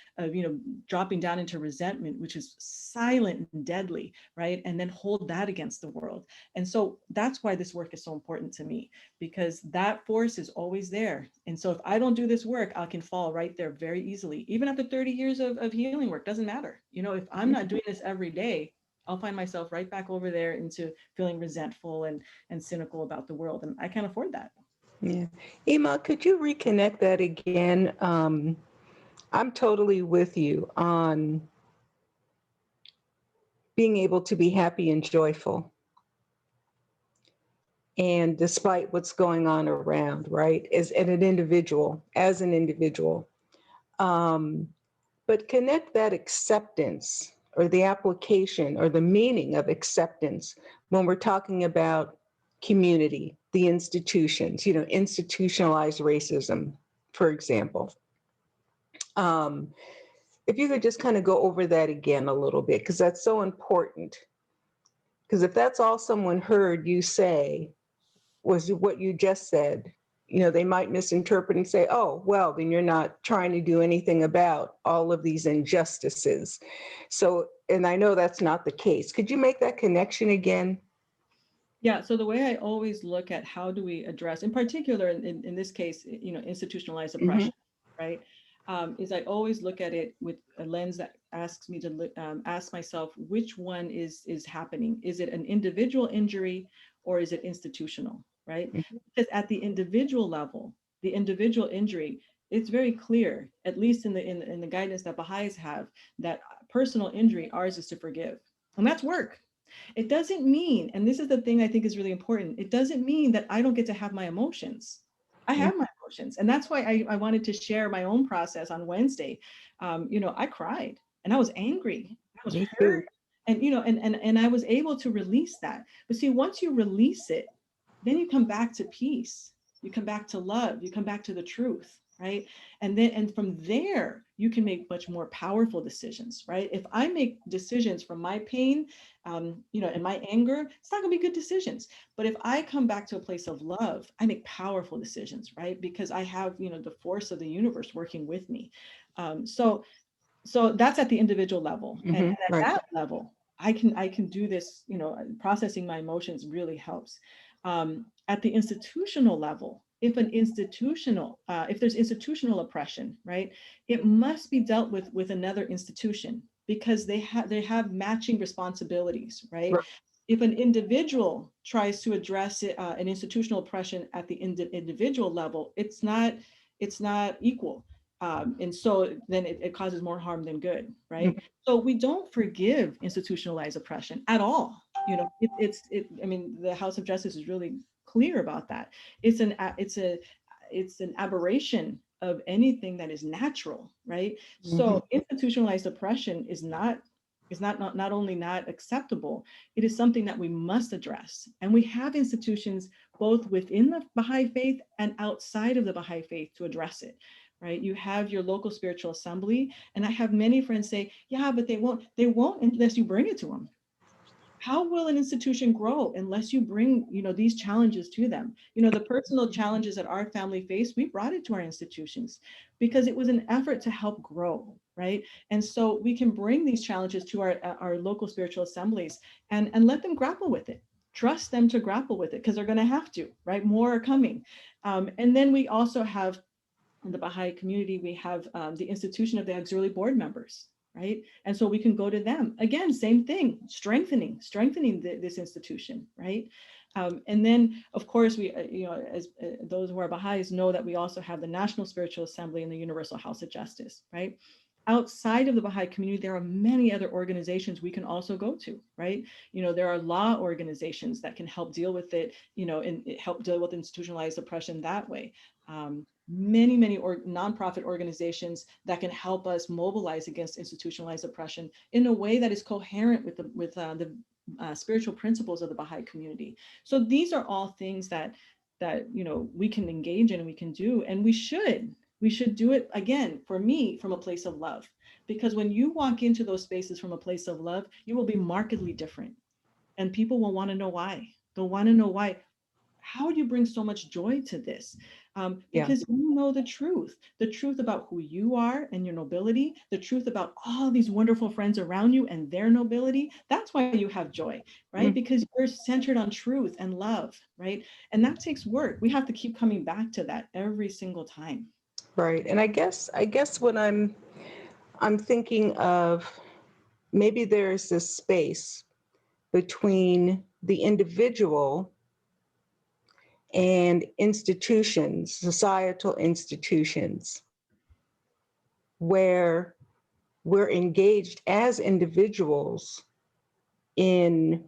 dropping down into resentment, which is silent and deadly, right? And then hold that against the world. And so that's why this work is so important to me, because that force is always there. And so if I don't do this work, I can fall right there very easily. Even after 30 years of healing work, doesn't matter. If I'm not doing this every day, I'll find myself right back over there into feeling resentful and cynical about the world. And I can't afford that. Yeah. Ima, could you reconnect that again? I'm totally with you on being able to be happy and joyful. And despite what's going on around, right? As an individual. But connect that acceptance or the application or the meaning of acceptance when we're talking about community, the institutions, institutionalized racism, for example. if you could just kind of go over that again a little bit, because that's so important. Because if that's all someone heard you say was what you just said, you know, they might misinterpret and say, oh, well, then you're not trying to do anything about all of these injustices. So, and I know that's not the case. Could you make that connection again? Yeah, so the way I always look at how do we address, in particular, in this case, you know, institutionalized oppression, right? Is I always look at it with a lens that asks me to ask myself, which one is happening? Is it an individual injury or is it institutional, right? Because at the individual level, the individual injury, it's very clear, at least in the guidance that Baha'is have, that personal injury, ours is to forgive. And that's work. It doesn't mean, and this is the thing I think is really important, it doesn't mean that I don't get to have my emotions. I have my emotions. And that's why I wanted to share my own process on Wednesday. You know, I cried and I was angry. I was hurt. And, you know, and I was able to release that. But see, once you release it, then you come back to peace. You come back to love. You come back to the truth. Right. And from there, you can make much more powerful decisions. Right. If I make decisions from my pain, you know, and my anger, it's not going to be good decisions. But if I come back to a place of love, I make powerful decisions. Right. Because I have, you know, the force of the universe working with me. So that's at the individual level. And at that level, I can do this, you know, processing my emotions really helps. At the institutional level, if there's institutional oppression, right, it must be dealt with another institution because they have matching responsibilities, right? If an individual tries to address an institutional oppression at the individual level, it's not equal. And so then it causes more harm than good, right? So we don't forgive institutionalized oppression at all. You know, I mean, the House of Justice is really clear about that. It's an aberration of anything that is natural, right? So institutionalized oppression is not only not acceptable, it is something that we must address. And we have institutions both within the Baha'i faith and outside of the Baha'i faith to address it. Right? You have your local spiritual assembly. And I have many friends say, yeah, but they won't unless you bring it to them. How will an institution grow unless you bring, you know, these challenges to them? You know, the personal challenges that our family faced, we brought it to our institutions because it was an effort to help grow, right? And so we can bring these challenges to our local spiritual assemblies and let them grapple with it. Trust them to grapple with it because they're going to have to, right? More are coming. And then we also have in the Baha'i community, we have the institution of the auxiliary board members, right? And so we can go to them. Again, same thing, strengthening this institution, right? And then, of course, we, you know, as those who are Baha'is know that we also have the National Spiritual Assembly and the Universal House of Justice, right? Outside of the Baha'i community, there are many other organizations we can also go to, right? You know, there are law organizations that can help deal with it, you know, and help deal with institutionalized oppression that way. Many nonprofit organizations that can help us mobilize against institutionalized oppression in a way that is coherent with the spiritual principles of the Baha'i community. So these are all things that you know we can engage in and we can do, and we should do it, again, for me, from a place of love, because when you walk into those spaces from a place of love, you will be markedly different, and people will want to know why. They'll want to know why. How do you bring so much joy to this? Because you know the truth about who you are and your nobility, the truth about all these wonderful friends around you and their nobility. That's why you have joy, right? Because you're centered on truth and love, right? And that takes work. We have to keep coming back to that every single time. Right. And I guess what I'm thinking of, maybe there's this space between the individual and institutions, societal institutions, where we're engaged as individuals in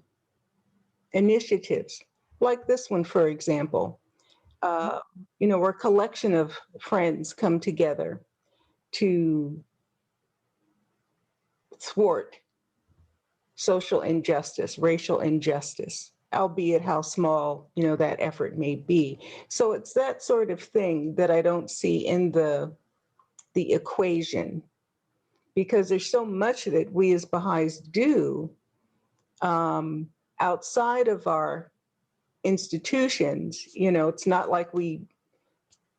initiatives like this one, for example. You know, where a collection of friends come together to thwart social injustice, racial injustice, albeit how small, you know, that effort may be. So it's that sort of thing that I don't see in the equation because there's so much that we as Baha'is do outside of our institutions. You know, it's not like we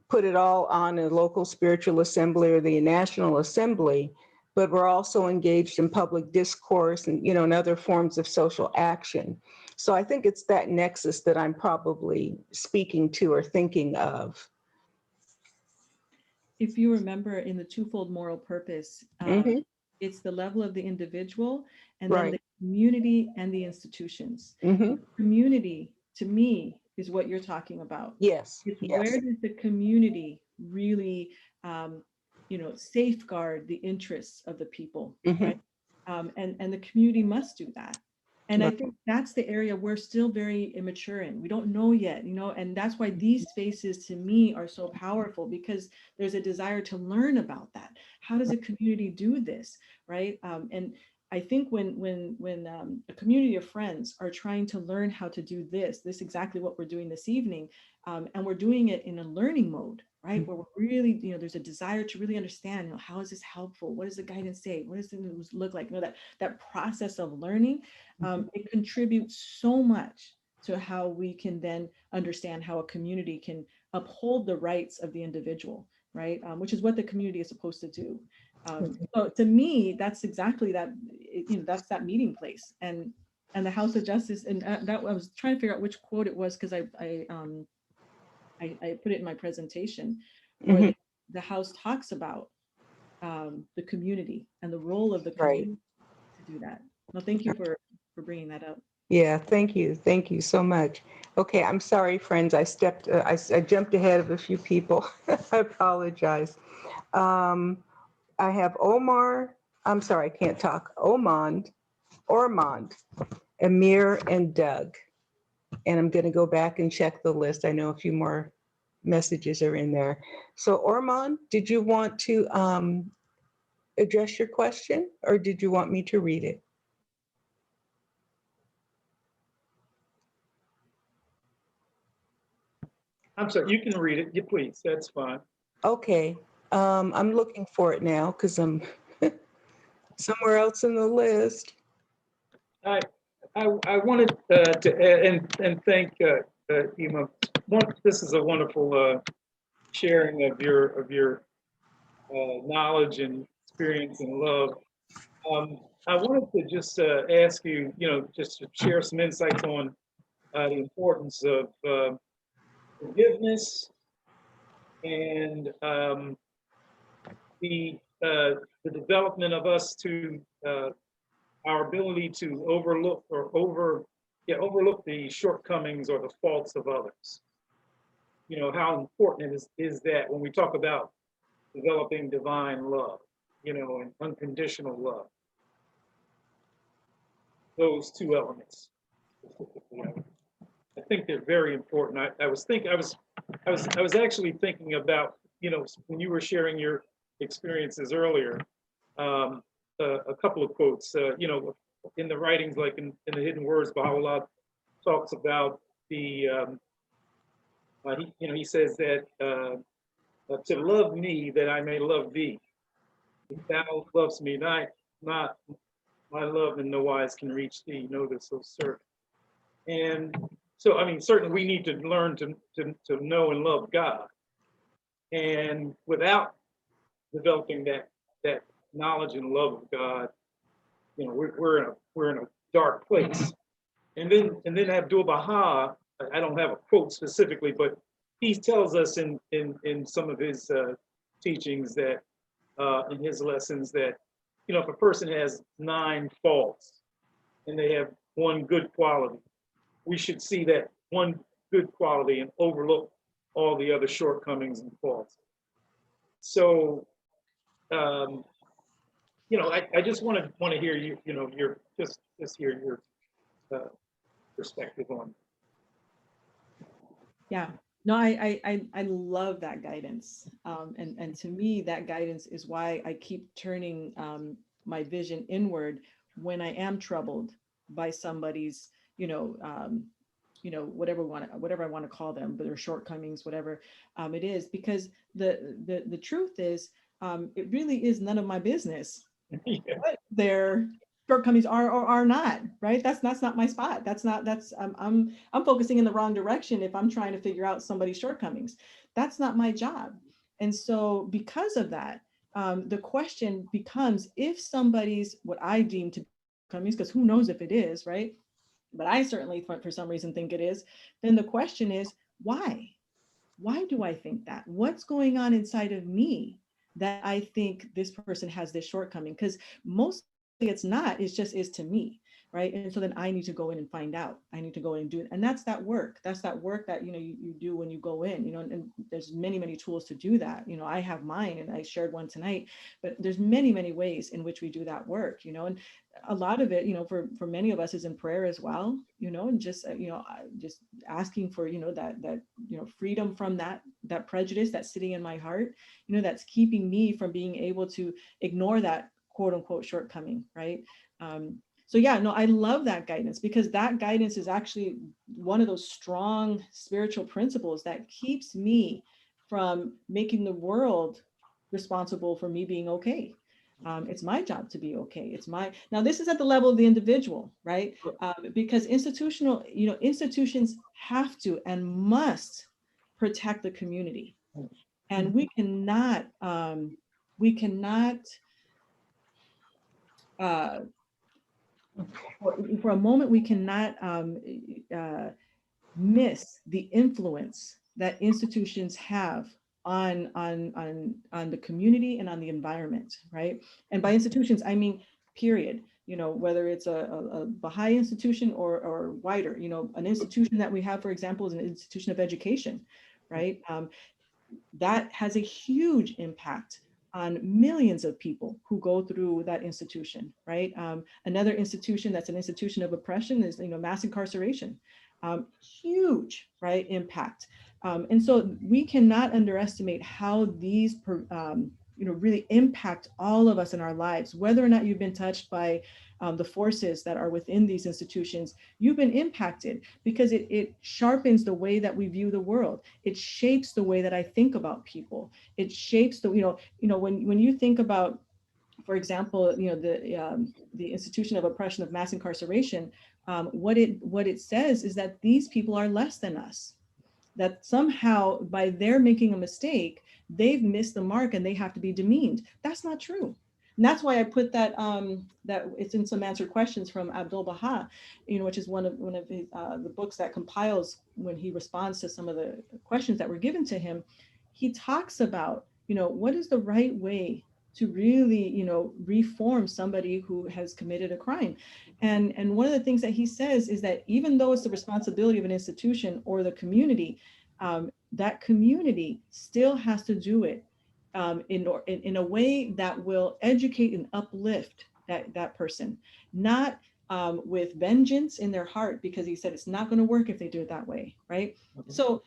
put it all on a local spiritual assembly or the national assembly, but we're also engaged in public discourse and, you know, and other forms of social action. So I think it's that nexus that I'm probably speaking to or thinking of. If you remember in the twofold moral purpose, it's the level of the individual and then the community and the institutions. Community, to me, is what you're talking about. Yes. It's where does the community really, you know, safeguard the interests of the people, right? And the community must do that. And I think that's the area we're still very immature in. We don't know yet, you know, and that's why these spaces to me are so powerful, because there's a desire to learn about that. How does a community do this, right? And I think when a community of friends are trying to learn how to do this exactly what we're doing this evening, and we're doing it in a learning mode, right? Where we're really, you know, there's a desire to really understand, you know, how is this helpful? What does the guidance say? What does it look like? You know, that process of learning, it contributes so much to how we can then understand how a community can uphold the rights of the individual, right? Which is what the community is supposed to do. So to me, that's exactly that, you know, that's that meeting place. And the House of Justice, and that I was trying to figure out which quote it was, because I put it in my presentation, where the House talks about the community and the role of the community to do that. Well, thank you for bringing that up. Yeah, thank you. Thank you so much. Okay, I'm sorry, friends. I jumped ahead of a few people. I apologize. I have Omar, I'm sorry, I can't talk. Ormond, Amir, and Doug. And I'm going to go back and check the list. I know a few more messages are in there. So Ormond, did you want to address your question, or did you want me to read it? I'm sorry, you can read it. You please, that's fine. Okay, I'm looking for it now because I'm somewhere else in the list. I wanted to add and thank Ema. This is a wonderful sharing of your knowledge and experience and love. I wanted to just ask you, you know, just to share some insights on the importance of forgiveness and the development of us to our ability to overlook the shortcomings or the faults of others. You know, how important is that when we talk about developing divine love, you know, and unconditional love. Those two elements. I think they're very important. I was actually thinking about, you know, when you were sharing your experiences earlier, a couple of quotes, you know, in the writings, like in the Hidden Words, Baha'u'llah talks about the, he says that to love me that I may love thee. If thou loves me not my love in no wise can reach thee, know this so certain. And so, I mean, certainly we need to learn to know and love God. And without developing that knowledge and love of God, you know, we're in a dark place. And then Abdu'l-Baha, I don't have a quote specifically, but he tells us in some of his teachings that in his lessons that, you know, if a person has 9 faults and they have 1 good quality, we should see that 1 good quality and overlook all the other shortcomings and faults. So, you know, I just want to hear you, you know, your just hear your perspective on. Yeah. No, I love that guidance. And to me, that guidance is why I keep turning my vision inward when I am troubled by somebody's, whatever I want to call them, but their shortcomings, whatever it is, because the truth is, it really is none of my business Yeah. what their shortcomings are or are not, right? That's not my spot. I'm focusing in the wrong direction if I'm trying to figure out somebody's shortcomings. That's not my job. And so because of that, the question becomes, if somebody's what I deem to be shortcomings, because who knows if it is, right? But I certainly for some reason think it is, then the question is, why? Why do I think that? What's going on inside of me that I think this person has this shortcoming? Because mostly it's not, it's just is to me, right? And so then I need to go in and find out. I need to go in and do it. And that's that work. That's that work that, you do when you go in, and there's many, many tools to do that. I have mine and I shared one tonight, but there's many, many ways in which we do that work, and a lot of it, for many of us is in prayer as well, and just, just asking for, that freedom from that prejudice that's sitting in my heart, that's keeping me from being able to ignore that quote unquote shortcoming, right? So yeah, no, I love that guidance, because that guidance is actually one of those strong spiritual principles that keeps me from making the world responsible for me being okay. It's my job to be okay. Now this is at the level of the individual, right? Because institutions have to and must protect the community. And we cannot, for a moment, we cannot miss the influence that institutions have on the community and on the environment, right? And by institutions, I mean, period. Whether it's a Baha'i institution or wider, an institution that we have, for example, is an institution of education, right? That has a huge impact on millions of people who go through that institution, right? Another institution that's an institution of oppression is, mass incarceration. Huge, right, impact. And so we cannot underestimate how these, really impact all of us in our lives, whether or not you've been touched by the forces that are within these institutions. You've been impacted because it sharpens the way that we view the world. It shapes the way that I think about people. It shapes the, when you think about, for example, the institution of oppression of mass incarceration, what it says is that these people are less than us, that somehow by their making a mistake, they've missed the mark and they have to be demeaned. That's not true. And that's why I put that that it's in some answered questions from Abdul Baha, which is one of his, the books that compiles when he responds to some of the questions that were given to him. He talks about, what is the right way to really, reform somebody who has committed a crime. And one of the things that he says is that even though it's the responsibility of an institution or the community, that community still has to do it in a way that will educate and uplift that person, not with vengeance in their heart, because he said it's not going to work if they do it that way, right? Okay. So,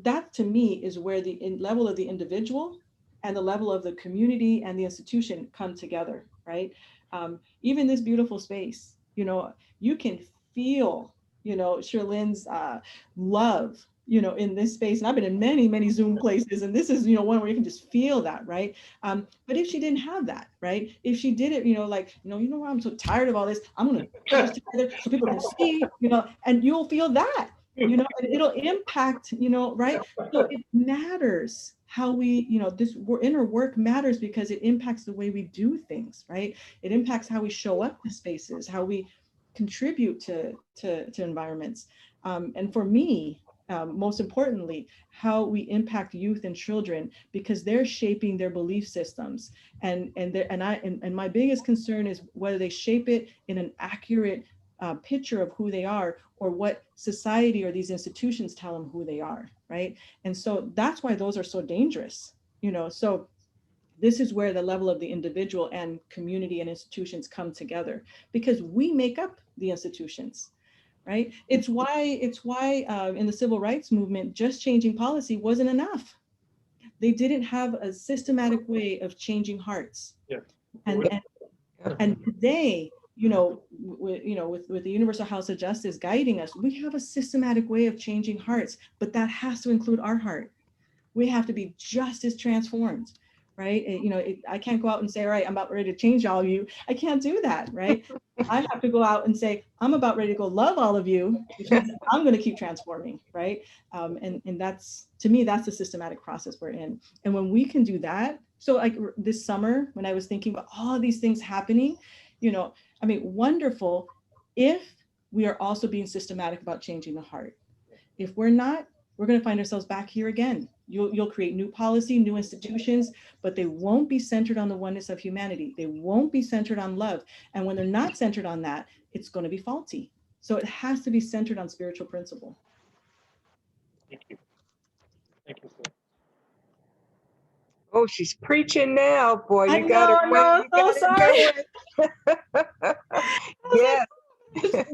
that to me is where the level of the individual and the level of the community and the institution come together, right? Even this beautiful space, you can feel, Sherlyn's love, in this space. And I've been in many, many Zoom places, and this is, one where you can just feel that, right? But if she didn't have that, right? If she did it, I'm so tired of all this, I'm going to put this together so people can see, and you'll feel that, and it'll impact, right? So it matters how we, this inner work matters because it impacts the way we do things, right? It impacts how we show up to spaces, how we contribute to environments. And for me, most importantly, how we impact youth and children, because they're shaping their belief systems. And my biggest concern is whether they shape it in an accurate picture of who they are, or what society or these institutions tell them who they are, right? And so that's why those are so dangerous, so this is where the level of the individual and community and institutions come together, because we make up the institutions, right? It's why in the civil rights movement, just changing policy wasn't enough. They didn't have a systematic way of changing hearts. Yeah. And today, with the Universal House of Justice guiding us, we have a systematic way of changing hearts, but that has to include our heart. We have to be just as transformed, right? I can't go out and say, all right, I'm about ready to change all of you. I can't do that, right? I have to go out and say, I'm about ready to go love all of you, which means I'm going to keep transforming, right? And that's, to me, that's the systematic process we're in. And when we can do that, so like this summer, when I was thinking about all these things happening, wonderful if we are also being systematic about changing the heart. If we're not, we're going to find ourselves back here again. You'll create new policy, new institutions, but they won't be centered on the oneness of humanity. They won't be centered on love. And when they're not centered on that, it's going to be faulty. So it has to be centered on spiritual principle. Thank you. Thank you, sir. Oh, she's preaching now, boy. I You got her know, going. so sorry. Yes.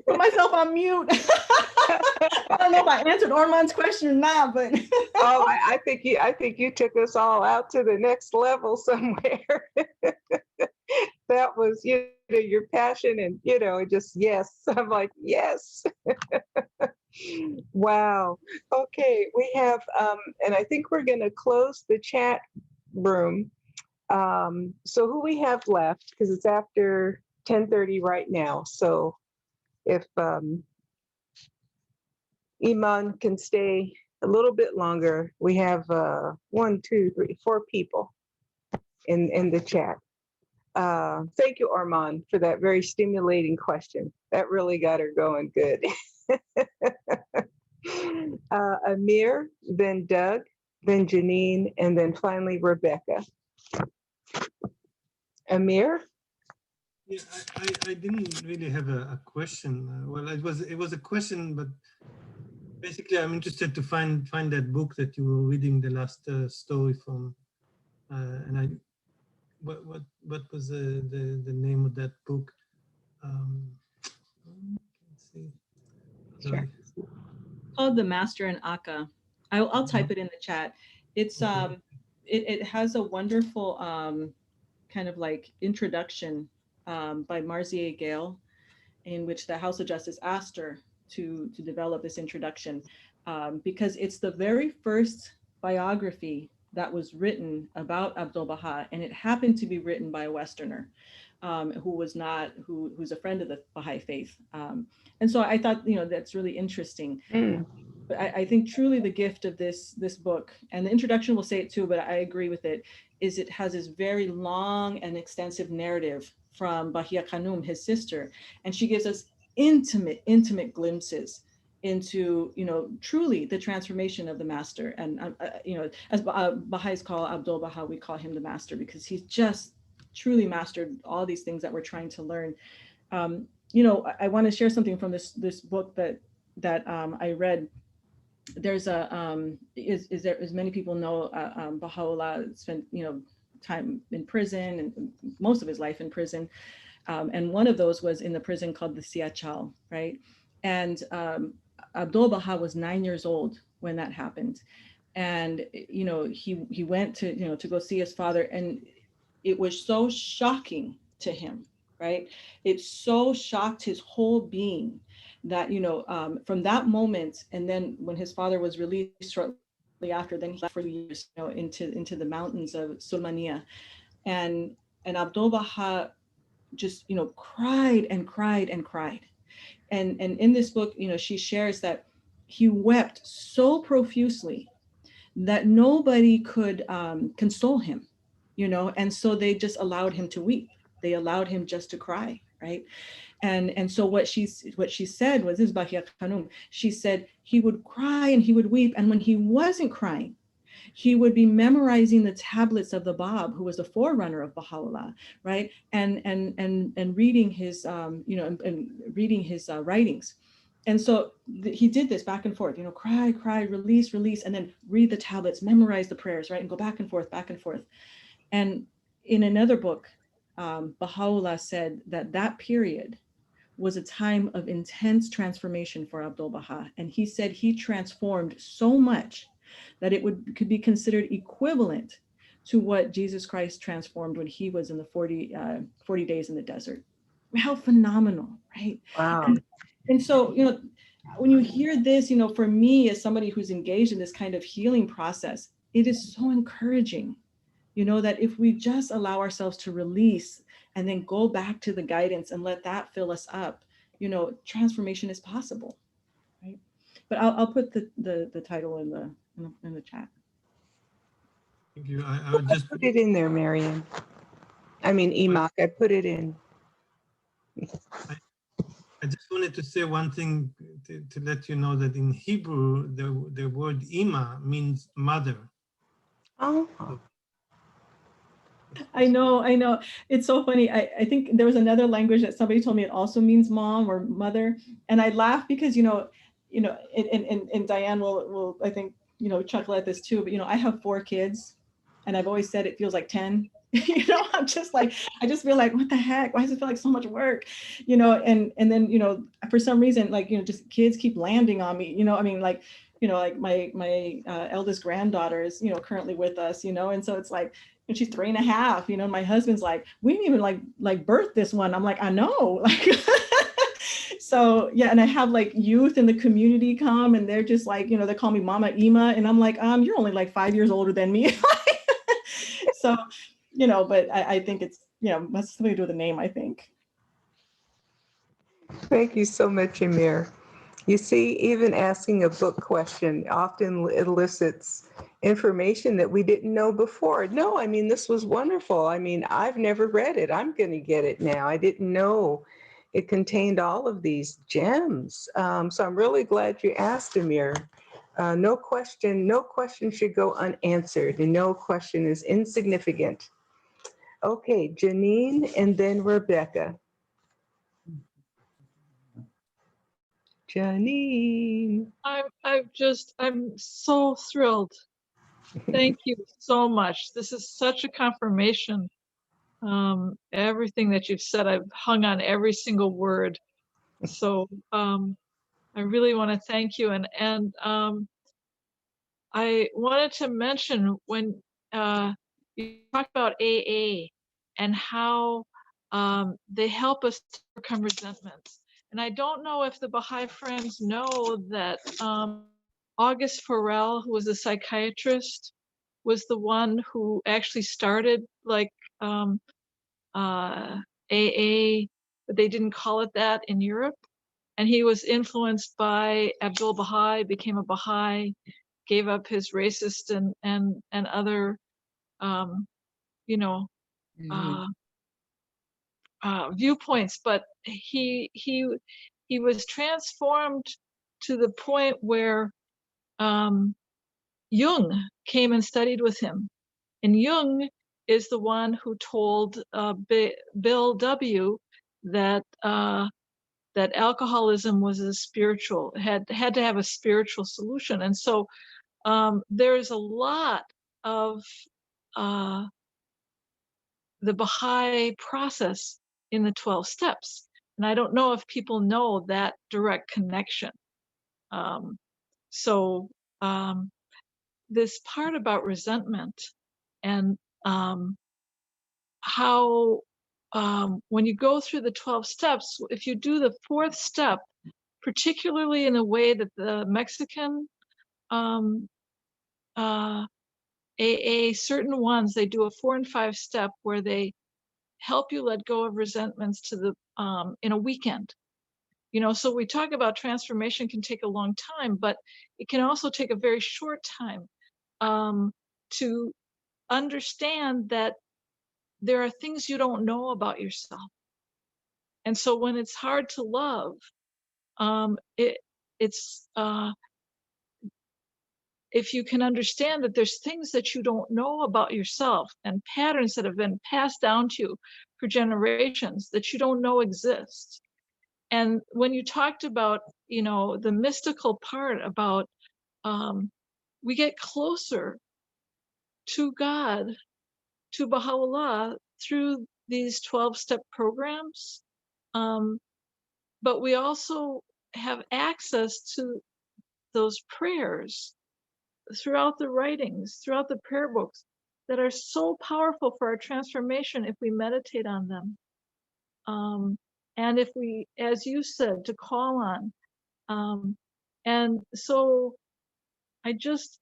Put myself on mute. I don't know if I answered Orman's question or not, but Oh, I think you took us all out to the next level somewhere. That was, your passion, and it just, yes. I'm like, yes. Wow. Okay, we have, and I think we're going to close the chat room. So who we have left, because it's after 10:30 right now. So if Iman can stay a little bit longer, we have 1, 2, 3, 4 people in the chat. Thank you, Armand, for that very stimulating question. That really got her going good. Amir, then Doug, then Janine, and then finally Rebecca. Amir? Yeah, I didn't really have a question. Well, it was a question, but basically I'm interested to find that book that you were reading, the last story from, and what was the name of that book? Let's see. Sorry. called The Master in Akka. I'll type it in the chat. It's it has a wonderful kind of like introduction by Marzieh Gale, in which the House of Justice asked her to develop this introduction because it's the very first biography that was written about Abdu'l-Baha, and it happened to be written by a Westerner who's a friend of the Baha'i faith. And so I thought, that's really interesting. But I think truly the gift of this book, and the introduction will say it too, but I agree with it, is it has this very long and extensive narrative from Bahia Khanum, his sister, and she gives us intimate glimpses into, truly the transformation of the master. And, as Baha'is call Abdu'l-Baha, we call him the master because he's just truly mastered all these things that we're trying to learn. I want to share something from this book that I read. There's as many people know, Baha'u'llah spent time in prison, and most of his life in prison, and one of those was in the prison called the Siachal, right? And Abdu'l-Baha was 9 years old when that happened, and he went to go see his father, and it was so shocking to him, right? It so shocked his whole being that, from that moment, and then when his father was released shortly after, then he left for years, into the mountains of Sulmania. And Abdu'l-Baha just, cried and cried and cried. And in this book, she shares that he wept so profusely that nobody could console him, and so they just allowed him to weep. They allowed him just to cry, right? And so what she said was, this is Bahia Khanum, she said he would cry and he would weep, and when he wasn't crying, he would be memorizing the tablets of the Bab, who was the forerunner of Baha'u'llah, right? And reading his reading his writings. And so he did this back and forth, cry, release, and then read the tablets, memorize the prayers, right? And go back and forth. And in another book, Baha'u'llah said that period was a time of intense transformation for Abdu'l-Baha. And he said he transformed so much that it could be considered equivalent to what Jesus Christ transformed when he was in the 40 days in the desert. How phenomenal, right? Wow. And so, when you hear this, for me as somebody who's engaged in this kind of healing process, it is so encouraging, you know, that if we just allow ourselves to release and then go back to the guidance and let that fill us up, you know, transformation is possible, right? But I'll put the title in the chat. Thank you. I would just Put it in there, Marian. I mean, Ymasumac, I put it in. I just wanted to say one thing to let you know that in Hebrew, the word Ima means mother. Oh. I know. It's so funny. I think there was another language that somebody told me it also means mom or mother. And I laugh because, you know, and Diane will, I think, you know, chuckle at this too, but, you know, I have 4 kids and I've always said it feels like 10. You know, I'm just like, I just feel like, what the heck? Why does it feel like so much work? You know, and then, you know, for some reason, like, you know, just kids keep landing on me, you know, I mean, like, you know, like my eldest granddaughter is, you know, currently with us, you know, and so it's like, and she's 3.5, you know, my husband's like, we didn't even like birth this one. I'm like, I know. Like, so yeah. And I have like youth in the community come and they're just like, you know, they call me Mama Ima. And I'm like, you're only like 5 years older than me. So, you know, but I think it's, you know, that's something to do with the name, I think. Thank you so much, Amir. You see, even asking a book question often elicits information that we didn't know before. No, I mean, this was wonderful. I mean, I've never read it. I'm going to get it now. I didn't know it contained all of these gems. So I'm really glad you asked, Amir. No question should go unanswered, and no question is insignificant. Okay, Janine and then Rebecca. Janine. I'm so thrilled. Thank you so much. This is such a confirmation. Everything that you've said, I've hung on every single word. So I really want to thank you. And I wanted to mention when you talked about AA and how they help us to overcome resentments. And I don't know if the Baha'i friends know that August Farrell, who was a psychiatrist, was the one who actually started like AA, but they didn't call it that in Europe. And he was influenced by Abdul Baha'i, became a Baha'i, gave up his racist and other, you know, viewpoints. But he was transformed to the point where Jung came and studied with him, and Jung is the one who told Bill W. that that alcoholism was a spiritual, had to have a spiritual solution. And so there's a lot of the Baha'i process in the 12 steps. And I don't know if people know that direct connection. So this part about resentment and how when you go through the 12 steps, if you do the 4th step, particularly in a way that the Mexican AA, certain ones, they do a 4 and 5 step where they help you let go of resentments to the in a weekend. You know, so we talk about transformation can take a long time, but it can also take a very short time to understand that there are things you don't know about yourself. And so when it's hard to love, it's if you can understand that there's things that you don't know about yourself and patterns that have been passed down to you for generations that you don't know exist. And when you talked about, you know, the mystical part about we get closer to God, to Baha'u'llah through these 12-step programs, but we also have access to those prayers throughout the writings, throughout the prayer books that are so powerful for our transformation if we meditate on them. And if we, as you said, to call on. And so I just,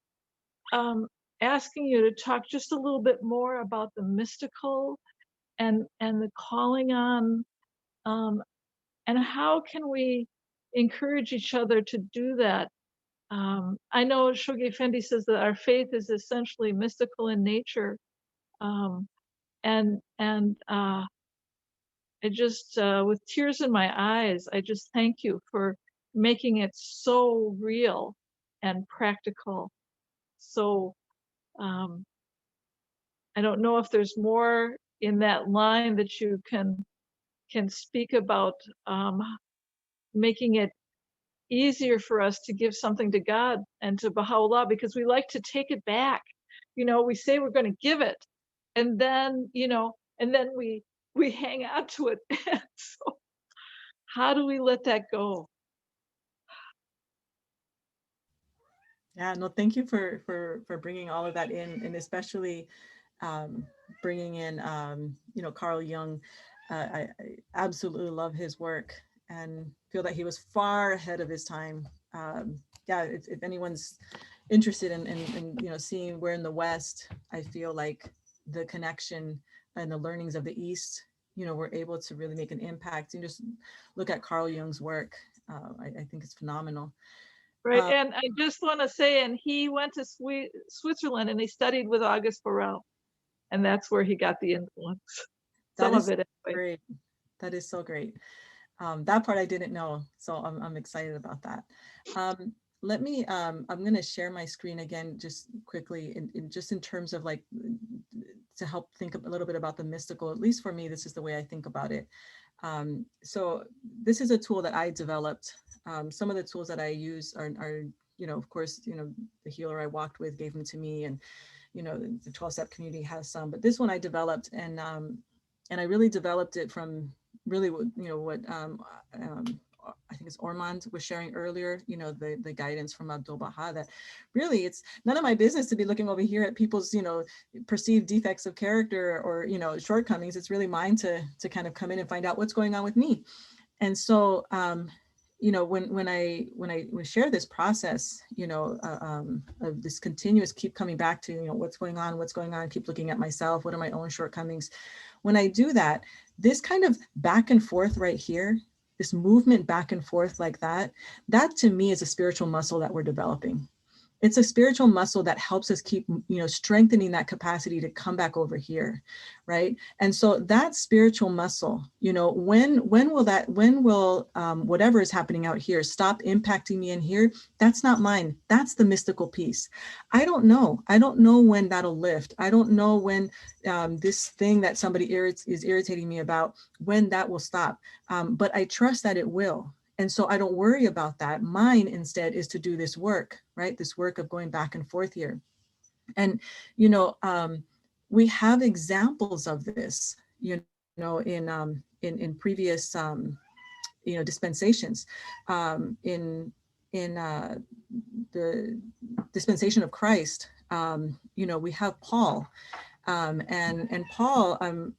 asking you to talk just a little bit more about the mystical and the calling on, and how can we encourage each other to do that. I know Shoghi Effendi says that our faith is essentially mystical in nature, and I just, with tears in my eyes, I just thank you for making it so real and practical. So I don't know if there's more in that line that you can speak about, making it easier for us to give something to God and to Baha'u'llah, because we like to take it back. You know, we say we're going to give it, and then, you know, and then we hang on to it. So how do we let that go? Yeah, no, thank you for bringing all of that in, and especially bringing in, you know, Carl Jung. I absolutely love his work and feel that he was far ahead of his time. Yeah, if anyone's interested in you know, seeing where in the West, I feel like the connection and the learnings of the East, you know, we're able to really make an impact. You just look at Carl Jung's work. I think it's phenomenal. Right, and I just want to say, and he went to Switzerland and he studied with August Borel, and that's where he got the influence. Some of it anyway. Great. That is so great. That part I didn't know, so I'm excited about that. Let me, I'm going to share my screen again just quickly, just in terms of like, to help think a little bit about the mystical. At least for me, this is the way I think about it. So this is a tool that I developed. Some of the tools that I use are, you know, of course, you know, the healer I walked with gave them to me, and, you know, the 12-step community has some, but this one I developed, and I really developed it from really, you know, what I think it's Ormond was sharing earlier, you know, the guidance from Abdul Baha, that really it's none of my business to be looking over here at people's, you know, perceived defects of character or, you know, shortcomings. It's really mine to kind of come in and find out what's going on with me. And so, you know, when I share this process, you know, of this continuous keep coming back to, you know, what's going on, keep looking at myself, what are my own shortcomings. When I do that, this kind of back and forth right here, this movement back and forth like that to me is a spiritual muscle that we're developing. It's a spiritual muscle that helps us keep, you know, strengthening that capacity to come back over here, right? And so that spiritual muscle, you know, when will whatever is happening out here stop impacting me in here? That's not mine. That's the mystical piece. I don't know when that'll lift. I don't know when this thing that somebody is irritating me about, when that will stop. But I trust that it will. And so I don't worry about that. Mine instead is to do this work, right? This work of going back and forth here. And, you know, we have examples of this, you know, in previous, you know, dispensations. In the dispensation of Christ, you know, we have Paul. And Paul,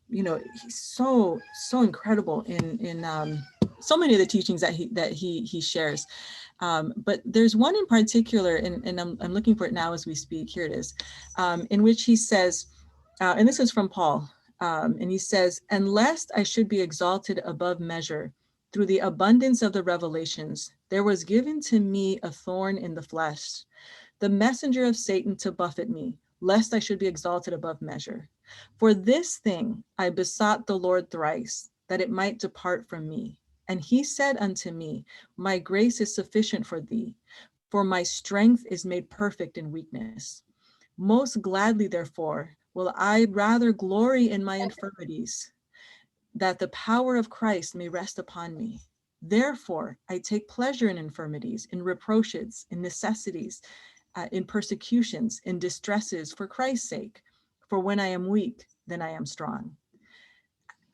you know, he's so incredible in so many of the teachings that he shares. But there's one in particular, and I'm looking for it now as we speak. Here it is, in which he says, and this is from Paul, and he says, "And lest I should be exalted above measure through the abundance of the revelations, there was given to me a thorn in the flesh, the messenger of Satan to buffet me, lest I should be exalted above measure. For this thing I besought the Lord thrice, that it might depart from me. And he said unto me, my grace is sufficient for thee, for my strength is made perfect in weakness. Most gladly, therefore, will I rather glory in my infirmities, that the power of Christ may rest upon me. Therefore, I take pleasure in infirmities, in reproaches, in necessities, in persecutions, in distresses for Christ's sake. For when I am weak, then I am strong."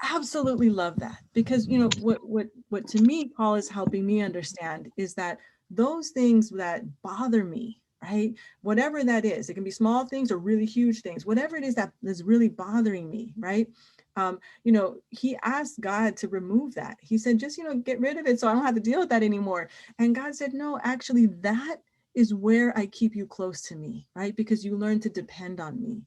Absolutely love that, because, you know, what to me Paul is helping me understand is that those things that bother me, right, whatever that is, it can be small things or really huge things, whatever it is that is really bothering me, right, you know, he asked God to remove that. He said, just, you know, get rid of it so I don't have to deal with that anymore. And God said, no, actually that is where I keep you close to me, right? Because you learn to depend on me.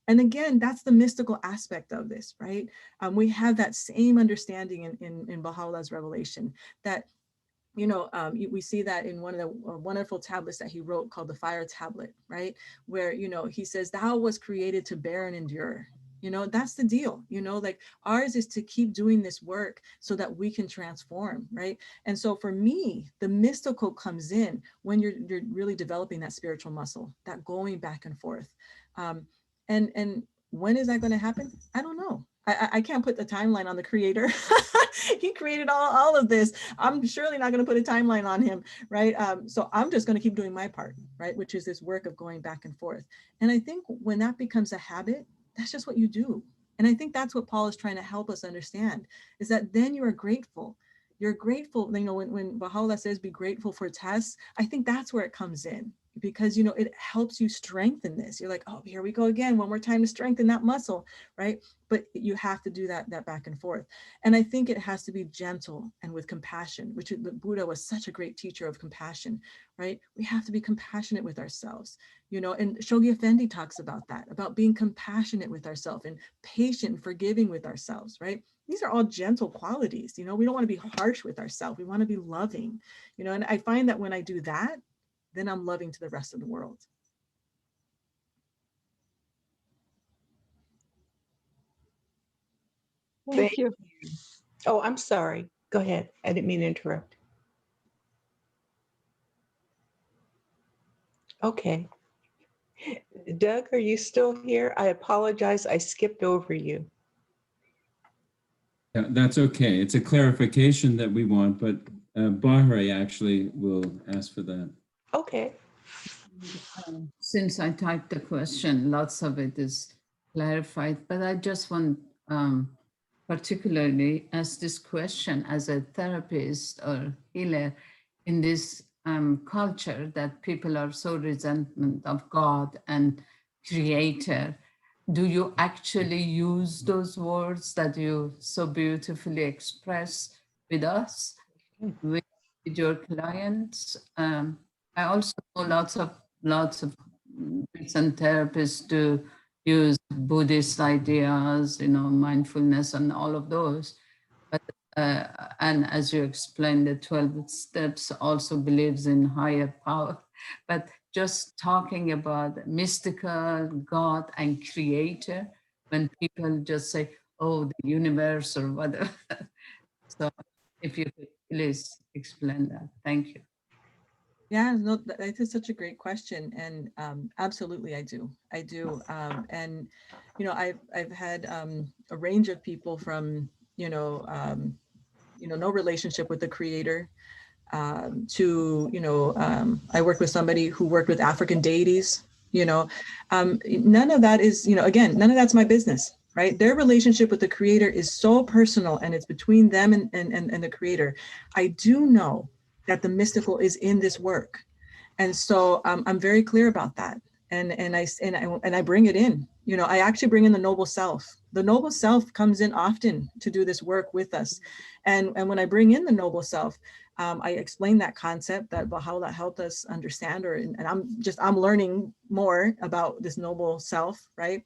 And again, that's the mystical aspect of this, right? We have that same understanding in Baha'u'llah's revelation that, we see that in one of the wonderful tablets that he wrote called the Fire Tablet, right? Where, he says, thou was created to bear and endure. That's the deal, like ours is to keep doing this work so that we can transform, right? And so for me, the mystical comes in when you're really developing that spiritual muscle, that going back and forth. And when is that going to happen? I don't know. I can't put the timeline on the creator. He created all of this. I'm surely not going to put a timeline on him, right? So I'm just going to keep doing my part, right? Which is this work of going back and forth. And I think when that becomes a habit, that's just what you do. And I think that's what Paul is trying to help us understand, is that then you are grateful. You're grateful, when Baha'u'llah says be grateful for tests, I think that's where it comes in. Because, it helps you strengthen this. You're like, oh, here we go again, one more time to strengthen that muscle, right? But you have to do that back and forth. And I think it has to be gentle and with compassion, which the Buddha was such a great teacher of compassion, right? We have to be compassionate with ourselves, and Shoghi Effendi talks about that, about being compassionate with ourselves and patient and forgiving with ourselves, right? These are all gentle qualities. We don't want to be harsh with ourselves. We want to be loving, and I find that when I do that, then I'm loving to the rest of the world. Thank you. Oh, I'm sorry. Go ahead. I didn't mean to interrupt. Okay. Doug, are you still here? I apologize. I skipped over you. Yeah, that's okay. It's a clarification that we want, but Baha'i actually will ask for that. Okay. Since I typed the question, lots of it is clarified, but I just want particularly ask this question as a therapist or healer in this culture that people are so resentment of God and creator. Do you actually use those words that you so beautifully express with us, with your clients? I also know lots of recent therapists do use Buddhist ideas, mindfulness and all of those. But and as you explained, the 12 steps also believes in higher power. But just talking about mystical God and creator, when people just say, oh, the universe or whatever. So if you could please explain that. Thank you. Yeah, no, that is such a great question. And absolutely, I do. And, I've had a range of people from, no relationship with the creator to, I worked with somebody who worked with African deities, none of that is, again, none of that's my business, right? Their relationship with the creator is so personal and it's between them and the creator. I do know that the mystical is in this work. And so I'm very clear about that. And I bring it in, I actually bring in the noble self. The noble self comes in often to do this work with us. And when I bring in the noble self, I explain that concept that Baha'u'llah helped us understand, and I'm learning more about this noble self, right?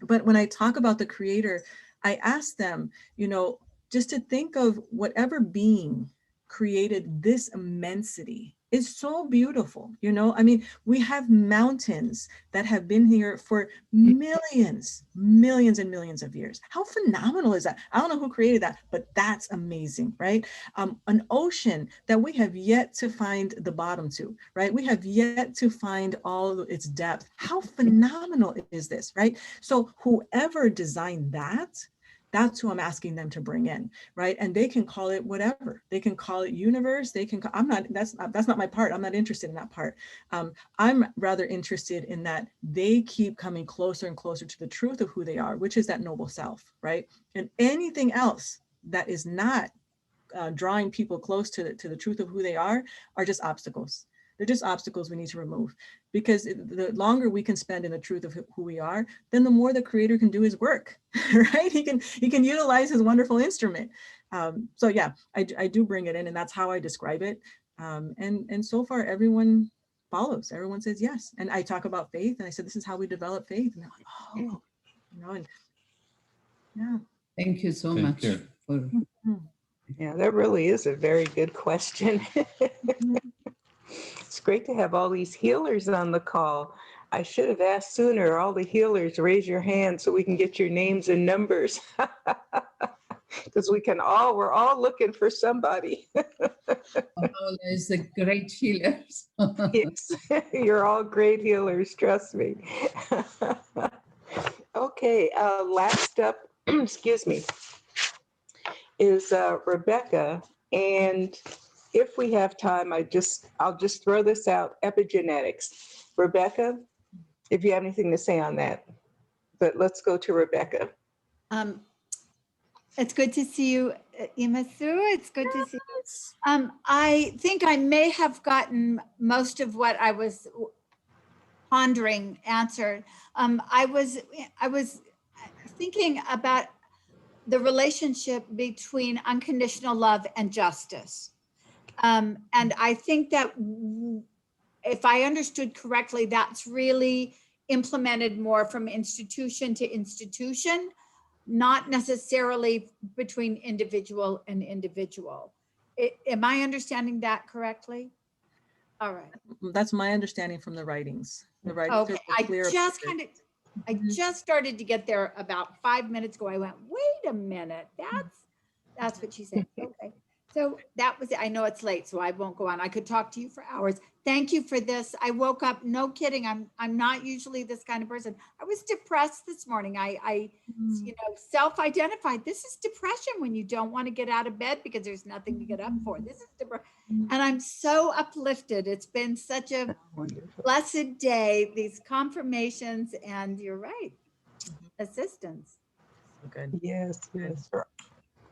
But when I talk about the creator, I ask them, just to think of whatever being created this immensity is so beautiful. I mean, we have mountains that have been here for millions and millions of years. How phenomenal is that? I don't know who created that, but that's amazing, right? An ocean that we have yet to find the bottom to, right? We have yet to find all of its depth. How phenomenal is this, right? So whoever designed that, that's who I'm asking them to bring in, right? And they can call it whatever. They can call it universe. They can. That's not my part. I'm not interested in that part. I'm rather interested in that they keep coming closer and closer to the truth of who they are, which is that noble self, right? And anything else that is not drawing people close to the truth of who they are just obstacles. They're just obstacles we need to remove, because the longer we can spend in the truth of who we are, then the more the creator can do his work, right? He can utilize his wonderful instrument. So yeah, I do bring it in, and that's how I describe it. And so far, everyone follows. Everyone says yes. And I talk about faith, and I said, this is how we develop faith. And they're like, oh, you know, and yeah. Thank you so Take much care. for Yeah, that really is a very good question. It's great to have all these healers on the call. I should have asked sooner. All the healers, raise your hand so we can get your names and numbers. Because we're all looking for somebody. all is the great healers. Yes, you're all great healers, trust me. Okay, last up, excuse me, is Rebecca. And if we have time, I'll just throw this out, epigenetics. Rebecca, if you have anything to say on that, but let's go to Rebecca. It's good to see you, Ymasumac. It's good to see you. I think I may have gotten most of what I was pondering answered. I was thinking about the relationship between unconditional love and justice. And I think that if I understood correctly, that's really implemented more from institution to institution, not necessarily between individual and individual. Am I understanding that correctly? All right. That's my understanding from the writings. The writings Okay, are clear. I just started to get there about 5 minutes ago. I went, wait a minute, that's what she said. Okay. So that was it. I know it's late, so I won't go on. I could talk to you for hours. Thank you for this. I woke up, no kidding. I'm not usually this kind of person. I was depressed this morning. I self-identified. This is depression when you don't want to get out of bed because there's nothing to get up for. This is depression. And I'm so uplifted. It's been such a blessed day, these confirmations, and you're right, assistance. Okay. Yes, yes.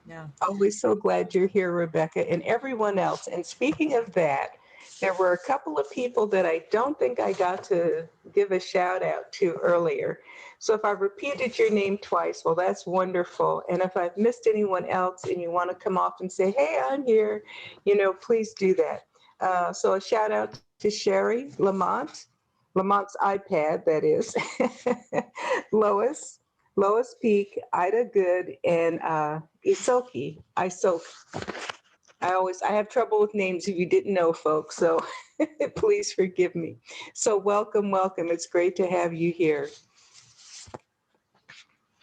Yeah. Always so glad you're here, Rebecca, and everyone else. And speaking of that, there were a couple of people that I don't think I got to give a shout out to earlier. So if I repeated your name twice, well, that's wonderful. And if I've missed anyone else and you want to come off and say, hey, I'm here, please do that. So a shout out to Sherry Lamont's iPad, that is, Lois Peak, Ida Good, and Isoki. I have trouble with names if you didn't know, folks, so please forgive me. So welcome. It's great to have you here.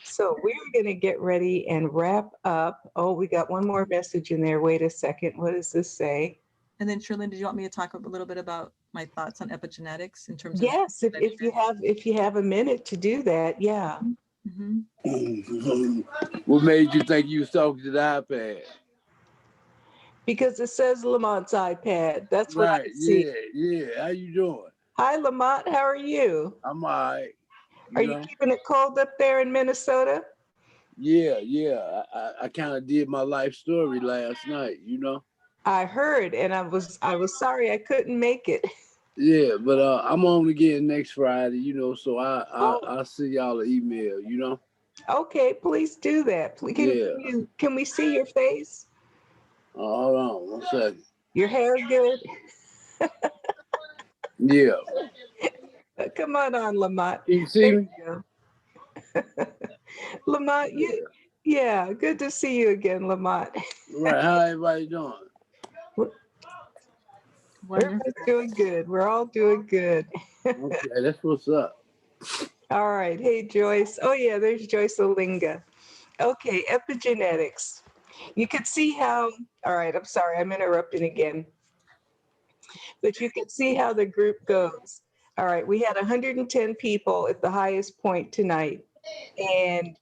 So we're going to get ready and wrap up. Oh, we got one more message in there. Wait a second. What does this say? And then Sherlyn, did you want me to talk a little bit about my thoughts on epigenetics in terms of? Yes, if you have a minute to do that, yeah. Mm-hmm. What made you think you was talking to the iPad? Because it says Lamont's iPad. That's what I see. Yeah. How you doing? Hi, Lamont. How are you? I'm all right. Are you keeping it cold up there in Minnesota? Yeah. I kind of did my life story last night, I heard, and I was sorry I couldn't make it. Yeah, but I'm on again next Friday, so I'll send y'all an email, Okay, please do that. Can we see your face? Hold on 1 second. Your hair good? Yeah. Come on, Lamont. You see me? Lamont, yeah, good to see you again, Lamont. Right, how everybody doing? Everybody's doing good. We're all doing good. Okay, that's what's up. All right. Hey, Joyce. Oh, yeah, there's Joyce Olinga. Okay, epigenetics. You could see how, all right, I'm sorry, I'm interrupting again. But you can see how the group goes. All right, we had 110 people at the highest point tonight. And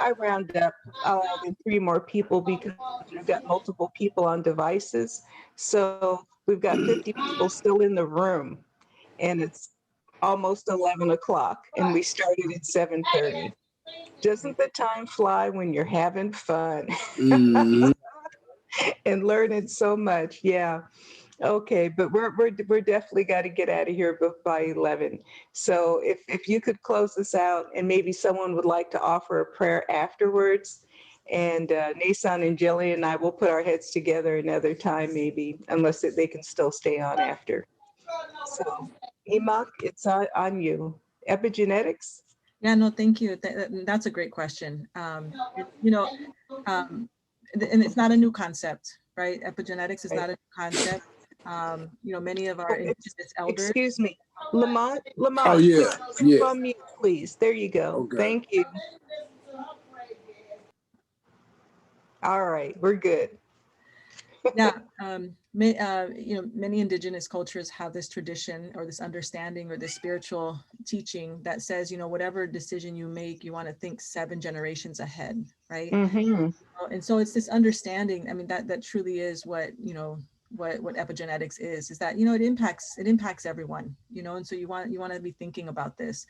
I round up, I'll add in 3 more people because we've got multiple people on devices. So we've got 50 people still in the room. And it's almost 11 o'clock and we started at 7:30. Doesn't the time fly when you're having fun? Mm-hmm. And learning so much? Yeah. Okay, but we're definitely got to get out of here by 11. So if you could close this out, and maybe someone would like to offer a prayer afterwards, and Nason and Jillian and I will put our heads together another time, maybe, unless they can still stay on after. So Ymasumac, it's on you. Epigenetics? Yeah, no, thank you. That's a great question. You know, and it's not a new concept, right? Epigenetics is not a new concept. You know, many of our indigenous elders. Excuse me, Lamont, Oh yeah, yeah. from you, please. There you go. Okay. Thank you. All right, we're good. Yeah, you know, many indigenous cultures have this tradition or this understanding or this spiritual teaching that says, you know, whatever decision you make, you want to think 7 generations ahead, right? Mm-hmm. And so it's this understanding. I mean, that truly is what, you know, what epigenetics is that, you know, it impacts everyone, you know, and so you want to be thinking about this.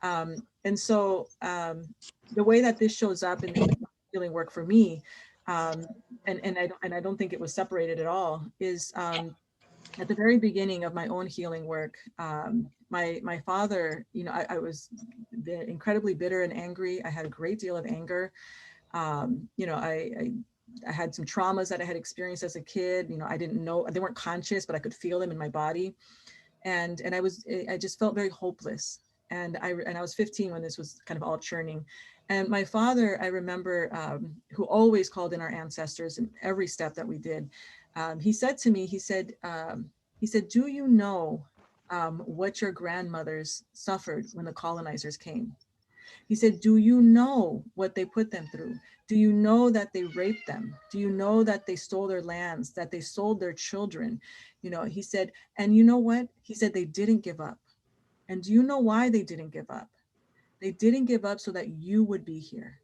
And so the way that this shows up in the healing work for me, and I don't think it was separated at all, is at the very beginning of my own healing work, my father, you know, I was incredibly bitter and angry. I had a great deal of anger. You know, I had some traumas that I had experienced as a kid. You know, I didn't know, they weren't conscious, but I could feel them in my body. And I just felt very hopeless. And I was 15 when this was kind of all churning. And my father, I remember, who always called in our ancestors in every step that we did. He said to me, he said, do you know what your grandmothers suffered when the colonizers came? He said, do you know what they put them through? Do you know that they raped them? Do you know that they stole their lands, that they sold their children? You know, he said, and you know what? He said, they didn't give up. And do you know why they didn't give up? They didn't give up so that you would be here.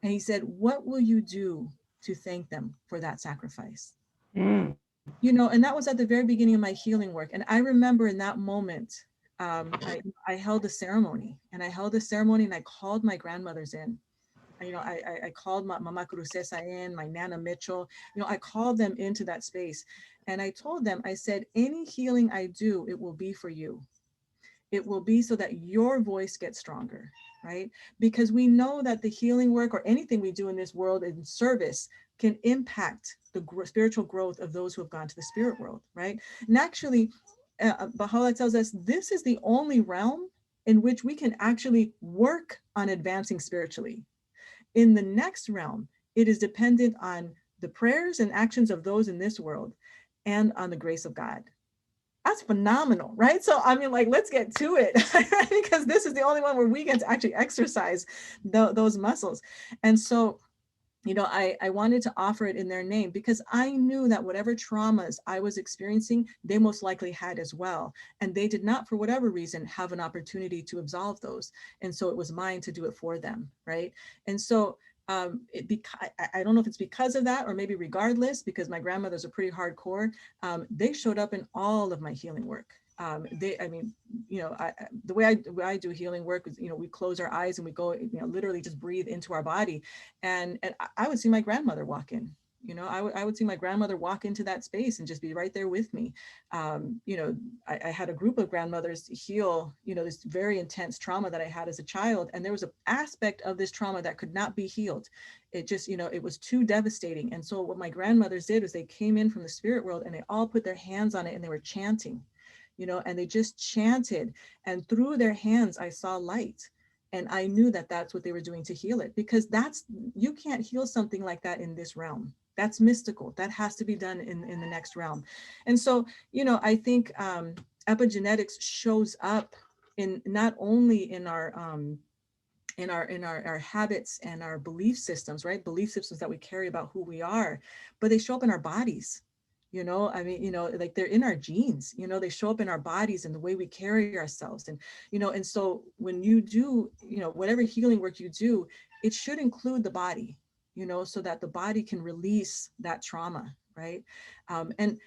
And he said, what will you do to thank them for that sacrifice? Mm. You know, and that was at the very beginning of my healing work. And I remember in that moment, I held a ceremony, and I called my grandmothers in. You know, I called my Mama Crucesa in, my Nana Mitchell, you know, I called them into that space. And I told them, I said, any healing I do, it will be for you. It will be so that your voice gets stronger, right? Because we know that the healing work or anything we do in this world in service can impact the spiritual growth of those who have gone to the spirit world, right? And actually, Baha'u'llah tells us this is the only realm in which we can actually work on advancing spiritually. In the next realm, it is dependent on the prayers and actions of those in this world and on the grace of God. That's phenomenal, right? So, I mean, like, let's get to it, because this is the only one where we get to actually exercise those muscles. And so, you know, I wanted to offer it in their name because I knew that whatever traumas I was experiencing, they most likely had as well. And they did not, for whatever reason, have an opportunity to absolve those. And so it was mine to do it for them, right? And so I don't know if it's because of that or maybe regardless, because my grandmothers are pretty hardcore, they showed up in all of my healing work. I mean, you know, the way I do healing work is, you know, we close our eyes and we go, you know, literally just breathe into our body. And I would see my grandmother walk in, you know, I would see my grandmother walk into that space and just be right there with me. You know, I had a group of grandmothers heal, you know, this very intense trauma that I had as a child. And there was an aspect of this trauma that could not be healed. It just, you know, it was too devastating. And so what my grandmothers did was they came in from the spirit world and they all put their hands on it and they were chanting. You know, and they just chanted, and through their hands, I saw light. And I knew that that's what they were doing to heal it, because you can't heal something like that in this realm. That's mystical. That has to be done in the next realm. And so, you know, I think epigenetics shows up in not only in our habits and our belief systems, right? Belief systems that we carry about who we are, but they show up in our bodies. You know, I mean, you know, like they're in our genes, you know, they show up in our bodies and the way we carry ourselves. And, you know, and so when you do, you know, whatever healing work you do, it should include the body, you know, so that the body can release that trauma, right? And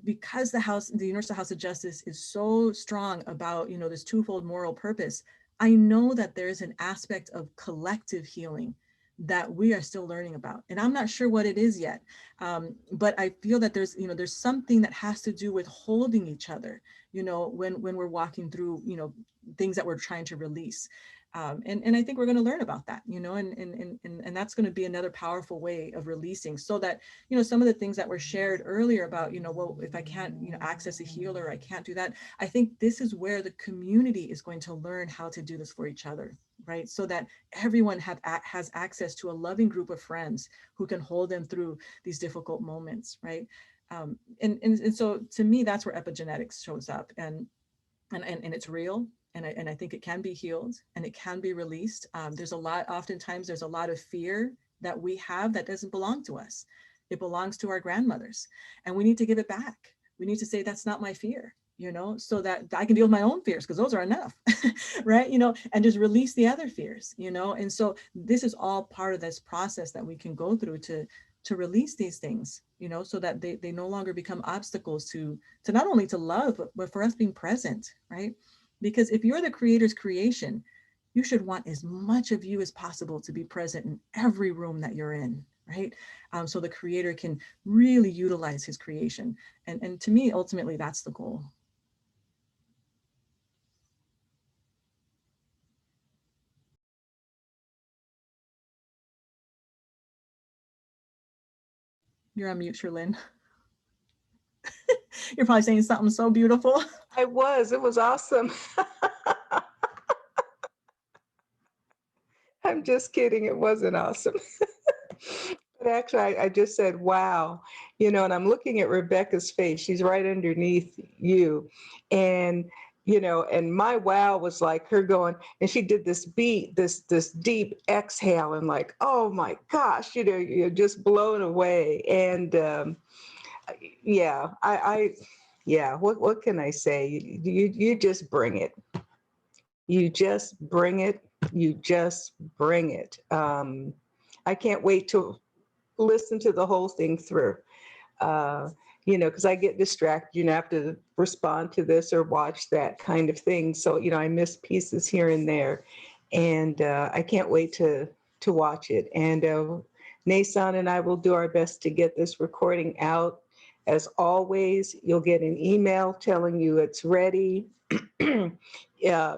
because the Universal House of Justice is so strong about, you know, this twofold moral purpose, I know that there's an aspect of collective healing that we are still learning about. And I'm not sure what it is yet, but I feel that there's something that has to do with holding each other, when we're walking through, things that we're trying to release. And I think we're going to learn about that, and that's going to be another powerful way of releasing, so that, some of the things that were shared earlier about, well, if I can't, access a healer, I can't do that. I think this is where the community is going to learn how to do this for each other, right? So that everyone has access to a loving group of friends who can hold them through these difficult moments, right? And so to me, that's where epigenetics shows up, and it's real. And I think it can be healed and it can be released. Oftentimes there's a lot of fear that we have that doesn't belong to us. It belongs to our grandmothers, and we need to give it back. We need to say, that's not my fear, so that I can deal with my own fears, because those are enough, right? And just release the other fears, and so this is all part of this process that we can go through to release these things, so that they no longer become obstacles to not only to love, but for us being present, right? Because if you're the creator's creation, you should want as much of you as possible to be present in every room that you're in, right? So the creator can really utilize his creation. And to me, ultimately, that's the goal. You're on mute, Sherlyn. You're probably saying something so beautiful. It was awesome. I'm just kidding. It wasn't awesome. But actually, I just said, wow, and I'm looking at Rebecca's face. She's right underneath you. And, and my wow was like her going, and she did this beat, this deep exhale, and like, oh my gosh, you're just blown away. And yeah, what can I say? You just bring it. You just bring it. You just bring it. I can't wait to listen to the whole thing through, because I get distracted, I have to respond to this or watch that kind of thing. So, I miss pieces here and there, and I can't wait to watch it. And Nason and I will do our best to get this recording out. As always, you'll get an email telling you it's ready. Yeah,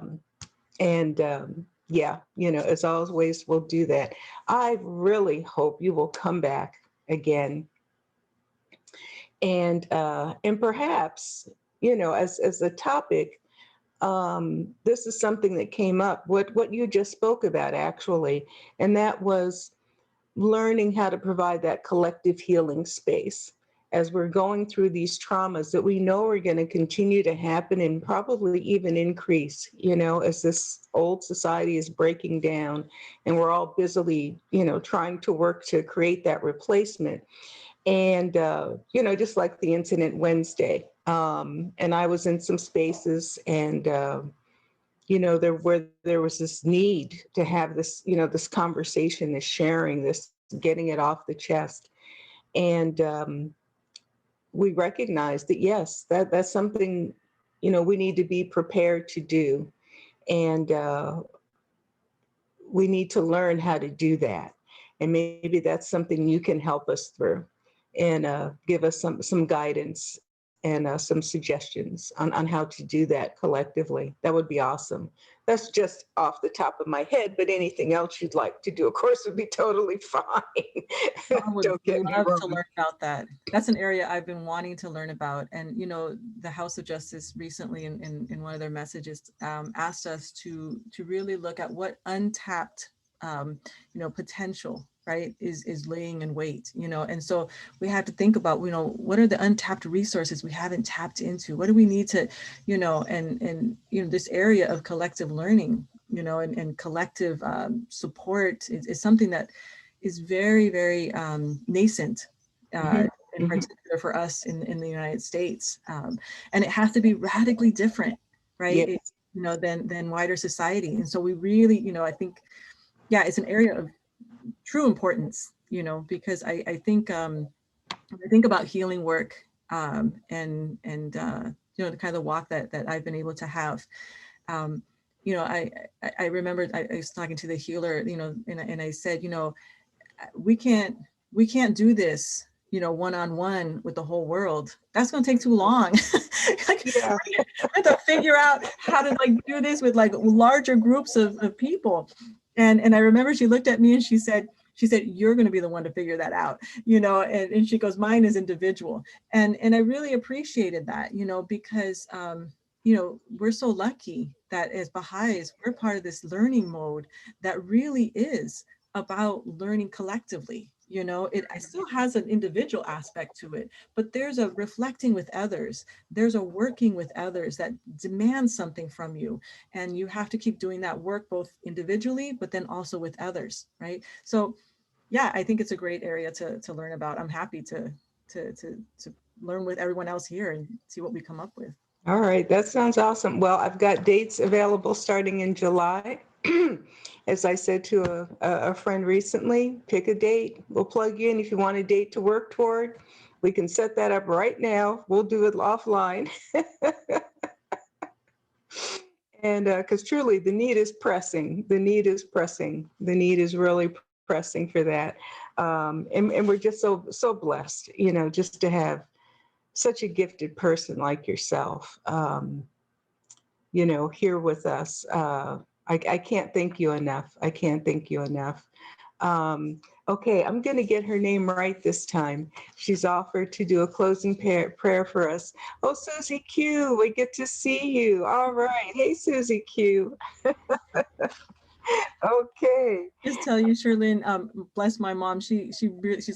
as always, we'll do that. I really hope you will come back again. And perhaps, as a topic, this is something that came up, what you just spoke about, actually, and that was learning how to provide that collective healing space as we're going through these traumas that we know are going to continue to happen and probably even increase, as this old society is breaking down and we're all busily, trying to work to create that replacement. And, just like the incident Wednesday, and I was in some spaces and, there was this need to have this, this conversation, this sharing, this getting it off the chest. And we recognize that, yes, that's something, we need to be prepared to do. And we need to learn how to do that. And maybe that's something you can help us through and give us some guidance and some suggestions on how to do that collectively. That would be awesome. That's just off the top of my head, but anything else you'd like to do, of course, would be totally fine. I would Don't get me love wrong. to learn about that. That's an area I've been wanting to learn about. And, the House of Justice recently in one of their messages asked us to really look at what untapped, potential, right, is laying in wait, and so we have to think about, what are the untapped resources we haven't tapped into? What do we need to, and this area of collective learning, and collective support is something that is very, very nascent, in particular for us in the United States. And it has to be radically different, right? Yes. Than wider society. And so we really, I think, yeah, it's an area of true importance, because I think when I think about healing work, and the kind of the walk that I've been able to have, I remember I was talking to the healer, and I said, we can't do this, you know, one-on-one with the whole world, that's going to take too long. Like, Yeah. I have to figure out how to like do this with like larger groups of people. And I remember she looked at me and she said, you're going to be the one to figure that out, you know, and she goes, mine is individual. And I really appreciated that, you know, because, you know, we're so lucky that as Baha'is, we're part of this learning mode that really is about learning collectively. You know, it still has an individual aspect to it, but there's a reflecting with others. There's a working with others that demands something from you. And you have to keep doing that work, both individually, but then also with others, right? So yeah, I think it's a great area to learn about. I'm happy to learn with everyone else here and see what we come up with. All right, that sounds awesome. Well, I've got dates available starting in July. As I said to a friend recently, pick a date. We'll plug you in if you want a date to work toward. We can set that up right now. We'll do it offline. And because truly the need is pressing. The need is pressing. The need is really pressing for that. And we're just so blessed, you know, just to have such a gifted person like yourself, you know, here with us. I can't thank you enough. I can't thank you enough. Okay, I'm going to get her name right this time. She's offered to do a closing prayer for us. Oh, Susie Q, we get to see you. All right. Hey, Susie Q. Okay. Just tell you, Sherlyn, bless my mom. She's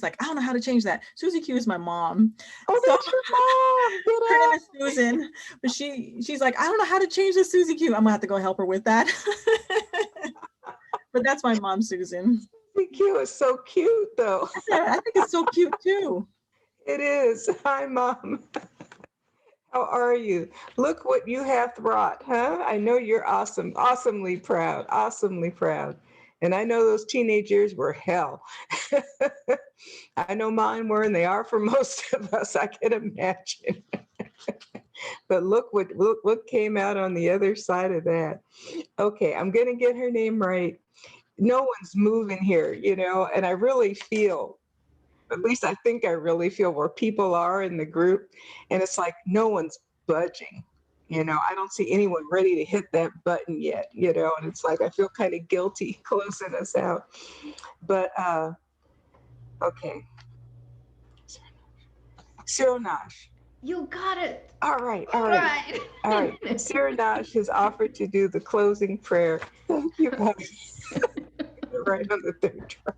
like, I don't know how to change that. Susie Q is my mom. Oh, that's your mom. Her name is Susan, but she's like, I don't know how to change the Susie Q. I'm gonna have to go help her with that. But that's my mom, Susan. Susie Q is so cute, though. Yeah, I think it's so cute too. It is. Hi, Mom. How are you? Look what you have wrought, huh? I know you're awesome, awesomely proud, awesomely proud. And I know those teenage years were hell. I know mine were, and they are for most of us, I can imagine. But look what came out on the other side of that. Okay, I'm gonna get her name right. No one's moving here, you know, and I really feel, at least I think I really feel where people are in the group, and it's like no one's budging. You know, I don't see anyone ready to hit that button yet, you know, and it's like I feel kind of guilty closing us out. But okay. Siranash. You got it. All right. All right. Siranash has offered to do the closing prayer. Thank you, guys. Right on the third try.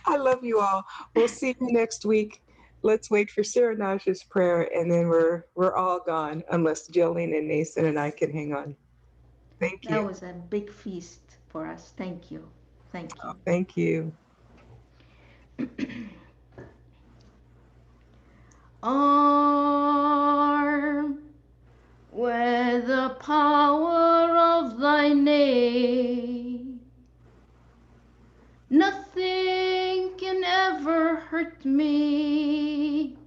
I love you all. We'll see you next week. Let's wait for Siranash's prayer, and then we're all gone, unless Jolene and Nathan and I can hang on. Thank you. That was a big feast for us. Thank you. Thank you. Oh, thank you. Arm with the power of thy name, nothing can ever hurt me,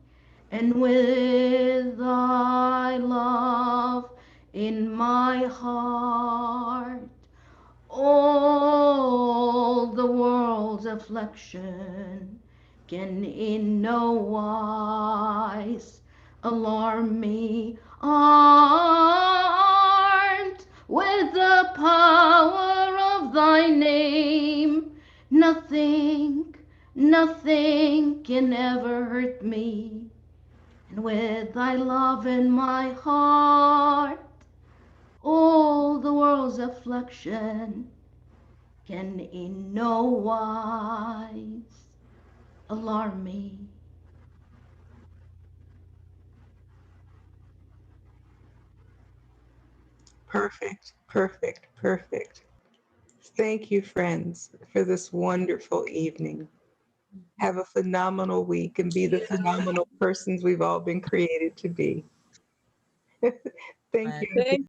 and with thy love in my heart, all the world's affliction can in no wise alarm me. Armed with the power of thy name, nothing can ever hurt me. And with thy love in my heart, all the world's affliction can in no wise alarm me. Perfect, perfect, perfect. Thank you, friends, for this wonderful evening. Have a phenomenal week and be the phenomenal persons we've all been created to be. Thank you.